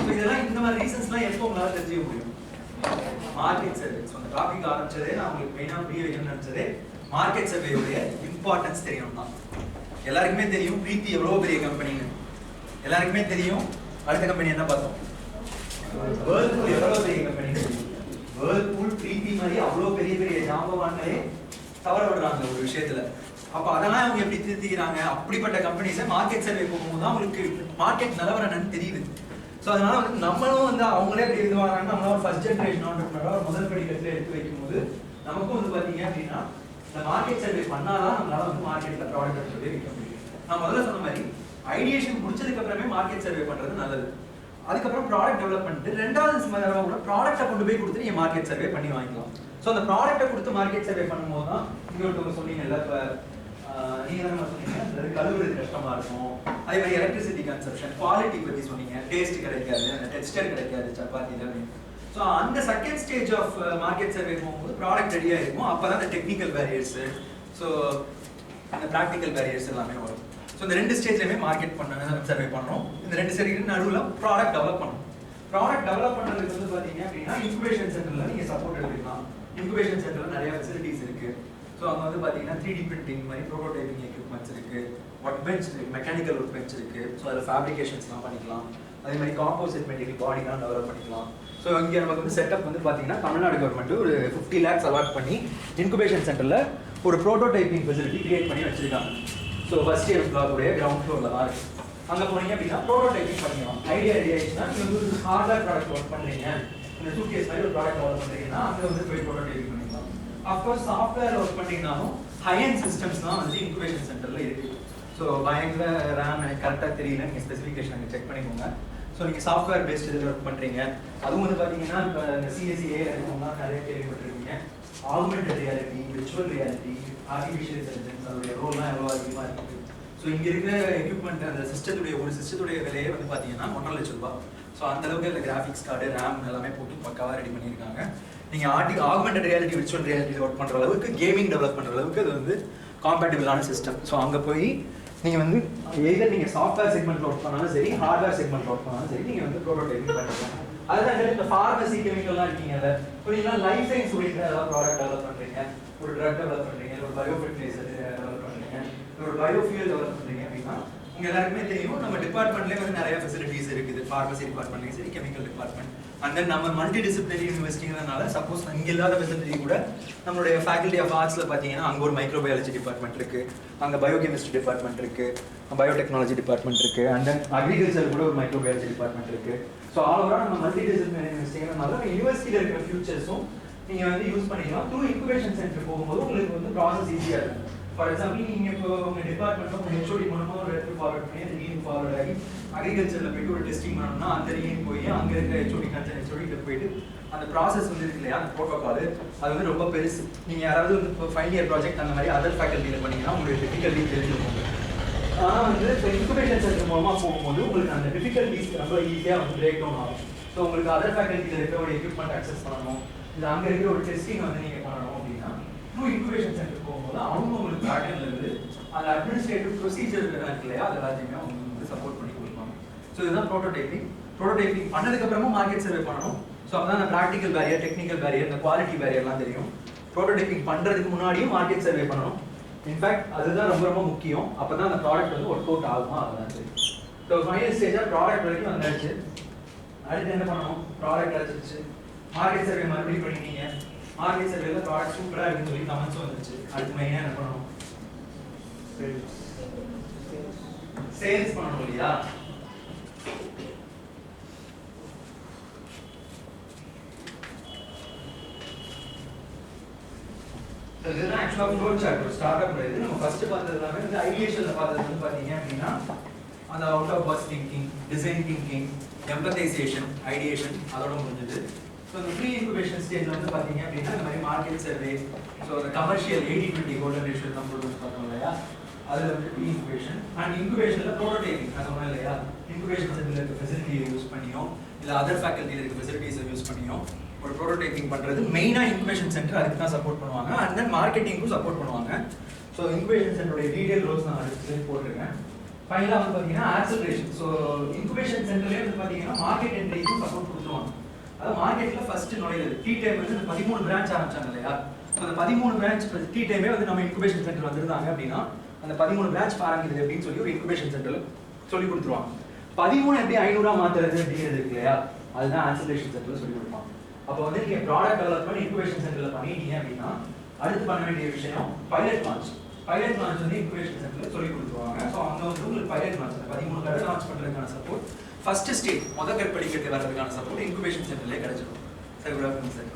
ஸோ இதெல்லாம் இந்த மாதிரி ரீசன்ஸ்லாம் எப்போ உங்களால் தெரிஞ்சுக்க முடியும்? Market survey. ஸோ அந்த டாபிக் ஆரம்பிச்சதே நான் உங்களுக்கு மெயினாக புரிய வைக்கணும்னு நினைச்சதே மார்க்கெட் சர்வேயோடைய இம்பார்ட்டன்ஸ் தெரியணும் தான். எல்லாருக்குமே தெரியும் பிரீத்தி எவ்வளோ பெரிய கம்பெனின்னு, எல்லாருக்குமே தெரியும். அடுத்த கம்பெனி என்ன பார்த்தோம்? வேர்ல்பூல் எவ்வளோ பெரிய கம்பெனி. வேர்ல்பூல் பிரீத்தி மாதிரி அவ்வளோ பெரிய பெரிய ஜாம்பவான்களே தவற விடுறாங்க ஒரு விஷயத்துல. அப்போ அதெல்லாம் அவங்க எப்படி திருத்திக்கிறாங்க? அப்படிப்பட்ட கம்பெனிஸை மார்க்கெட் சர்வே போகும்போது தான் அவங்களுக்கு மார்க்கெட் நிலவரம் தெரியுது. ஸோ அதனால வந்து நம்மளும் வந்து அவங்களே எப்படி இது வராங்க, நம்மளால ஒரு ஃபர்ஸ்ட் ஜென்ரேஷன் ஆண்டர்பிரனரா ஒரு முதல் படிக்கட்டில் எடுத்து வைக்கும்போது நமக்கும் வந்து பாத்தீங்க அப்படின்னா இந்த மார்க்கெட் சர்வே பண்ணாதான் நம்மளால வந்து மார்க்கெட்ல ப்ராடக்ட் சொல்லி விற்க முடியும். நான் முதல்ல சொன்ன மாதிரி ஐடியேஷன் முடிச்சதுக்கு அப்புறமே மார்க்கெட் சர்வே பண்றது நல்லது. அதுக்கப்புறம் ப்ராடக்ட் டெவலப் பண்ணிட்டு ரெண்டாவது தடவை கூட ப்ராடக்ட்டை கொண்டு போய் கொடுத்து நீங்க மார்க்கெட் சர்வே பண்ணி வாங்கிக்கலாம். ஸோ அந்த ப்ராடக்ட்டை கொடுத்து மார்க்கெட் சர்வே பண்ணும்போது தான் இங்க ஒருத்தவங்க சொன்னீங்கல்ல, இப்போ நீங்க தான் சொன்னீங்க அது கழுவுறது கஷ்டமா இருக்கும், அதே மாதிரி எலக்ட்ரிசிட்டி கன்சப்ஷன், குவாலிட்டி பத்தி சொன்னீங்க, டேஸ்ட் கிடைக்காது, அந்த டெக்ஸ்டர் கிடைக்காது சப்பாத்தில அப்படின்னு. ஸோ அந்த second stage of market survey போகும்போது ப்ராடக்ட் ரெடியாக இருக்கும். அப்போ தான் அந்த டெக்னிக்கல் பேரியர்ஸ், ஸோ அந்த ப்ராக்டிக்கல் பேரியர்ஸ் எல்லாமே வரும். ஸோ இந்த ரெண்டு ஸ்டேஜ்லையுமே மார்க்கெட் சர்வே பண்ணணும். இந்த ரெண்டு ஸ்டேஜ் நடுவில் ப்ராடக்ட் டெவலப் பண்ணணும். ப்ராடக்ட் டெவலப் பண்ணுறதுக்கு வந்து பார்த்தீங்க அப்படின்னா இன்குபேஷன் சென்டரில் நீங்கள் சப்போர்ட் எடுத்துக்கலாம். இன்குபேஷன் சென்டரில் நிறைய ஃபெசிலிட்டிஸ் இருக்கு. ஸோ அங்கே வந்து பார்த்தீங்கன்னா 3D பிரிண்டிங் மாதிரி ப்ரோட்டோடைப்பிங் எக்யூப்மெண்ட்ஸ் இருக்கு, ஒர்க் பெஞ்ச் இருக்கு, மெக்கானிக்கல் ஒர்க் பெஞ்ச் இருக்கு. ஸோ அதில் ஃபேப்ரிகேஷன்ஸ்லாம் பண்ணிக்கலாம். அதே மாதிரி காம்போசிட் மெட்டீரியல் பாடிலாம் டெவலப் பண்ணிக்கலாம். ஸோ இங்கே நமக்கு வந்து செட்டப் வந்து பார்த்தீங்கன்னா தமிழ்நாடு கவர்மெண்ட் ஒரு 50 lakhs அலாட் பண்ணி இன்குபேஷன் சென்டரில் ஒரு ப்ரோட்டோடைப்பிங் ஃபெசிலிட்டி கிரியேட் பண்ணி வச்சிருக்காங்க. ஸோ ஃபர்ஸ்ட் இயர் பிளாக்குடைய கிரவுண்ட் ஃப்ளோரில் தான் இருக்கு. அங்கே போனீங்க அப்படின்னா ப்ரோட்டோடைப்பிங் பண்ணிக்கலாம். ஐடியா ரெடி ஆயிடுச்சுன்னா நீங்கள் வந்து ஒரு ஹார்ட்வேர் ப்ராடக்ட் ஒர்க் பண்ணுறீங்க, இந்த சூட்கேஸ் மாதிரி ஒரு ப்ராடக்ட் டெவலப் பண்ணுறீங்கன்னா அங்கே வந்து போய் ப்ரோட்டோடைப்பிங் பண்ணிக்கலாம். அஃப்கோர்ஸ் சாஃப்ட்வேர் ஒர்க் பண்ணிங்கனாலும் ஹை-எண்ட் சிஸ்டம்ஸ் தான் வந்து இன்குபேஷன் சென்டரில் இருக்குது. ஸோ பயங்கர ரேம் எனக்கு கரெக்டாக தெரியல, நீங்கள் ஸ்பெசிஃபிகேஷன் அங்கே செக் பண்ணிக்கோங்க. ஸோ நீங்கள் சாஃப்ட்வேர் பேஸ்ட் இதில் ஒர்க் பண்ணுறீங்க. அதுவும் வந்து பார்த்தீங்கன்னா இப்போ இந்த சிஎஸ்சிஏ இருக்கவங்கலாம் நிறைய கேள்விப்பட்டிருக்கீங்க. Augmented reality, virtual reality, artificial intelligence அதோடைய ரோல்லாம் எவ்வளோ அதிகமாக இருக்குது. ஸோ இங்கே இருக்கிற எக்யூப்மெண்ட் அந்த சிஸ்டத்துடைய ஒரு சிஸ்டத்துடைய விலையே வந்து பார்த்தீங்கன்னா 1.5 லட்சம் ரூபாய். ஸோ அந்தளவுக்கு அந்த கிராஃபிக்ஸ் கார்டு, ரேம் எல்லாமே போட்டு பக்காவாக ரெடி பண்ணியிருக்காங்க. நீங்கள் augmented reality, virtual reality work பண்ணுற அளவுக்கு, கேமிங் டெவலப் பண்ணுற அளவுக்கு அது வந்து காம்பேட்டிபிளான சிஸ்டம். ஸோ அங்கே போய் நீங்கள் வந்து எதர் நீங்கள் சாஃப்ட்வேர் செக்மெண்ட்டில் ஒர்க் பண்ணாலும் சரி, ஹார்ட்வேர் செக்மெண்ட்டில் ஒர்க் பண்ணாலும் சரி, நீங்கள் வந்து ப்ரோட்டோடைப்பிங் பண்ணிக்கலாம். அதுதான் இந்த ஃபார்மசி கெமிக்கல்லாம் இருக்கீங்கல்ல, புரியுங்களா, லைஃப் சயின்ஸ் ஓரியன்டாக ஏதாவது ப்ராடக்ட் டெவலப் பண்ணுறீங்க, ஒரு ட்ரக் டெவலப் பண்ணுறீங்க, ஒரு பயோஃபெர்டிலைசர் டெவலப் பண்ணுறீங்க, ஒரு பயோஃபியூல் டெவலப் பண்ணுறீங்க அப்படின்னா உங்க எல்லாருக்குமே தெரியும் நம்ம டிபார்ட்மெண்ட்லேயே வந்து நிறைய ஃபெசிலிட்டிஸ் இருக்குது. ஃபார்மசி டிபார்ட்மெண்ட்லையும் சரி, கெமிக்கல் டிபார்ட்மெண்ட். அண்ட் தென் நம்ம மல்டி டிசிப்ளினரி யூனிவர்சிட்டிங்கிறதுனால சப்போஸ் இங்கே இல்லாத ஃபெசிலிட்டி கூட நம்மளுடைய ஃபேக்கல்டி ஆஃப் ஆர்ட்ஸில் பார்த்தீங்கன்னா அங்கே ஒரு மைக்ரோபயாலஜி டிபார்ட்மெண்ட் இருக்குது, அங்கே பயோகெமிஸ்ட்ரி டிபார்ட்மெண்ட் இருக்குது, பயோடெக்னாலஜி டிபார்ட்மெண்ட் இருக்குது, அண்ட் தென் அக்ரிகல்ச்சர் கூட ஒரு மைக்ரோபயாலஜி டிபார்ட்மெண்ட் இருக்குது. ஸோ ஆல்ஓவராக நம்ம மல்டி டிசிப்ளினரி யூனிவர்சிட்டிங்கிறதுனால யூனிவர்சிட்டியில் இருக்கிற ஃபியூச்சர்ஸும் நீங்கள் வந்து யூஸ் பண்ணிக்கலாம். த்ரூ இன்குபேஷன் சென்டர் போகும்போது உங்களுக்கு வந்து ப்ராசஸ் ஈஸியாக இருக்கும். ஃபார் எக்ஸாம்பிள் நீங்கள் இப்போ உங்கள் டிபார்ட்மெண்ட்டில் உங்கள் ஹெச்ஓடி மூலமாக ஒரு இடத்துக்கு ஃபார்வர்ட் பண்ணி அந்த ரீன் ஃபார்வர்ட் ஆகி அக்ரிகல்ச்சரில் போயிட்டு ஒரு டெஸ்டிங் பண்ணணும்னா அந்த ரீன் போய் அங்கே இருக்கிற ஹெச்ஓடி கன்சர்ன் ஹெச்ஓடிக்கு போயிட்டு அந்த ப்ராசஸ் வந்து இருக்கு இல்லையா, அந்த ப்ரோட்டோகால் அது வந்து ரொம்ப பெருசு. நீங்கள் யாராவது வந்து இப்போ ஃபைனல் இயர் ப்ராஜெக்ட் அந்த மாதிரி அதர் ஃபேக்கல்ட்டியில் பண்ணீங்கன்னா உங்களுக்கு டிஃபிகல்ட்டி தெரிஞ்சுக்கோங்க. ஆனால் வந்து இப்போ இன்குபேஷன் சென்டர் மூலமாக போகும்போது உங்களுக்கு அந்த டிஃபிகல்ட்டிஸ் ரொம்ப ஈஸியாக வந்து பிரேக் டவுன் ஆகும். ஸோ உங்களுக்கு அதர் ஃபேக்கல்ட்டியில் இருக்கிற ஒரு எக்யூப்மெண்ட் அக்சஸ் பண்ணணும், இல்லை அங்கே இருக்கிற ஒரு டெஸ்டிங் வந்து நீங்கள் பண்ணணும் அப்படின்னா த்ரூ இன்குபேஷன் சென்டர் போகும்போது அவங்க உங்களுக்கு பேட்டர்ன்ல இருந்து அந்த அட்மினிஸ்ட்ரேட்டிவ் ப்ரொசீஜர் இருக்கு இல்லையா, அது எல்லாத்தையுமே அவங்க வந்து சப்போர்ட் பண்ணி கொடுப்பாங்க. ஸோ இதுதான் ப்ரோட்டோடைப்பிங். ப்ரோட்டோடைப்பிங் பண்ணதுக்கப்புறமா மார்க்கெட் சர்வே பண்ணணும். ஸோ அப்போ தான் அந்த ப்ராக்டிக்கல் பேரியர், டெக்னிக்கல் பேரியர், இந்த குவாலிட்டி பேரியர்லாம் தெரியும். ப்ரோட்டோடைப்பிங் பண்ணுறதுக்கு முன்னாடியும் மார்க்கெட் சர்வே பண்ணணும். இன்ஃபேக்ட் அதுதான் ரொம்ப ரொம்ப முக்கியம். அப்போ தான் அந்த ப்ராடக்ட் வந்து ஒர்க் அவுட் ஆகுமா, அதுதான் தெரியும். ஸோ ஃபைனல் ஸ்டேஜாக ப்ராடக்ட் வரைக்கும் வந்தாச்சு. அடுத்து என்ன பண்ணணும், ப்ராடக்ட் அடிச்சிருச்சு, மார்க்கெட் சர்வே மறுபடியும் பண்ணிட்டீங்க. மார்க்கெட் சர்வேல ப்ராடக்ட் சூப்பராக இருக்குன்னு சொல்லி கமெண்ட்ஸும் வந்துச்சு. அடுத்து மெயினாக என்ன பண்ணணும், சேல்ஸ் பண்ணணும் இல்லையா. இதுதான் ஆக்சுவலாக ஃப்ளோ சார்ட். ஒரு ஸ்டார்ட் அப் இது நம்ம ஃபர்ஸ்ட் பார்த்தது எல்லாமே வந்து ஐடியேஷனில் பார்த்தது வந்து பார்த்தீங்க அப்படின்னா அந்த out of box thinking, design thinking, empathisation, ideation அதோட முடிஞ்சது. ஸோ இந்த ப்ரீ இன்குபேஷன் ஸ்டேஜில் வந்து பார்த்தீங்க அப்படின்னா இந்த மாதிரி மார்க்கெட் சர்வே, ஸோ அந்த கமர்ஷியல் 80-20 கோல்டன் ரேஷியோ தான் போட்டு பார்த்தோம் இல்லையா, அதில் வந்து ப்ரீ இன்குபேஷன் அண்ட் இன்குபேஷனில் ப்ரோட்டோடைப்பிங். நான் சொன்னேன் இல்லையா, இன்குபேஷன் சென்டரில் இருக்க ஃபெசிலிட்டியை யூஸ் பண்ணியோ இல்லை அதர் ஃபேக்கல்ட்டியில் இருக்க ஃபெசிலிட்டிஸை யூஸ் பண்ணியோ ஒரு ப்ரோட்டோடைப்பிங் பண்ணுறது. மெயினாக இன்குபேஷன் சென்டர் அதுக்கு தான் சப்போர்ட் பண்ணுவாங்க. அண்ட் தென் மார்க்கெட்டிங்கும் சப்போர்ட் பண்ணுவாங்க. ஸோ இன்குபேஷன் சென்டருடைய டீடைல் ரோல்ஸ் நான் அடுத்து போட்டிருக்கேன். ஃபைனலாக வந்து பார்த்தீங்கன்னா ஆக்சலரேஷன். ஸோ இன்குபேஷன் சென்டர்லேயே வந்து பார்த்தீங்கன்னா மார்க்கெட் என்ட்ரிக்கும் சப்போர்ட் கொடுத்துருவாங்க. அதாவது மார்க்கெட்டில் ஃபர்ஸ்ட் நுழையிறது டீ டைம் வந்து இந்த 13 பிரான்ச் ஆரம்பிச்சாங்க இல்லையா. ஸோ அந்த 13 பிரான்ச் டீ டைமே வந்து நம்ம இன்குபேஷன் சென்டர் வந்திருந்தாங்க அப்படின்னா அந்த 13 பிரான்ச் ஆரம்பிக்கிறது அப்படின்னு சொல்லி ஒரு இன்குபேஷன் சென்டரில் சொல்லி கொடுத்துருவாங்க. 13 எப்படி 500 மாற்றுறது அப்படிங்கிறது இருக்கு இல்லையா, அதுதான் ஆக்சலரேஷன் சென்டரில் சொல்லி கொடுப்பாங்க. அப்போ வந்து நீங்கள் ப்ராடக்ட் டெவலப்மெண்ட் இன்குபேஷன் சென்டரில் பண்ணிட்டீங்க அப்படின்னா அடுத்து பண்ண வேண்டிய விஷயம் பைலட் லான்ச். பைலட் லான்ச் வந்து இன்குபேஷன் சென்டரில் சொல்லி கொடுத்துருவாங்க. ஸோ அங்கே வந்து உங்களுக்கு பைலட் லான்ச் 13 கடை லான்ச் பண்ணுறதுக்கான சப்போர்ட் ஃபர்ஸ்ட் ஸ்டேஜ் முதல் கற்படிக்கிறது வர்றதுக்கான சப்போர்ட் இன்குபேஷன் சென்டர்லேயே கிடைச்சிடும். Sir good afternoon sir.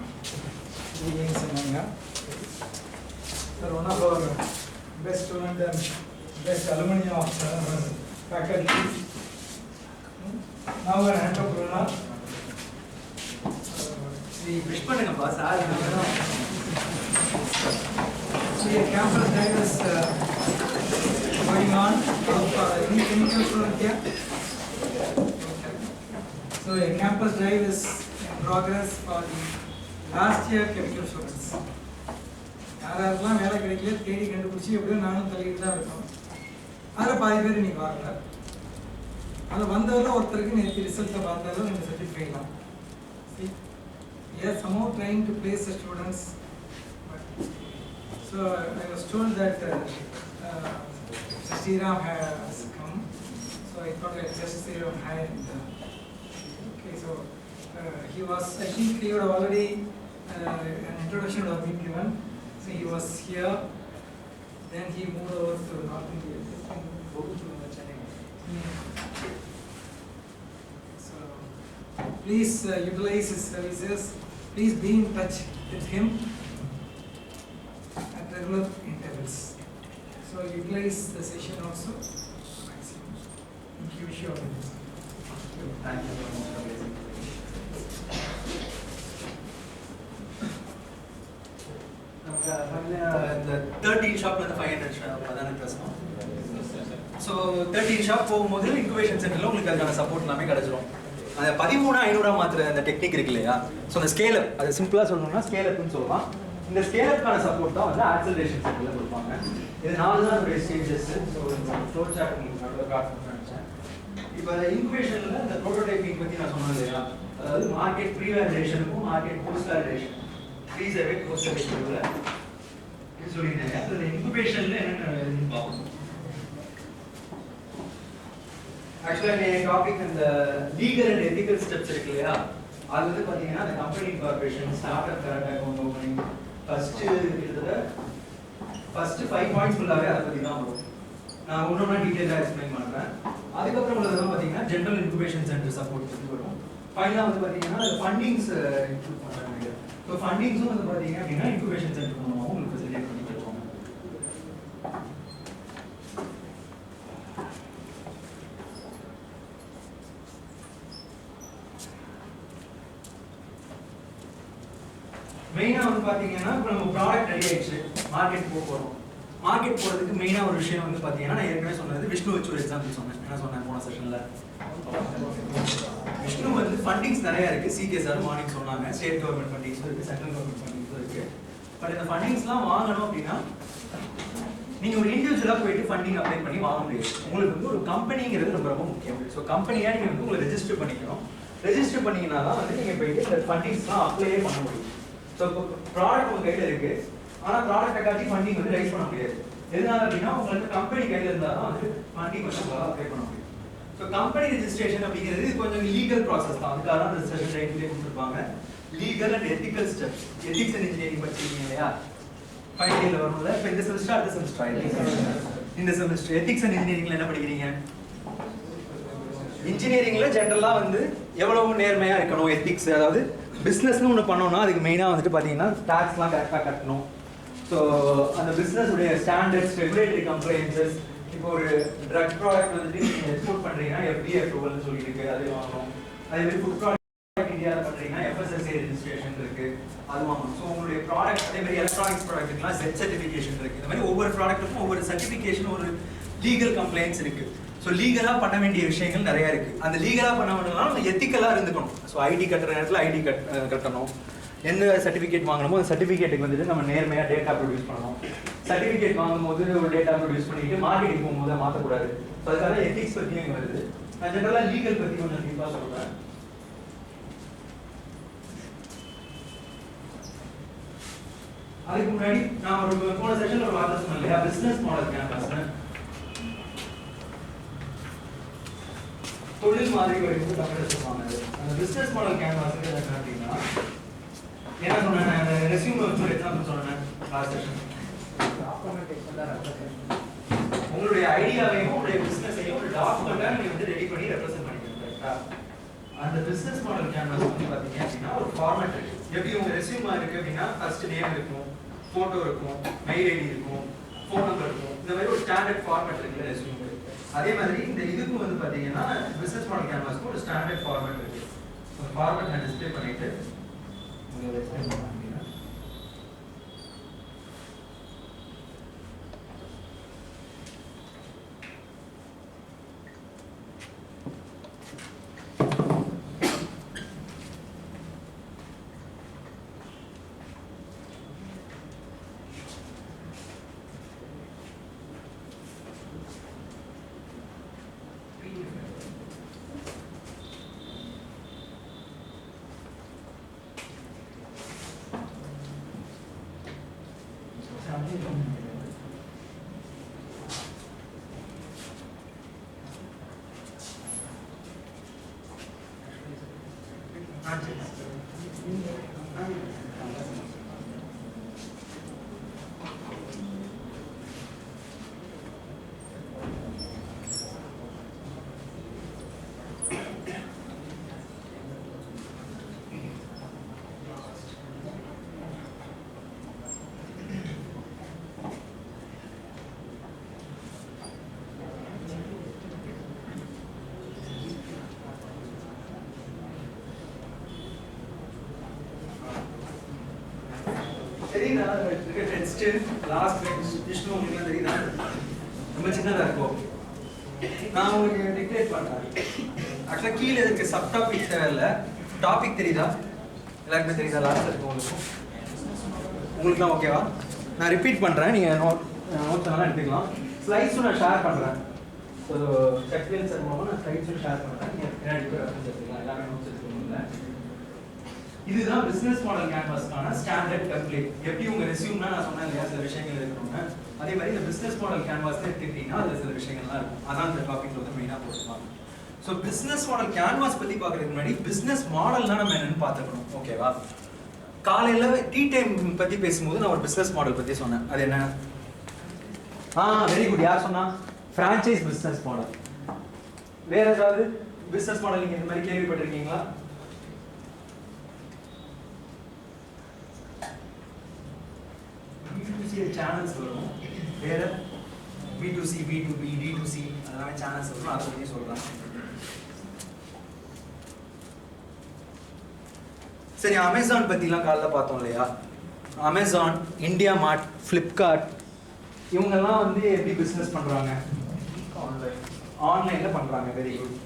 சொன்னாங்க Sir, one of our best student and best alumni of faculty. Now an entrepreneur. Wish பண்ணுங்கப்பா sir. See, a campus day is going on. Any chemical student here? So a campus drive is in progress for the last year chemical students. யாரெல்லாம் வேலை கிடைக்கல தேடி கண்டுபிடிச்சி எப்படியும் நானும் தள்ளிட்டு தான் இருக்கோம். அதில் பாதி பேர் இன்னைக்கு வரல. அதில் வந்ததில் ஒருத்தருக்கு நேற்று ரிசல்ட்டை பார்த்ததில் 2 சர்டிஃபிகேட் தான். We are somehow trying to place the students. So I was told that Sriram has come. So I thought I'd just say hi. Okay, so he was, I think he would have already, an introduction would have been given. So he was here, then he moved over to North India. So please utilize his services. Please be in touch with him at regular intervals. So utilize the session also maximum. Thank you. Wish you all the best. Thank you very much for listening. இந்த 13 ஷாப்ல இருந்து 500 shop அதான பேசணும். So 13 shop போகும்போது incubation சென்டர்ல உங்களுக்கு அதுக்கான support எல்லாமே கிடைச்சிரும். அந்த 13,500 மாத்திர அந்த டெக்னிக் இருக்கு இல்லையா, ஸோ அந்த ஸ்கேல் அப், அது சிம்பிளா சொல்லணும்னா ஸ்கேல் அப்னு சொல்லலாம். இந்த ஸ்கேல் அப்கான சப்போர்ட் தான் வந்து ஆக்சலரேஷன் சென்டர்ல கொடுப்பாங்க. இது 4 தான் ஒரு ஸ்டேஜஸ். ஸோ ஃப்ளோ சார்ட் உங்களுக்கு நடுவில் காட்டணும்னு நினைச்சேன். இப்போ இன்குபேஷன்ல இந்த ப்ரோட்டோடைப்பிங் பத்தி நான் சொன்னது இல்லையா, அதாவது மார்க்கெட் ப்ரீ வேலிடேஷனுக்கும் market post validation, pre survey post survey சொல்லியிருந்தேன். அதில் இன்குபேஷன்ல என்னென்ன பார்க்கணும். ஆக்சுவலாக என் டாபிக் இந்த லீகல் அண்ட் எத்திக்கல் ஸ்டெப்ஸ் இருக்கு இல்லையா, அது வந்து பார்த்தீங்கன்னா அந்த company corporation start up current account opening first 5 points ஃபுல்லாகவே அதை பற்றி தான் வரும். நான் ஒன்றொன்னா டீட்டெயிலாக எக்ஸ்பிளைன் பண்ணுறேன். அதுக்கப்புறம் உள்ளதெல்லாம் பார்த்தீங்கன்னா ஜென்ரல் இன்குபேஷன் சென்டர் சப்போர்ட் பற்றி வரும். ஃபைனலாக வந்து பார்த்தீங்கன்னா ஃபண்டிங்ஸ் இன்க்ளூட் பண்ணுறாங்க. ஸோ ஃபண்டிங்ஸும் வந்து பார்த்தீங்க அப்படின்னா இன்குபேஷன் சென்டர் மூலமாக உங்களுக்கு ஃபெசிலிட்டேட் பண்ணி தருவாங்க. மெயினாக வந்து பார்த்தீங்கன்னா இப்போ நம்ம ப்ராடக்ட் ரெடி ஆயிடுச்சு, மார்க்கெட் போகிறோம். மார்க்கெட் போகிறதுக்கு மெயினாக ஒரு விஷயம் வந்து பார்த்தீங்கன்னா நான் ஏற்கனவே சொன்னது, விஷ்ணு வச்சு ஒரு எக்ஸாம்பிள் சொன்னேன். என்ன சொன்னேன் போன செஷனில், விஷ்ணு வந்து ஃபண்டிங்ஸ் நிறையா இருக்குது. சிகேசார் மார்னிங் சொன்னாங்க, ஸ்டேட் கவர்மெண்ட் ஃபண்டிங்ஸும் இருக்குது, சென்ட்ரல் கவர்மெண்ட் ஃபண்டிங்ஸும் இருக்குது. பட் இந்த ஃபண்டிங்ஸ்லாம் வாங்கணும் அப்படின்னா நீங்கள் ஒரு இண்டிவிஜுவலாக போயிட்டு ஃபண்டிங் அப்ளை பண்ணி வாங்க முடியாது. உங்களுக்கு வந்து ஒரு கம்பெனிங்கிறது ரொம்ப ரொம்ப முக்கியம். ஸோ கம்பெனியாக நீங்கள் வந்து உங்களை ரெஜிஸ்டர் பண்ணிக்கணும். ரெஜிஸ்டர் பண்ணிங்கன்னா தான் வந்து நீங்கள் போயிட்டு இந்த ஃபண்டிங்ஸ்லாம் அப்ளையே பண்ண முடியும். ஸோ இப்போ ப்ராடக்ட் உங்கள் கையில் இருக்குது, ஆனால் ப்ராடக்ட்டை காட்டி ஃபண்டிங் வந்து ரைஸ் பண்ண முடியாது. எதனால அப்படின்னா உங்களுக்கு கம்பெனி கையில் இருந்தால் தான் வந்து ஃபண்டிங் வந்து உங்களால் அப்ளை பண்ண முடியும். ஸோ கம்பெனி ரெஜிஸ்ட்ரேஷன் அப்படிங்கிறது கொஞ்சம் லீகல் ப்ராசஸ் தான். அதுக்காக தான் ரெஜிஸ்ட்ரேஷன் டைட்டிலே கொடுத்துருப்பாங்க. Legal and ethical steps. Ethics and engineering படிச்சிருக்கீங்க இல்லையா, ஃபைனல் இயர்ல வரும்ல. இப்போ இந்த செமஸ்டர் அடுத்த செமஸ்டர் இந்த செமஸ்டர் எத்திக்ஸ் அண்ட் இன்ஜினியரிங்ல என்ன படிக்கிறீங்க? இன்ஜினியரிங்ல ஜென்ரலா வந்து எவ்வளவு நேர்மையா இருக்கணும், எத்திக்ஸ். அதாவது பிஸ்னஸ்னு ஒன்று பண்ணோம்னா அதுக்கு மெயினாக வந்துட்டு பார்த்தீங்கன்னா டாக்ஸ்லாம் கரெக்டாக கட்டணும். ஸோ அந்த பிஸ்னஸ் உடைய ஸ்டாண்டர்ட்ஸ், ரெகுலேட்டரி கம்ப்ளைன்சஸ். இப்போ ஒரு ட்ரக் ப்ராடக்ட் வந்துட்டு நீங்கள் எக்ஸ்போர்ட் பண்ணுறீங்கன்னா FDA அப்ரூவல்னு சொல்லியிருக்கு, அது வாங்கணும். அதே மாதிரி ஃபுட் ப்ராடக்ட் இந்தியாவில் பண்ணுறீங்கன்னா FSSAI ரெஜிஸ்ட்ரேஷன் இருக்குது, அது வாங்கணும். ஸோ உங்களுடைய ப்ராடக்ட், அதே மாதிரி எலக்ட்ரானிக்ஸ் ப்ராடக்ட்டுக்குலாம் Z சர்டிஃபிகேஷன் இருக்குது. இந்த மாதிரி ஒவ்வொரு ப்ராடக்ட்டுக்கும் ஒவ்வொரு சர்டிஃபிகேஷன், ஒரு லீகல் கம்ப்ளைண்ட்ஸ் இருக்குது. ஸோ லீகலாக பண்ண வேண்டிய விஷயங்கள் நிறையா இருக்குது. அந்த லீகலாக பண்ண வேண்டியதுனால நம்ம எத்திக்கலாக இருந்துக்கணும். ஸோ ஐடி கட்டுற நேரத்தில் ஐடி கட்டணும். எந்த சர்டிஃபிகேட் வாங்கணுமோ அந்த சர்டிஃபிகேட்டுக்கு வந்துட்டு நம்ம நேர்மையாக டேட்டா ப்ரொடியூஸ் பண்ணணும். சர்டிஃபிகேட் வாங்கும்போது ஒரு டேட்டா ப்ரொடியூஸ் பண்ணிட்டு மார்க்கெட்டிங் போகும்போது மாற்றக்கூடாது. ஸோ அதுக்காக எத்திக்ஸ் பற்றியும் வருது. நான் ஜென்ரலாக லீகல் பற்றி கொஞ்சம் டீப்பாக சொல்கிறேன். அதுக்கு முன்னாடி நான் ஒரு போன செஷன்ல ஒரு வார்த்தை சொன்னேன் இல்லையா, பிசினஸ் மாடல் கேம்பஸ்னு. தொழில் மாதிரி வரைக்கும் தமிழ் சொல்லுவாங்க. அந்த பிசினஸ் மாடல் கேம்பஸ்க்கு என்ன அப்படின்னா, என்ன சொன்னேன், ரெஸ்யூம் வச்சு ஒரு எக்ஸாம்பிள் சொன்னேன் லாஸ்ட் செஷன். உங்களுடைய ஐடியாவையும் உங்களுடைய பிசினஸையும் ஒரு டாக்குமெண்டா நீங்க வந்து ரெடி பண்ணி ரெப்ரசென்ட் பண்ணிக்கணும். கரெக்டா? அந்த பிசினஸ் மாடல் கேம்பஸ் வந்து பாத்தீங்க அப்படின்னா ஒரு ஃபார்மேட் இருக்கு. எப்படி உங்க ரெஸ்யூமா இருக்கு அப்படின்னா ஃபர்ஸ்ட் நேம் இருக்கும், ஃபோட்டோ இருக்கும், மெயில் ஐடி இருக்கும், ஃபோன் நம்பர் இருக்கும். இந்த மாதிரி ஒரு ஸ்டாண்டர்ட் ஃபார்மேட் இருக்குல்ல ரெஸ்யூமுக்கு. அதே மாதிரி இந்த இதுக்கும் வந்து பார்த்தீங்கன்னா பிஸ்னஸ் மாடல் கேன்வாஸ்க்கு ஒரு ஸ்டாண்டர்ட் ஃபார்மேட் இருக்கு. அந்த ஃபார்மேட் நான் டிஸ்பிளே பண்ணிட்டு உங்களுக்கு எக்ஸ்பிளைன் பண்ணுறேன். தெரியுதா? டெக்ஸ்ட் லாஸ்ட் விஷ்ணு உங்களுக்கு தெரியுதா? ரொம்ப சின்னதா இருக்கும். நான் உங்களுக்கு டிக்டேட் பண்றேன். ஆக்சுவலா கீழே இருக்க சப் டாபிக் தேவையில்ல. டாபிக் தெரியுதா? எல்லாருக்குமே தெரியுதா? லாஸ்ட் இருக்கு உங்களுக்குலாம் ஓகேவா? நான் ரிப்பீட் பண்றேன். நீங்க நோட்ஸ் எல்லாம் எடுத்துக்கலாம். ஸ்லைட்ஸும் நான் ஷேர் பண்றேன். ஒரு செக்வென்ஸ் மூலமா நான் ஸ்லைட்ஸும் ஷேர் பண்றேன். நீங்க பின்னாடி போய் ரெஃபரன்ஸ் எடுத்துக்கலாம். எல்லாமே நோட்ஸ் எடுத்துக்கோங்க. இதுதான் பிசினஸ் மாடல் கேன்வாஸ்க்கான ஸ்டாண்டர்ட் டெம்ப்ளேட். எப்படி உங்க ரெஸ்யூம்னா நான் சொன்னேன் இல்லையா சில விஷயங்கள் இருக்கணும்னு, அதே மாதிரி இந்த பிசினஸ் மாடல் கேன்வாஸ் எடுத்துக்கிட்டீங்கன்னா அதுல சில விஷயங்கள்லாம் இருக்கும். அதான் இந்த டாபிக்ல வந்து மெயினா போட்டுக்கலாம். ஸோ பிசினஸ் மாடல் கேன்வாஸ் பத்தி பார்க்கறதுக்கு முன்னாடி பிசினஸ் மாடல்னா நம்ம என்னன்னு பார்த்துக்கணும். ஓகேவா? காலையில டீ டைம் பத்தி பேசும்போது நான் ஒரு பிசினஸ் மாடல் பத்தி சொன்னேன். அது என்ன? Very good. யார் சொன்னா? Franchise business model. வேற ஏதாவது பிசினஸ் மாடல் நீங்க இந்த மாதிரி கேள்விப்பட்டிருக்கீங்களா? சேனல்ஸ் வரும். வேற B2C, B2B, D2C அதெல்லாம் சேனல்ஸ் வரும். அதை பத்தி சொல்றேன். சரி, அமேசான் பத்திலாம் காலைல பார்த்தோம் இல்லையா? அமேசான், இந்தியா மார்ட், ஃப்ளிப்கார்ட் இவங்கெல்லாம் வந்து எப்படி பிசினஸ் பண்றாங்க? ஆன்லைன்ல பண்றாங்க. Very good.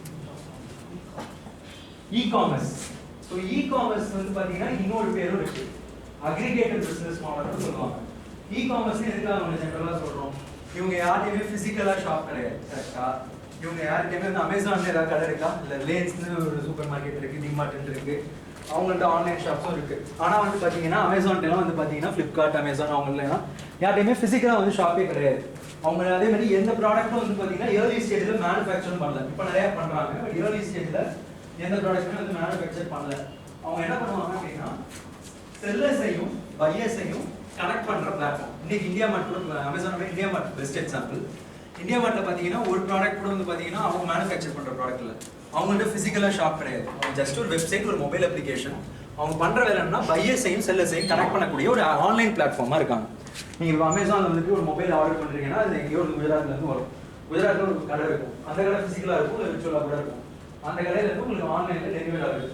E-commerce. So e-commerce வந்து பாத்தீங்கன்னா இன்னொரு பேரும் இருக்கு, அக்ரிகேட்டட் பிசினஸ் மாடல்னு சொல்லுவாங்க. இ-காமர்ஸ் எதுக்காக நம்ம ஜெனரலா சொல்றோம்? இவங்க யார்கிட்டயுமே பிசிக்கலா ஷாப் கிடையாது. கரெக்டா? இவங்க யார்கிட்டயுமே வந்து அமேசான்ல ஏதாவது கடை இருக்கா? இல்ல ரிலையன்ஸ்னு ஒரு சூப்பர் மார்க்கெட் இருக்கு, டிமார்ட் இருக்கு, அவங்கள்ட்ட ஆன்லைன் ஷாப்ஸும் இருக்கு. ஆனா வந்து பாத்தீங்கன்னா அமேசான்லாம் வந்து பாத்தீங்கன்னா ஃபிளிப்கார்ட், அமேசான் அவங்கலாம் யார்கிட்டயுமே பிசிக்கலா வந்து ஷாப்பே கிடையாது. அவங்க அதே மாதிரி எந்த ப்ராடக்ட்டும் வந்து பாத்தீங்கன்னா ஏர்லி ஸ்டேஜ்ல மேனுஃபேக்சர் பண்ணல. இப்போ நிறைய பண்றாங்க, பட் ஏர்லி ஸ்டேஜ்ல எந்த ப்ராடக்ட்டுமே வந்து மேனுஃபேக்சர் பண்ணல. அவங்க என்ன பண்ணுவாங்க அப்படின்னா செல்லர்ஸையும் பையர்ஸையும் கனெக்ட் பண்ற பிளாட்ஃபார்ம். இன்னைக்கு இந்தியா மார்ட் கூட, அமேசான் இந்தியா மார்ட் பெஸ்ட் எக்ஸாம்பிள். இந்தியா மார்ட்ல பாத்தீங்கன்னா ஒரு ப்ராடக்ட் கூட வந்து பாத்தீங்கன்னா அவங்க மேனுஃபேக்சர் பண்ற ப்ராடக்ட் இல்ல, அவங்கள்ட்ட பிசிக்கலா ஷாப் கிடையாது. அவங்க ஜஸ்ட் ஒரு வெப்சைட், ஒரு மொபைல் அப்ளிகேஷன். அவங்க பண்ற வேலை என்னன்னா பையர்ஸையும் செல்லர்ஸையும் கனெக்ட் பண்ணக்கூடிய ஒரு ஆன்லைன் பிளாட்ஃபார்மா இருக்காங்க. நீங்க இப்போ அமேசான்ல வந்துட்டு ஒரு மொபைல் ஆர்டர் பண்றீங்கன்னா அது எங்கேயோ ஒரு குஜராத்ல இருந்து வரும். குஜராத்ல ஒரு கடை இருக்கும், அந்த கடை பிசிக்கலா இருக்கும், இல்லை விர்ச்சுவலா கூட இருக்கும். அந்த கடையில இருந்து உங்களுக்கு ஆன்லைன்ல டெலிவரி ஆகுது.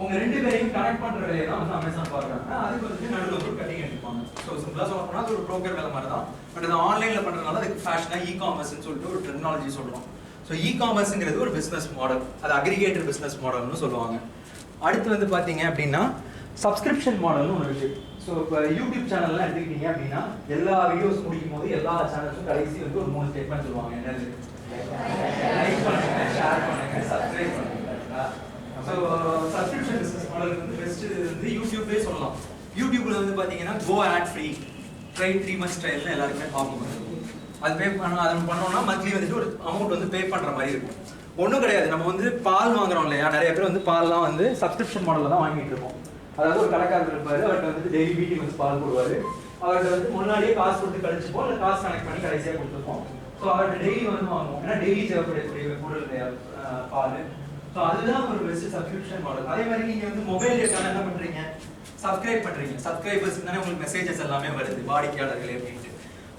உங்க ரெண்டு பேரையும் கனெக்ட் பண்ற வேலையை தான் வந்து அமேசான் பார்க்கறாங்க. அதுக்கு வந்து நடுவில் ஒரு கட்டிங் எடுப்பாங்க. ஸோ சிம்பிளா சொல்ல போனா அது ஒரு ப்ரோக்கர் வேலை மாதிரி தான். பட் அது ஆன்லைன்ல பண்றதுனால அதுக்கு ஃபேஷனா இ-காமர்ஸ்னு சொல்லிட்டு ஒரு டெக்னாலஜி சொல்றோம். ஸோ இ-காமர்ஸ்ங்கிறது ஒரு பிசினஸ் மாடல், அது அக்ரிகேட்டட் பிசினஸ் மாடல்னு சொல்லுவாங்க. அடுத்து வந்து பாத்தீங்க அப்படின்னா சப்ஸ்கிரிப்ஷன் மாடல்னு ஒன்று இருக்கு. ஸோ இப்போ யூடியூப் சேனல்லாம் எடுத்துக்கிட்டீங்க அப்படின்னா எல்லா வீடியோஸ் முடிக்கும் போது எல்லா சேனல்ஸும் கடைசி வந்து ஒரு 3 ஸ்டேட்மெண்ட் சொல்லுவாங்க. என்னது? லைக் பண்ணுங்க, ஷேர் பண்ணுங்க, சப்ஸ்கிரைப் பண்ணுங்க. ஸோ சப்ஸ்கிரிப்ஷன் பிசினஸ் மாடல் வந்து பெஸ்ட் வந்து யூடியூப்லேயே சொல்லலாம். யூடியூப்ல வந்து பாத்தீங்கன்னா go ad free, try 3 months ட்ரையல்னு எல்லாருக்குமே பார்க்க. அது பே பண்ணணும். அதை பண்ணோம்னா மந்த்லி வந்துட்டு ஒரு அமௌண்ட் வந்து பே பண்ற மாதிரி இருக்கும். ஒன்றும் கிடையாது. நம்ம வந்து பால் வாங்குறோம் இல்லையா, நிறைய பேர் வந்து பால்லாம் வந்து சப்ஸ்கிரிப்ஷன் மாடலில் தான் வாங்கிட்டு இருக்கோம். அதாவது ஒரு கடைக்காரர் இருப்பாரு, அவர்கிட்ட வந்து டெய்லி வீட்டுக்கு வந்து பால் போடுவாரு. அவர்கிட்ட வந்து முன்னாடியே காசு கொடுத்து கழிச்சுப்போம், இல்லை காசு கனெக்ட் பண்ணி கடைசியாக கொடுத்துருப்போம். ஸோ அவர்கிட்ட டெய்லி வந்து வாங்குவோம். ஏன்னா டெய்லி தேவைப்படக்கூடிய பொருள் இல்லையா பால். ஸோ அதுதான் ஒரு பெஸ்ட் சப்ஸ்கிரிப்ஷன் மாடல். அதே மாதிரி நீங்க வந்து மொபைல் டேட்டா என்ன பண்றீங்க, சப்ஸ்கிரைப் பண்றீங்க. சப்ஸ்கிரைபர்ஸ்க்கு தானே உங்களுக்கு மெசேஜஸ் எல்லாமே வருது, வாடிக்கையாளர்களே அப்படின்ட்டு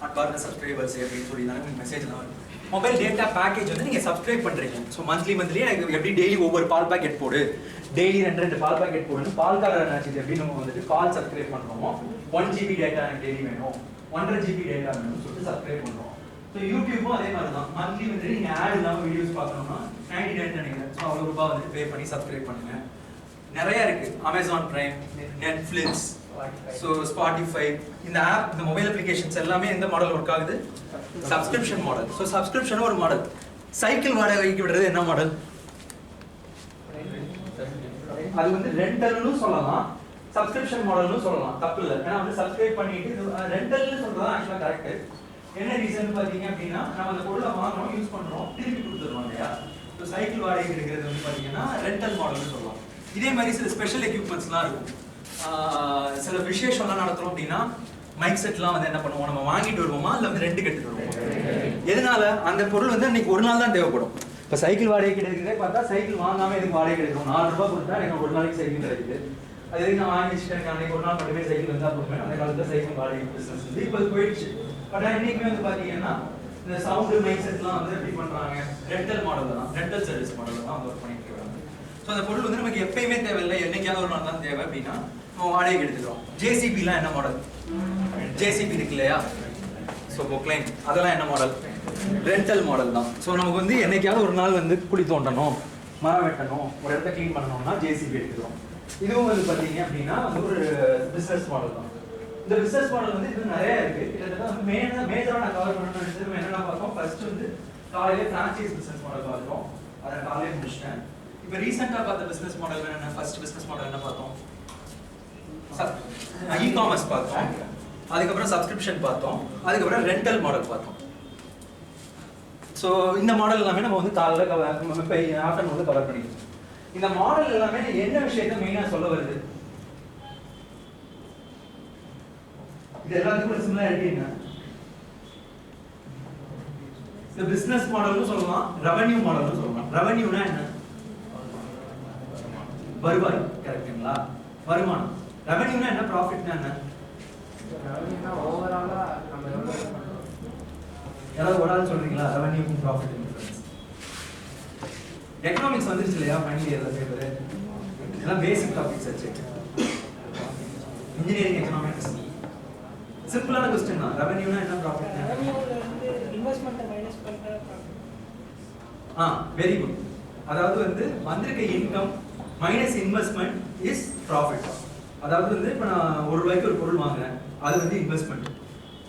அன்பார்ந்த சப்ஸ்கிரைபர்ஸ் அப்படின்னு சொல்லி தானே உங்களுக்கு மெசேஜ் எல்லாம் வருது. மொபைல் டேட்டா பேக்கேஜ் வந்து நீங்க சப்ஸ்கிரைப் பண்றீங்க. ஸோ மந்த்லி எனக்கு எப்படி டெய்லி ஒவ்வொரு பால் பாக்கெட் போடு, டெய்லி 2 பால் பாக்கெட் போடுன்னு பால்காரர் என்னாச்சு எப்படி நம்ம வந்துட்டு பால் சப்ஸ்கிரைப் பண்றோமோ 1 GB டேட்டா எனக்கு டெய்லி வேணும், 1.5 GB டேட்டா வேணும்னு சொல்லிட்டு சப்ஸ்கிரைப் பண்றோம். ஸோ யூடியூப்பும் அதே மாதிரி தான். மந்த்லி வந்துட்டு நீங்க ஆட் இல்லாமல் வீடியோஸ் பார்க்கணும்னா 99 நினைக்கிறேன். ஸோ அவ்வளோ ரூபாய் வந்துட்டு பே பண்ணி சப்ஸ்கிரைப் பண்ணுங்க. நிறைய இருக்கு, Amazon prime, Netflix, so Spotify, இந்த ஆப், இந்த மொபைல் அப்ளிகேஷன்ஸ் எல்லாமே எந்த மாடல் ஒர்க் ஆகுது, சப்ஸ்கிரிப்ஷன் மாடல். ஸோ சப்ஸ்கிரிப்ஷன் ஒரு மாடல். சைக்கிள் வாடகைக்கு விடுறது என்ன மாடல், அது வந்து ரெண்டல்னு சொல்லலாம், சப்ஸ்கிரிப்ஷன் மாடல்னு சொல்லலாம், தப்பு இல்லை. ஏன்னா வந்து சப்ஸ்கிரைப் பண்ணிட்டு ரெண்டல்னு சொல்றது ஆக்சுவலா கரெக்ட். என்ன ரீசன் பாத்தீங்க அப்படின்னா நம்ம அந்த பொருளை வாங்குறோம், யூஸ் பண்றோம், திருப்பி கொடுத்துருவோம் இல்லையா. ஸோ சைக்கிள் வாடகை எடுக்கிறது வந்து பாத்தீங்கன்னா ரெண்டல் மாடல்னு சொல்லலாம். இதே மாதிரி சில ஸ்பெஷல் எக்யூப்மெண்ட்ஸ்லாம் இருக்கும். சில விசேஷம்லாம் நடத்துறோம் அப்படின்னா மைக் செட்லாம் வந்து என்ன பண்ணுவோம், நம்ம வாங்கிட்டு வருவோமா இல்லை வந்து ரெண்டுக்கு எடுத்துட்டு வருவோம். எதனால, அந்த பொருள் வந்து அன்னைக்கு ஒரு நாள் தான் தேவைப்படும். இப்போ சைக்கிள் வாடகை கிடைக்கிறதே பார்த்தா சைக்கிள் வாங்காம எதுக்கு வாடகை கிடைக்கும், 4 ரூபாய் கொடுத்தா எனக்கு ஒரு நாளைக்கு சைக்கிள் கிடைக்குது. அது எதுக்கு நான் வாங்கி வச்சுட்டேன், அன்னைக்கு ஒரு நாள் மட்டுமே சைக்கிள் வந்தால் போடுவேன். அந்த காலத்தில் சைக்கிள் வாடகை பிஸ்னஸ் வந்து இப்போ போயிடுச்சு. பட் இன்னைக்குமே வந்து பார்த்தீங்கன்னா இந்த சவுண்டு மைக் செட்லாம் வந்து எப்படி பண்ணுறாங்க, ரெண்டல் மாடல் தான், ரெண்டல் சர்வீஸ் மாடல் தான் ஒர்க் பண்ணிட்டு இருக்காங்க. ஸோ அந்த பொருள் வந்து நமக்கு எப்பயுமே தேவையில்லை, என்னைக்காவது ஒரு நாள் தான் தேவை அப்படின்னா நம்ம வாடகைக்கு எடுத்துக்கிறோம். ஜேசிபிலாம் என்ன மாடல், ஜேசிபி இருக்கு இல்லையா, ஸோ பொக்லைன், அதெல்லாம் என்ன மாடல், ரெண்டல் மாடல் தான். ஸோ நமக்கு வந்து என்னைக்காவது ஒரு நாள் வந்து குழி தோண்டணும், மரம் வெட்டணும், ஒரு இடத்த க்ளீன் பண்ணணும்னா ஜேசிபி எடுத்துக்கிறோம். இதுவும் வந்து பார்த்தீங்க அப்படின்னா ஒரு பிஸ்னஸ் மாடல் தான். இந்த பிஸ்னஸ் மாடல் வந்து இது நிறைய இருக்கு. கிட்டத்தட்ட வந்து மேஜராக நான் கவர் பண்ணணும்னு நினைச்சது என்னென்ன பார்த்தோம். ஃபர்ஸ்ட் வந்து காலையிலே ஃப்ரான்ச்சைஸ் பிஸ்னஸ் மாடல் பார்த்தோம், அதை காலையிலே முடிச்சிட்டேன். இப்போ ரீசெண்டாக பார்த்த பிஸ்னஸ் மாடல் என்ன, ஃபர்ஸ்ட் பிஸ்னஸ் மாடல் என்ன பார்த்தோம், இ-காமர்ஸ் பார்த்தோம், அதுக்கப்புறம் சப்ஸ்கிரிப்ஷன் பார்த்தோம், அதுக்கப்புறம் ரெண்டல் மாடல் பார்த்தோம். ஸோ இந்த மாடல் எல்லாமே நம்ம வந்து காலையில் ஆஃப்டர்நூனில் கவர் பண்ணிக்கணும். இந்த மாடல் எல்லாமே என்ன விஷயத்தை மெயினாக சொல்ல வருது, இது எல்லாத்துக்கும் சிமிலாரிட்டி என்ன, இந்த பிசினஸ் மாடல்னு சொல்லலாம், ரெவென்யூ மாடல்னு சொல்லலாம். ரெவென்யூனா என்ன, வருவாய், கரெக்ட்டுங்களா, வருமானம். ரெவென்யூனா என்ன, ப்ராஃபிட்னா என்ன, ஓவராலா நம்ம யாராவது ஒரு ஆள் சொல்றீங்களா ரெவென்யூக்கும் ப்ராஃபிட் டிஃபரன்ஸ். எக்கனாமிக்ஸ் வந்துருச்சு இல்லையா ஃபைனல் இயர்ல பேப்பர், இதெல்லாம் பேசிக் டாபிக்ஸ் ஆச்சு. இன்ஜினியரிங் எக்கனாமிக்ஸ் சிம்பிளான क्वेश्चन தான். ரெவென்யூனா என்ன, ப்ராஃபிட்னா என்ன, ரெவென்யூல வந்து இன்வெஸ்ட்மென்ட் மைனஸ் பண்ற வெரி குட். அதாவது வந்து வந்திருக்க income minus investment is profit. அதாவது வந்து இப்போ நான் 1 ரூபாய்க்கு ஒரு பொருள் வாங்குறேன், அது வந்து இன்வெஸ்ட்மெண்ட்.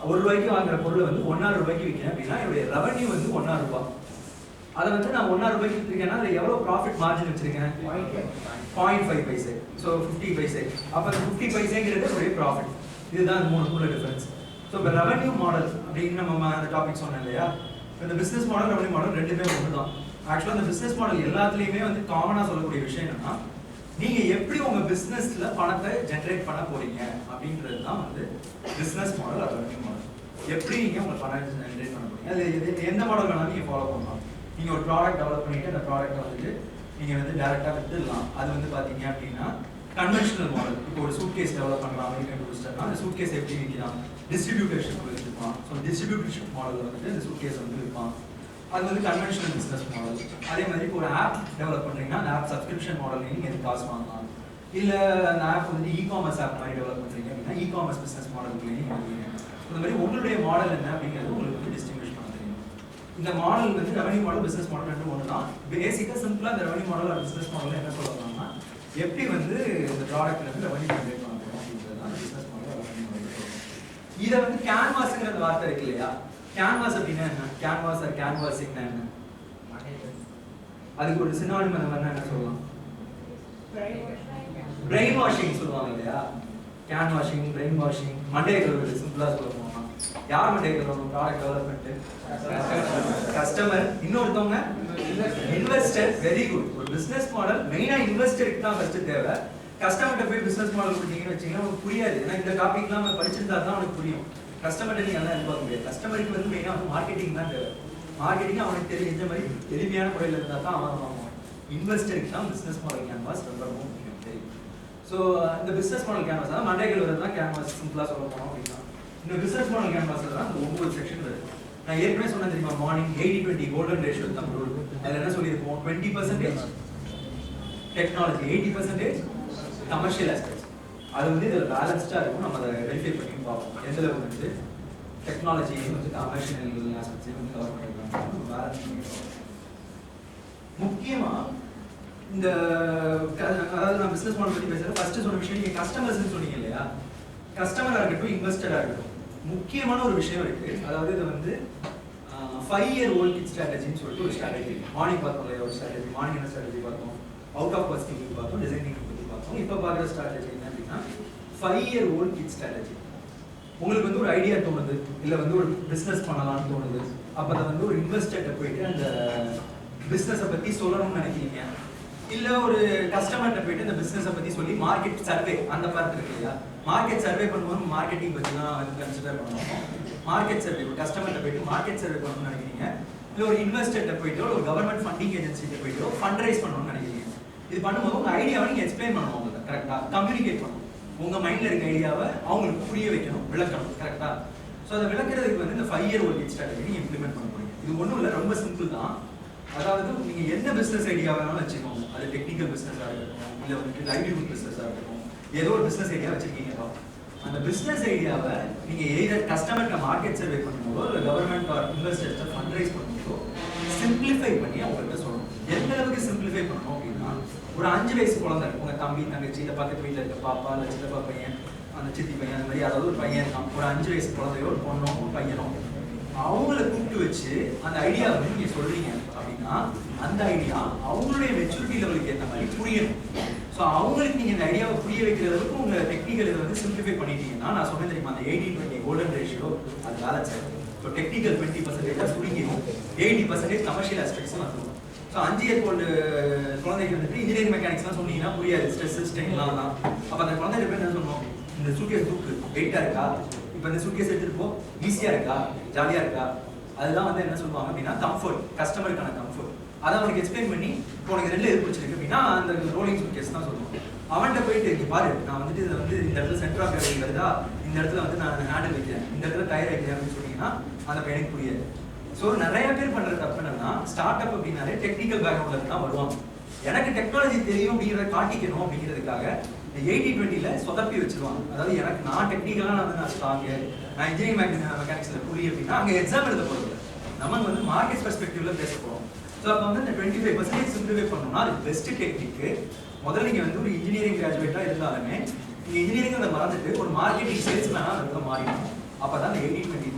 1 ரூபாய்க்கு வாங்குற பொருளை வந்து 1.5 ரூபாய்க்கு விற்கிறேன் அப்படின்னா என்னுடைய ரெவென்யூ வந்து 1.5 ரூபாய். அதை வந்து நான் 1.5 ரூபாய்க்கு விற்றுருக்கேன்னா அதில் எவ்வளோ ப்ராஃபிட் மார்ஜின் வச்சிருக்கேன், 0.5 பைசே. ஸோ 50 பைசே. அப்போ 50 பைசேங்கிறது ஒரே ப்ராஃபிட். இதுதான் 3 டிஃபரன்ஸ். ஸோ இப்போ ரெவென்யூ மாடல் அப்படின்னு நம்ம அந்த டாபிக் சொன்னேன் இல்லையா. இந்த பிஸ்னஸ் மாடல், ரெவென்யூ மாடல் ரெண்டுமே ஒன்று தான். ஆக்சுவலாக இந்த பிஸ்னஸ் மாடல் எல்லாத்துலேயுமே வந்து காமனாக சொல்லக்கூடிய விஷயம் என்னன்னா, நீங்க எப்படி உங்க பிசினஸ்ல பணத்தை ஜெனரேட் பண்ண போறீங்க அப்படின்றது தான் வந்து பிசினஸ் மாடல் அது ரெவென்யூ மாடல். எப்படி நீங்க உங்க பணத்தை ஜெனரேட் பண்ண போறீங்க, அது எந்த மாடல் வேணாலும் நீங்க ஃபாலோ பண்ணலாம். நீங்க ஒரு ப்ராடக்ட் டெவலப் பண்ணிட்டு அந்த ப்ராடக்ட்டை வந்து நீங்க வந்து டைரக்டா வித்துடலாம். அது வந்து பாத்தீங்க அப்படின்னா கன்வென்ஷனல் மாடல். இப்போ ஒரு சூட்கேஸ் டெவலப் பண்ணலாம் அமெரிக்கன் டூரிஸ்டர்னா அந்த சூட்கேஸ் எப்படி விற்கலாம், டிஸ்ட்ரிபியூட்டர்ஷிப் விற்பான். ஸோ டிஸ்ட்ரிபியூட்டர்ஷிப் மாடல் வந்து இந்த சூட்கேஸ் வந்து விற்பான். அது வந்து கன்வென்ஷனல் பிசினஸ் மாடல். அதே மாதிரி இப்போ ஒரு ஆப் டெவலப் பண்றீங்கன்னா அந்த ஆப் சப்ஸ்கிரிப்ஷன் மாடல் நீங்க எது காசு வாங்கலாம். இல்ல அந்த ஆப் வந்து இ-காமர்ஸ் ஆப் மாதிரி டெவலப் பண்றீங்க அப்படின்னா இ-காமர்ஸ் பிசினஸ் மாடலுக்குள்ளேயே நீங்க வருவீங்க. இந்த மாதிரி உங்களுடைய மாடல் என்ன அப்படிங்கிறது உங்களுக்கு வந்து டிஸ்டிங்விஷ் பண்ண தெரியும். இந்த மாடல் வந்து ரெவென்யூ மாடல், பிசினஸ் மாடல் ரெண்டும் ஒன்று தான். பேசிக்கா சிம்பிளா இந்த revenue model or business model என்ன சொல்லலாம்னா, எப்படி வந்து இந்த ப்ராடக்ட்ல இருந்து ரெவென்யூ ஜெனரேட் பண்ண போறோம் அப்படிங்கிறது தான் பிசினஸ் மாடல், ரெவென்யூ மாடல் சொல்றோம். இதை வந்து கேன்வாஸ்ங்கிற அந்த வார்த்தை இருக்கு இல்லையா. கேன்வாஸ் அப்படின்னா என்ன, கேன்வாஸ் ஆர் கேன்வாசிங்னா என்ன, அதுக்கு ஒரு சினானிம் என்ன சொல்லலாம், பிரெயின் வாஷிங் சொல்லுவாங்க இல்லையா. Can washing, brain washing, Monday கழுவுறது. சிம்பிளா சொல்லணும்னா யார் மண்டே கழுவணும், ப்ராடக்ட் டெவலப்மெண்ட் கஸ்டமர், இன்னொருத்தவங்க இன்வெஸ்டர். Very good. ஒரு பிசினஸ் மாடல் மெயினா இன்வெஸ்டருக்கு தான் ஃபர்ஸ்ட் தேவை. கஸ்டமர்கிட்ட போய் பிசினஸ் மாடல் கொடுத்தீங்கன்னு வச்சீங்கன்னா உங்களுக்கு புரியாது. ஏன்னா இந்த டாபிக்லாம் நம்ம படிச்சிருந்தா தான் அவனுக்கு புரியும். கஸ்டமர்கிட்ட நீங்க எல்லாம் எதிர்பார்க்க முடியாது. கஸ்டமருக்கு வந்து மெயினா வந்து மார்க்கெட்டிங் தான் தேவை. மார்க்கெட்டிங் அவனுக்கு தெரிஞ்ச மாதிரி எளிமையான முறையில் இருந்தால் தான் அவன் வாங்குவான். இன்வெஸ்டருக்கு தான் பிஸ்னஸ் மாடல் கேன்வாஸ் ரொம்ப ரொம்ப முக்கியம் தெரியும். ஸோ இந்த பிஸ்னஸ் மாடல் கேன்வாஸ் தான் மண்டேகள் வருது தான் கேன்வாஸ் சிம்பிளாக சொல்ல போனோம் அப்படின்னா இந்த பிஸ்னஸ் மாடல் கேன்வாஸில் தான் அந்த 9 செக்ஷன் வருது. நான் ஏற்கனவே சொன்னேன் தெரியுமா மார்னிங் 80-20 கோல்டன் ரேஷியோ தான் ரூல். அதில் என்ன சொல்லியிருப்போம் 20% டெக்னாலஜி 80% கமர்ஷியல் ஆஸ்பெக்ட்ஸ். அது வந்து இதில் பேலன்ஸ்டாக இருக்கும். நம்ம அதை வெரிஃபை பண்ணி பார்ப்போம் எந்த அளவுக்கு வந்து டெக்னாலஜி வந்து கமர்ஷியல் ஆஸ்பெக்ட்ஸையும் வந்து கவர் பண்ணியிருக்காங்க பேலன்ஸ் பண்ணி முக்கியமாக இந்த அதாவது நான் பிஸ்னஸ் மாடல் பற்றி பேசுகிறேன். ஃபர்ஸ்ட் சொன்ன விஷயம் நீங்கள் கஸ்டமர்ஸ்ன்னு சொன்னீங்க இல்லையா, கஸ்டமராக இருக்கட்டும் இன்வெஸ்டராக இருக்கட்டும் முக்கியமான ஒரு விஷயம் இருக்கு. அதாவது இது வந்து 5-year old kid ஸ்ட்ராட்டஜின்னு சொல்லிட்டு ஒரு ஸ்ட்ராட்டஜி மார்னிங் பார்த்தோம் இல்லையா, ஒரு ஸ்ட்ராட்டஜி மார்னிங் என்ன ஸ்ட்ராட்டஜி பார்த்தோம், அவுட் ஆஃப் பர்ஸ் திங்கிங் பார்த்தோம், டிசைனிங் பற்றி பார்த்தோம். இப்போ பார்க்குற ஸ்ட்ராட்டஜி என்ன அப்படின்னா 5-year old kid ஸ்ட்ராட்டஜி. உங்களுக்கு வந்து ஒரு ஐடியா தோணுது இல்லை வந்து ஒரு பிஸ்னஸ் பண்ணலாம்னு தோணுது, அப்போ அதை வந்து ஒரு இன்வெஸ்டர்கிட்ட போயிட்டு அந்த பிஸ்னஸை பற்றி சொல்லணும்னு நினைக்கிறீங்க, இல்லை ஒரு கஸ்டமர்கிட்ட போயிட்டு அந்த பிஸ்னஸை பற்றி சொல்லி மார்க்கெட் சர்வே அந்த பார்த்து இருக்கு இல்லையா, மார்க்கெட் சர்வே பண்ணும்போது மார்க்கெட்டிங் பற்றி தான் வந்து கன்சிடர் பண்ணுவோம். மார்க்கெட் சர்வே ஒரு கஸ்டமர்கிட்ட போயிட்டு மார்க்கெட் சர்வே பண்ணணும்னு நினைக்கிறீங்க, இல்லை ஒரு இன்வெஸ்டர்கிட்ட போயிட்டோ ஒரு கவர்மெண்ட் ஃபண்டிங் ஏஜென்சிகிட்ட போயிட்டோ ஃபண்ட் ரைஸ் பண்ணணும்னு நினைக்கிறீங்க. இது பண்ணும்போது உங்கள் ஐடியாவை நீங்கள் எக்ஸ்பிளைன் பண்ணணும், உங்களுக்கு கரெக்டாக கம்யூனிகேட் பண்ணணும். உங்கள் மைண்டில் இருக்க ஐடியாவை அவங்களுக்கு புரிய வைக்கணும், விளக்கணும் கரெக்டாக. ஸோ அதை விளக்குறதுக்கு வந்து இந்த 5-year old kid ஸ்ட்ராட்டஜி நீங்கள் இம்ப்ளிமெண்ட் பண்ண போறீங்க. இது ஒன்றும் இல்லை, ரொம்ப சிம்பிள் தான். அதாவது நீங்கள் என்ன பிஸ்னஸ் ஐடியா வேணாலும் வச்சுக்கோங்க, அது டெக்னிக்கல் பிஸ்னஸாக இருக்கட்டும் இல்லை வந்துட்டு லைவ்லிஹுட் பிஸ்னஸாக இருக்கட்டும், ஏதோ ஒரு பிஸ்னஸ் ஐடியா வச்சிருக்கீங்கப்பா. அந்த பிஸ்னஸ் ஐடியாவை நீங்கள் எய்தர் கஸ்டமர்கிட்ட மார்க்கெட் சர்வே பண்ணும்போதோ இல்லை கவர்மெண்ட் ஆர் இன்வெஸ்டர்ஸ்ட்டை ஃபண்ட் ரைஸ் பண்ணும்போதோ சிம்பிளிஃபை பண்ணி அவங்கள்ட்ட சொல்லணும். எந்த அளவுக்கு சிம்பிளிஃபை பண்ணணும் அப்படின்னா, ஒரு 5 வயசு குழந்தை இருக்கும், உங்கள் தம்பி தங்கச்சி இல்லை பக்கத்து வீட்டில் இருக்க பாப்பா இல்லை சித்தப்பா பையன் அந்த சித்தி பையன் அந்த மாதிரி அதாவது ஒரு பையன் இருக்கான், ஒரு 5 வயசு குழந்தையோ ஒரு பொண்ணோ ஒரு பையனோ, அவங்கள கூப்பிட்டு வச்சு அந்த ஐடியா வந்து நீங்கள் சொல்றீங்க அப்படின்னா அந்த ஐடியா அவங்களுடைய மெச்சூரிட்டி லெவலுக்கு ஏற்ற மாதிரி புரியணும். ஸோ அவங்களுக்கு நீங்கள் இந்த ஐடியாவை புரிய வைக்கிற அளவுக்கு உங்கள் டெக்னிக்கல் இதை வந்து சிம்பிளிஃபை பண்ணிட்டீங்கன்னா, நான் சொன்னேன் தெரியுமா அந்த 80-20 கோல்டன் ரேஷியோ அது பேலன்ஸ் ஆகும். ஸோ டெக்னிக்கல் 20% சுருங்கிடும், 80% கமர்ஷியல் ஆஸ்பெக்ட்ஸ் வந்துடும். ஸோ 5-year old குழந்தைக்கு வந்துட்டு இன்ஜினியரிங் மெக்கானிக்ஸ்லாம் சொன்னீங்கன்னா புரியாது, ஸ்ட்ரெஸ் ஸ்ட்ரெயின்லாம் தான். அப்போ அந்த குழந்தைகிட்ட போய் என்ன சொன்னோம், இந்த சூட்கேஸ் தூக்கு வெயிட்டாக இருக்கா, இப்போ இந்த சூட்கேஸ் எடுத்துட்டு போ ஈஸியாக இருக்கா ஜாலியாக இருக்கா, அதெல்லாம் வந்து என்ன சொல்லுவாங்க அப்படின்னா கம்ஃபர்ட், கஸ்டமருக்கான கம்ஃபர்ட். அதை அவனுக்கு எக்ஸ்பிளைன் பண்ணி இப்போ உனக்கு 2 எது பிடிச்சிருக்கு அப்படின்னா அந்த ரோலிங் சூட்கேஸ் தான் சொல்லுவோம். அவன்கிட்ட போயிட்டு இங்கே பாரு நான் வந்துட்டு இதை வந்து இந்த இடத்துல சென்டர் ஆஃப் கிராவிட்டி வருதா, இந்த இடத்துல வந்து நான் ஹேண்டில் வைக்கிறேன், இந்த இடத்துல டயர் வைக்கிறேன் அப்படின்னு சொன்னீங்கன்னா அந்த பையனுக்கு புரியாது. ஸோ நிறைய பேர் பண்ணுற தப்பு என்னன்னா, ஸ்டார்ட் அப் அப்படின்னாலே டெக்னிக்கல் பேக்ரவுண்ட்ல தான் வருவாங்க. எனக்கு டெக்னாலஜி தெரியும் அப்படிங்கிறத காட்டிக்கணும் அப்படிங்கிறதுக்காக 80-20ல சொதப்பி வச்சிருவாங்க. அதாவது எனக்கு நான் டெக்னிக்கலாக நான் ஸ்ட்ராங்கு, நான் இன்ஜினியரிங் மெக்கானிக்ஸில் புரிய அப்படின்னா அங்கே எக்ஸாம் எழுத போகிறது, நமக்கு வந்து மார்க்கெட் பெர்ஸ்பெக்டிவ்ல பேச போகிறோம். ஸோ அப்போ வந்து இந்த 25% சிம்பிளிஃபை பண்ணணும்னா அது பெஸ்ட் டெக்னிக்கு. முதல்ல நீங்கள் வந்து ஒரு இன்ஜினியரிங் கிராஜுவேட்டாக இருந்தாலுமே நீங்கள் இன்ஜினியரிங் அதை மறந்துட்டு ஒரு மார்க்கெட்டிங் சேல்ஸ்மேனாக அதுக்கு மாறிடும். அப்போ தான் அந்த 80-20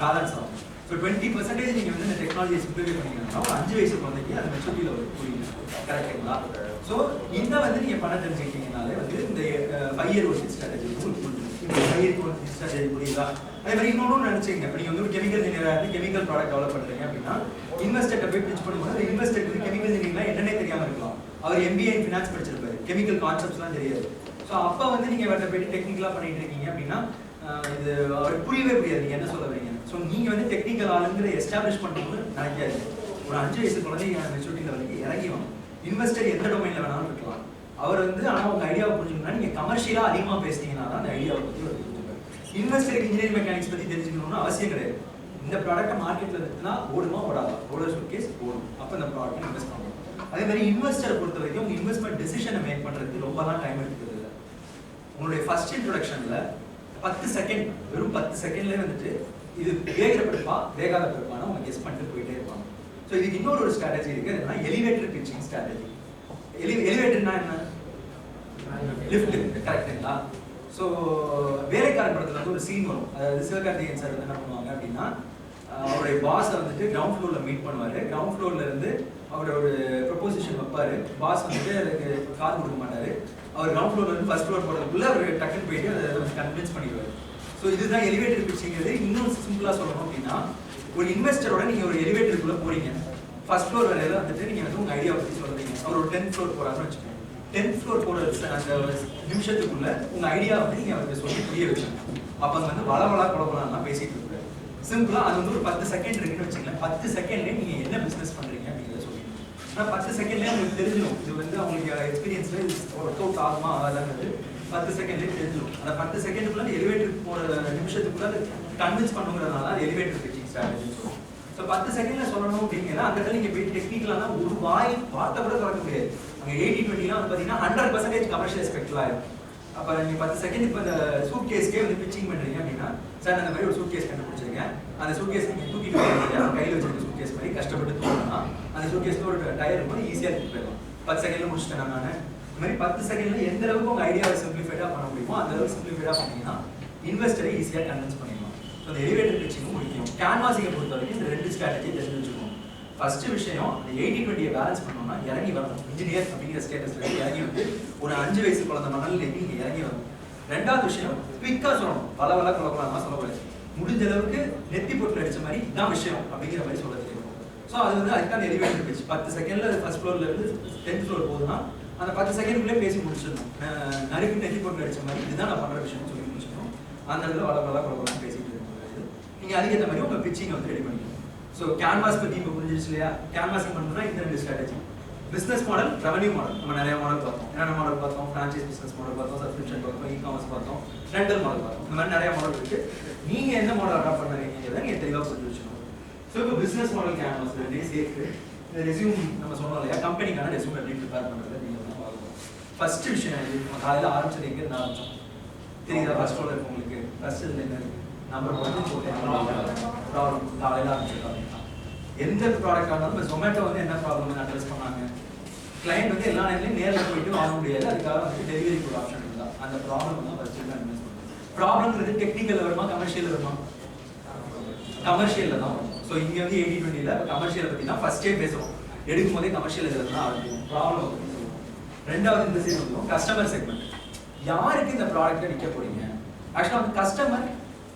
பேலன்ஸ் ஆகும். ஸோ 20% நீங்கள் வந்து இந்த டெக்னாலஜியை சிம்பிளிஃபை பண்ணிங்கன்னா ஒரு 5 வயசு குழந்தைக்கு அது மெச்சூரிட்டி லெவலுக்கு புரியும், கரெக்டுங்களா? ஸோ இந்த வந்து நீங்கள் பண்ண தெரிஞ்சுக்கிட்டீங்கனாலே வந்து இந்த 5-year old ஸ்ட்ராட்டஜி உங்களுக்கு புரிஞ்சுடும். இந்த 5-year old ஸ்ட்ராட்டஜி புரியுதா? அதே மாதிரி இன்னொன்று நினச்சிங்க, இப்போ நீங்கள் வந்து ஒரு கெமிக்கல் இன்ஜினியராக இருந்து கெமிக்கல் ப்ராடக்ட் டெவலப் பண்ணுறீங்க அப்படின்னா இன்வெஸ்டர்கிட்ட போய் பிச் பண்ணும்போது இன்வெஸ்டருக்கு கெமிக்கல் இன்ஜினியரிங்லாம் என்னன்னே தெரியாமல் இருக்கலாம். அவர் MBA இன் ஃபினான்ஸ் படிச்சிருப்பாரு, கெமிக்கல் கான்செப்ட்ஸ்லாம் தெரியாது. ஸோ அப்போ வந்து நீங்கள் அவர்கிட்ட போயிட்டு டெக்னிக்கலாக பண்ணிட்டு இருக்கீங்க அப்படின்னா இது அவருக்கு புரியவே புரியாது நீங்கள் என்ன சொல்ல வரீங்க. ஸோ நீங்கள் வந்து டெக்னிக்கல் ஆளுங்கிற எஸ்டாப்ளிஷ் பண்ணணும்னு நினைக்காது. ஒரு 5 வயசு குழந்தைங்க மெச்சூரிட்டி லெவலுக்கு இறங்கி வாங்க. இன்வெஸ்டர் எந்த டொமைனில் வேணாலும் இருக்கலாம், அவர் வந்து ஆனால் உங்கள் ஐடியாவை புரிஞ்சுக்கணும்னா நீங்கள் கமர்ஷியலாக அதிகமாக பேசினீங்கன்னா தான் அந்த ஐடியாவை பற்றி ஒரு தெரிஞ்சுப்பாரு. இன்வெஸ்டருக்கு இன்ஜினியரிங் மெக்கானிக்ஸ் பற்றி தெரிஞ்சுக்கணும்னு அவசியம் கிடையாது. இந்த ப்ராடக்ட்டை மார்க்கெட்டில் இருக்குன்னா ஓடுமா ஓடாதா, ரோலர் சூட்கேஸ் ஓடும், அப்போ இந்த ப்ராடக்ட்டை இன்வெஸ்ட் பண்ணணும். அதே மாதிரி இன்வெஸ்டரை பொறுத்த வரைக்கும் உங்கள் இன்வெஸ்ட்மெண்ட் டிசிஷனை மேக் பண்ணுறதுக்கு ரொம்பலாம் டைம் எடுத்துக்கிறது இல்லை. உங்களுடைய ஃபர்ஸ்ட் இன்ட்ரொடக்ஷனில் 10 செகண்ட், வெறும் 10 செகண்ட்லேயே வந்துட்டு இது வேகிற பிறப்பா வேகாத பிறப்பான அவங்க கெஸ் பண்ணிட்டு போயிட்டே இருப்பாங்க. ஸோ இதுக்கு இன்னொரு ஒரு ஸ்ட்ராட்டஜி இருக்குது, என்னன்னா எலிவேட்டர் பிச்சிங் ஸ்ட்ராட்டஜி. எலிவேட்டர்னா என்ன? லிஃப்ட், கரெக்டுங்களா? ஸோ வேலைக்காரன் படத்தில் வந்து ஒரு சீன் வரும், அதாவது சிவகார்த்திகேயன் சார் வந்து என்ன பண்ணுவாங்க அப்படின்னா அவருடைய பாஸை வந்துட்டு கிரவுண்ட் ஃப்ளோரில் மீட் பண்ணுவார். கிரவுண்ட் ஃப்ளோரில் இருந்து அவரோட ஒரு ப்ரொபோசிஷன் வைப்பார். பாஸ் வந்துட்டு அதுக்கு கார் கொடுக்க மாட்டார். அவர் கிரவுண்ட் ஃப்ளோரில் இருந்து ஃபர்ஸ்ட் ஃப்ளோர் போகிறதுக்குள்ளே அவர் டக்குன்னு போயிட்டு அதை கன்வின்ஸ் பண்ணிடுவார். ஸோ இதுதான் எலிவேட்டர் பிச்சிங்கிறது. இன்னும் சிம்பிளாக சொல்லணும் அப்படின்னா ஒரு இன்வெஸ்டரோட நீங்கள் ஒரு எலிவேட்டருக்குள்ளே போறீங்க, ஃபர்ஸ்ட் ஃப்ளோர் வரையில வந்துட்டு நீங்கள் வந்து உங்கள் ஐடியா பற்றி சொல்கிறீங்க. அவர் ஒரு 10th ஃப்ளோர் போகிறாருன்னு வச்சுக்கோங்க. 10th ஃப்ளோர் போகிற அந்த நிமிஷத்துக்குள்ள உங்கள் ஐடியா வந்து நீங்கள் அவருக்கு சொல்லி புரிய வச்சுக்கணும். அப்போ வந்து வளவளா குழப்பலாம் பேசிட்டு இருக்காரு. சிம்பிளாக அது வந்து ஒரு 10 செகண்ட் இருக்குன்னு வச்சுக்கலாம். 10 செகண்ட்லேயே நீங்கள் என்ன பிஸ்னஸ் பண்ணுறீங்க அப்படிங்கிறத சொல்லிடுங்க. ஆனால் 10 செகண்ட்லேயே உங்களுக்கு தெரிஞ்சிடும் இது வந்து அவங்களுக்கு எக்ஸ்பீரியன்ஸில் ஒர்க் அவுட் ஆகுமா ஆகாதான்னு 10 செகண்ட்லேயே தெரிஞ்சிடும். அந்த 10 செகண்டுக்குள்ள எலிவேட்டருக்கு போகிற நிமிஷத்துக்குள்ள கன்வின்ஸ் பண்ணுங்கிறதுனால அது எலிவேட்டர் பிச்சிங் ஸ்ட்ராட்டஜின்னு சொல்லுவோம். ஸோ 10 செகண்ட்ல சொல்லணும் அப்படிங்கன்னா அந்த இடத்துல நீங்கள் போய் டெக்னிக்கலாக ஒரு வார்த்தை கூட திறக்க முடியாது. அங்கே 80-20 வந்து பார்த்தீங்கன்னா 100% கமர்ஷியல் ஸ்பெக்ட்ரல் ஆயிடும். அப்போ நீங்கள் 10 செகண்ட் இப்போ இந்த சூட் கேஸ்க்கே வந்து பிச்சிங் பண்ணுறீங்க அப்படின்னா சார் அந்த மாதிரி ஒரு சூட் கேஸ் கண்டுபிடிச்சிருங்க, அந்த சூட் கேஸ் நீங்கள் தூக்கிட்டு போயிருக்கீங்க கையில் வச்சிருக்க சூட் கேஸ் மாதிரி கஷ்டப்பட்டு தூக்கணும்னா அந்த சூட் கேஸ்க்கு ஒரு டயர் இருக்கும் ஈஸியாக தூக்கி போயிடலாம். 10 செகண்ட்ல முடிச்சிட்டேன் நான். இந்த மாதிரி 10 செகண்ட்ல எந்த அளவுக்கு உங்கள் ஐடியாவை சிம்பிளிஃபைடாக பண்ண முடியுமோ அந்த அளவுக்கு சிம்பிளிஃபைடாக பண்ணீங்கன்னா இன்வெஸ்டரை ஈஸியாக கன்வின்ஸ் பண்ணிடலாம். ஸோ அந்த எலிவேட்டர் பிச்சிங்கும் முடிக்கும். கேன்வாசிங்கை பொறுத்த வரைக்கும் இந்த 2 ஸ்ட்ராட்டஜி தெரிஞ்சு வச்சுக்கணும். ஃபர்ஸ்ட் விஷயம் இந்த 80-20 பேலன்ஸ் பண்ணோம்னா இறங்கி வரணும். இன்ஜினியர் அப்படிங்கிற ஸ்டேட்டஸ்ல இறங்கி வந்து ஒரு 5 வயசு குழந்தை மணல் நீங்க இறங்கி வரணும். ரெண்டாவது விஷயம் குவிக்காக சொல்லணும், பல குழப்பமா சொல்லக்கூடாது. முடிஞ்ச அளவுக்கு நெத்தி பொட்டில் அடிச்ச மாதிரி இதான் விஷயம் அப்படிங்கிற மாதிரி சொல்ல தெரியும். ஸோ அது வந்து அதுக்கான எலிவேட்டர் பிச் 10 செகண்ட்ல ஃபர்ஸ்ட் ஃப்ளோர்ல இருந்து 10th ஃப்ளோர் போகுதுன்னா அந்த 10 செகண்ட்குள்ளே பேசி முடிச்சிடணும். நறுக்கு நெத்தி பொட்டில் அடிச்ச மாதிரி இதுதான் நான் பண்ற விஷயம் சொல்லி முடிச்சிடணும். அந்த இடத்துல பல குழப்பமா பேசிட்டு இருக்கக்கூடாது. நீங்க அதுக்கேற்ற மாதிரி உங்க பிச்சிங் வந்து ரெடி பண்ணிக்கணும். ஸோ கேன்வாஸ் பற்றி இப்போ புரிஞ்சிருச்சு இல்லையா? கேன்வாசிங் பண்ணணும்னா இந்த 2 strategy. Business model, revenue model. நம்ம நிறைய மாடல் பார்த்தோம். என்னென்ன மாடல் பார்த்தோம்? ஃப்ரான்ச்சைஸ் பிஸ்னஸ் மாடல் பார்த்தோம், சப்ஸ்கிரிப்ஷன் பார்த்தோம், இ-காமர்ஸ் பார்த்தோம், ரெண்டல் மாடல் பார்த்தோம். இந்த மாதிரி நிறைய மாடல் இருக்கு. நீங்க எந்த மாடல் அடாப்ட் பண்ணுறீங்கிறத நீங்க தெளிவாக புரிஞ்சு வச்சுக்கணும். ஸோ இப்போ பிஸ்னஸ் மாடல் கேன்வாஸ் ரெண்டையும் சேர்த்து இந்த ரெஸ்யூம் நம்ம சொன்னோம் இல்லையா, கம்பெனிக்கான ரெஸ்யூம் எப்படி ப்ரிப்பேர் பண்ணுறது நீங்கள் வந்து பார்க்கணும். ஃபர்ஸ்ட் விஷயம் நம்ம காலையில் ஆரம்பிச்சது எங்கே இருந்து ஆரம்பிச்சோம் தெரியுதா? ஃபர்ஸ்ட் ஃப்ளோர் இருக்கு உங்களுக்கு. ஃபர்ஸ்ட் இதில் என்ன இருக்கு? Number 1 problem. காலையில் ஆரம்பிச்சிருக்காங்க. எந்த ப்ராடக்ட் ஆனாலும் இப்போ ஜொமேட்டோ வந்து என்ன ப்ராப்ளம் அட்ரஸ் பண்ணாங்க? கிளைண்ட் வந்து எல்லா நேரத்துலையும் நேரில் போயிட்டு வாங்க முடியாது, அதுக்காக வந்து டெலிவரிக்கு ஒரு ஆப்ஷன் இருந்தா அந்த ப்ராப்ளம் தான் ஃபர்ஸ்ட் இன்வெஸ்ட் பண்ணுவோம். ப்ராப்ளம்ன்றது டெக்னிக்கல் வருமா கமர்ஷியல் வருமா? கமர்ஷியல்ல தான் வரும். ஸோ இங்கே வந்து 80-20ல கமர்ஷியலை பற்றி தான் ஃபர்ஸ்டே பேசுவோம். எடுக்கும் போதே கமர்ஷியல் இதில் தான் ஆரம்பிக்கும். ப்ராப்ளம் பற்றி சொல்லுவோம். ரெண்டாவது இந்த சைடு வந்து கஸ்டமர் செக்மெண்ட். யாருக்கு இந்த ப்ராடக்ட்டை விற்க போறீங்க? ஆக்சுவலாக வந்து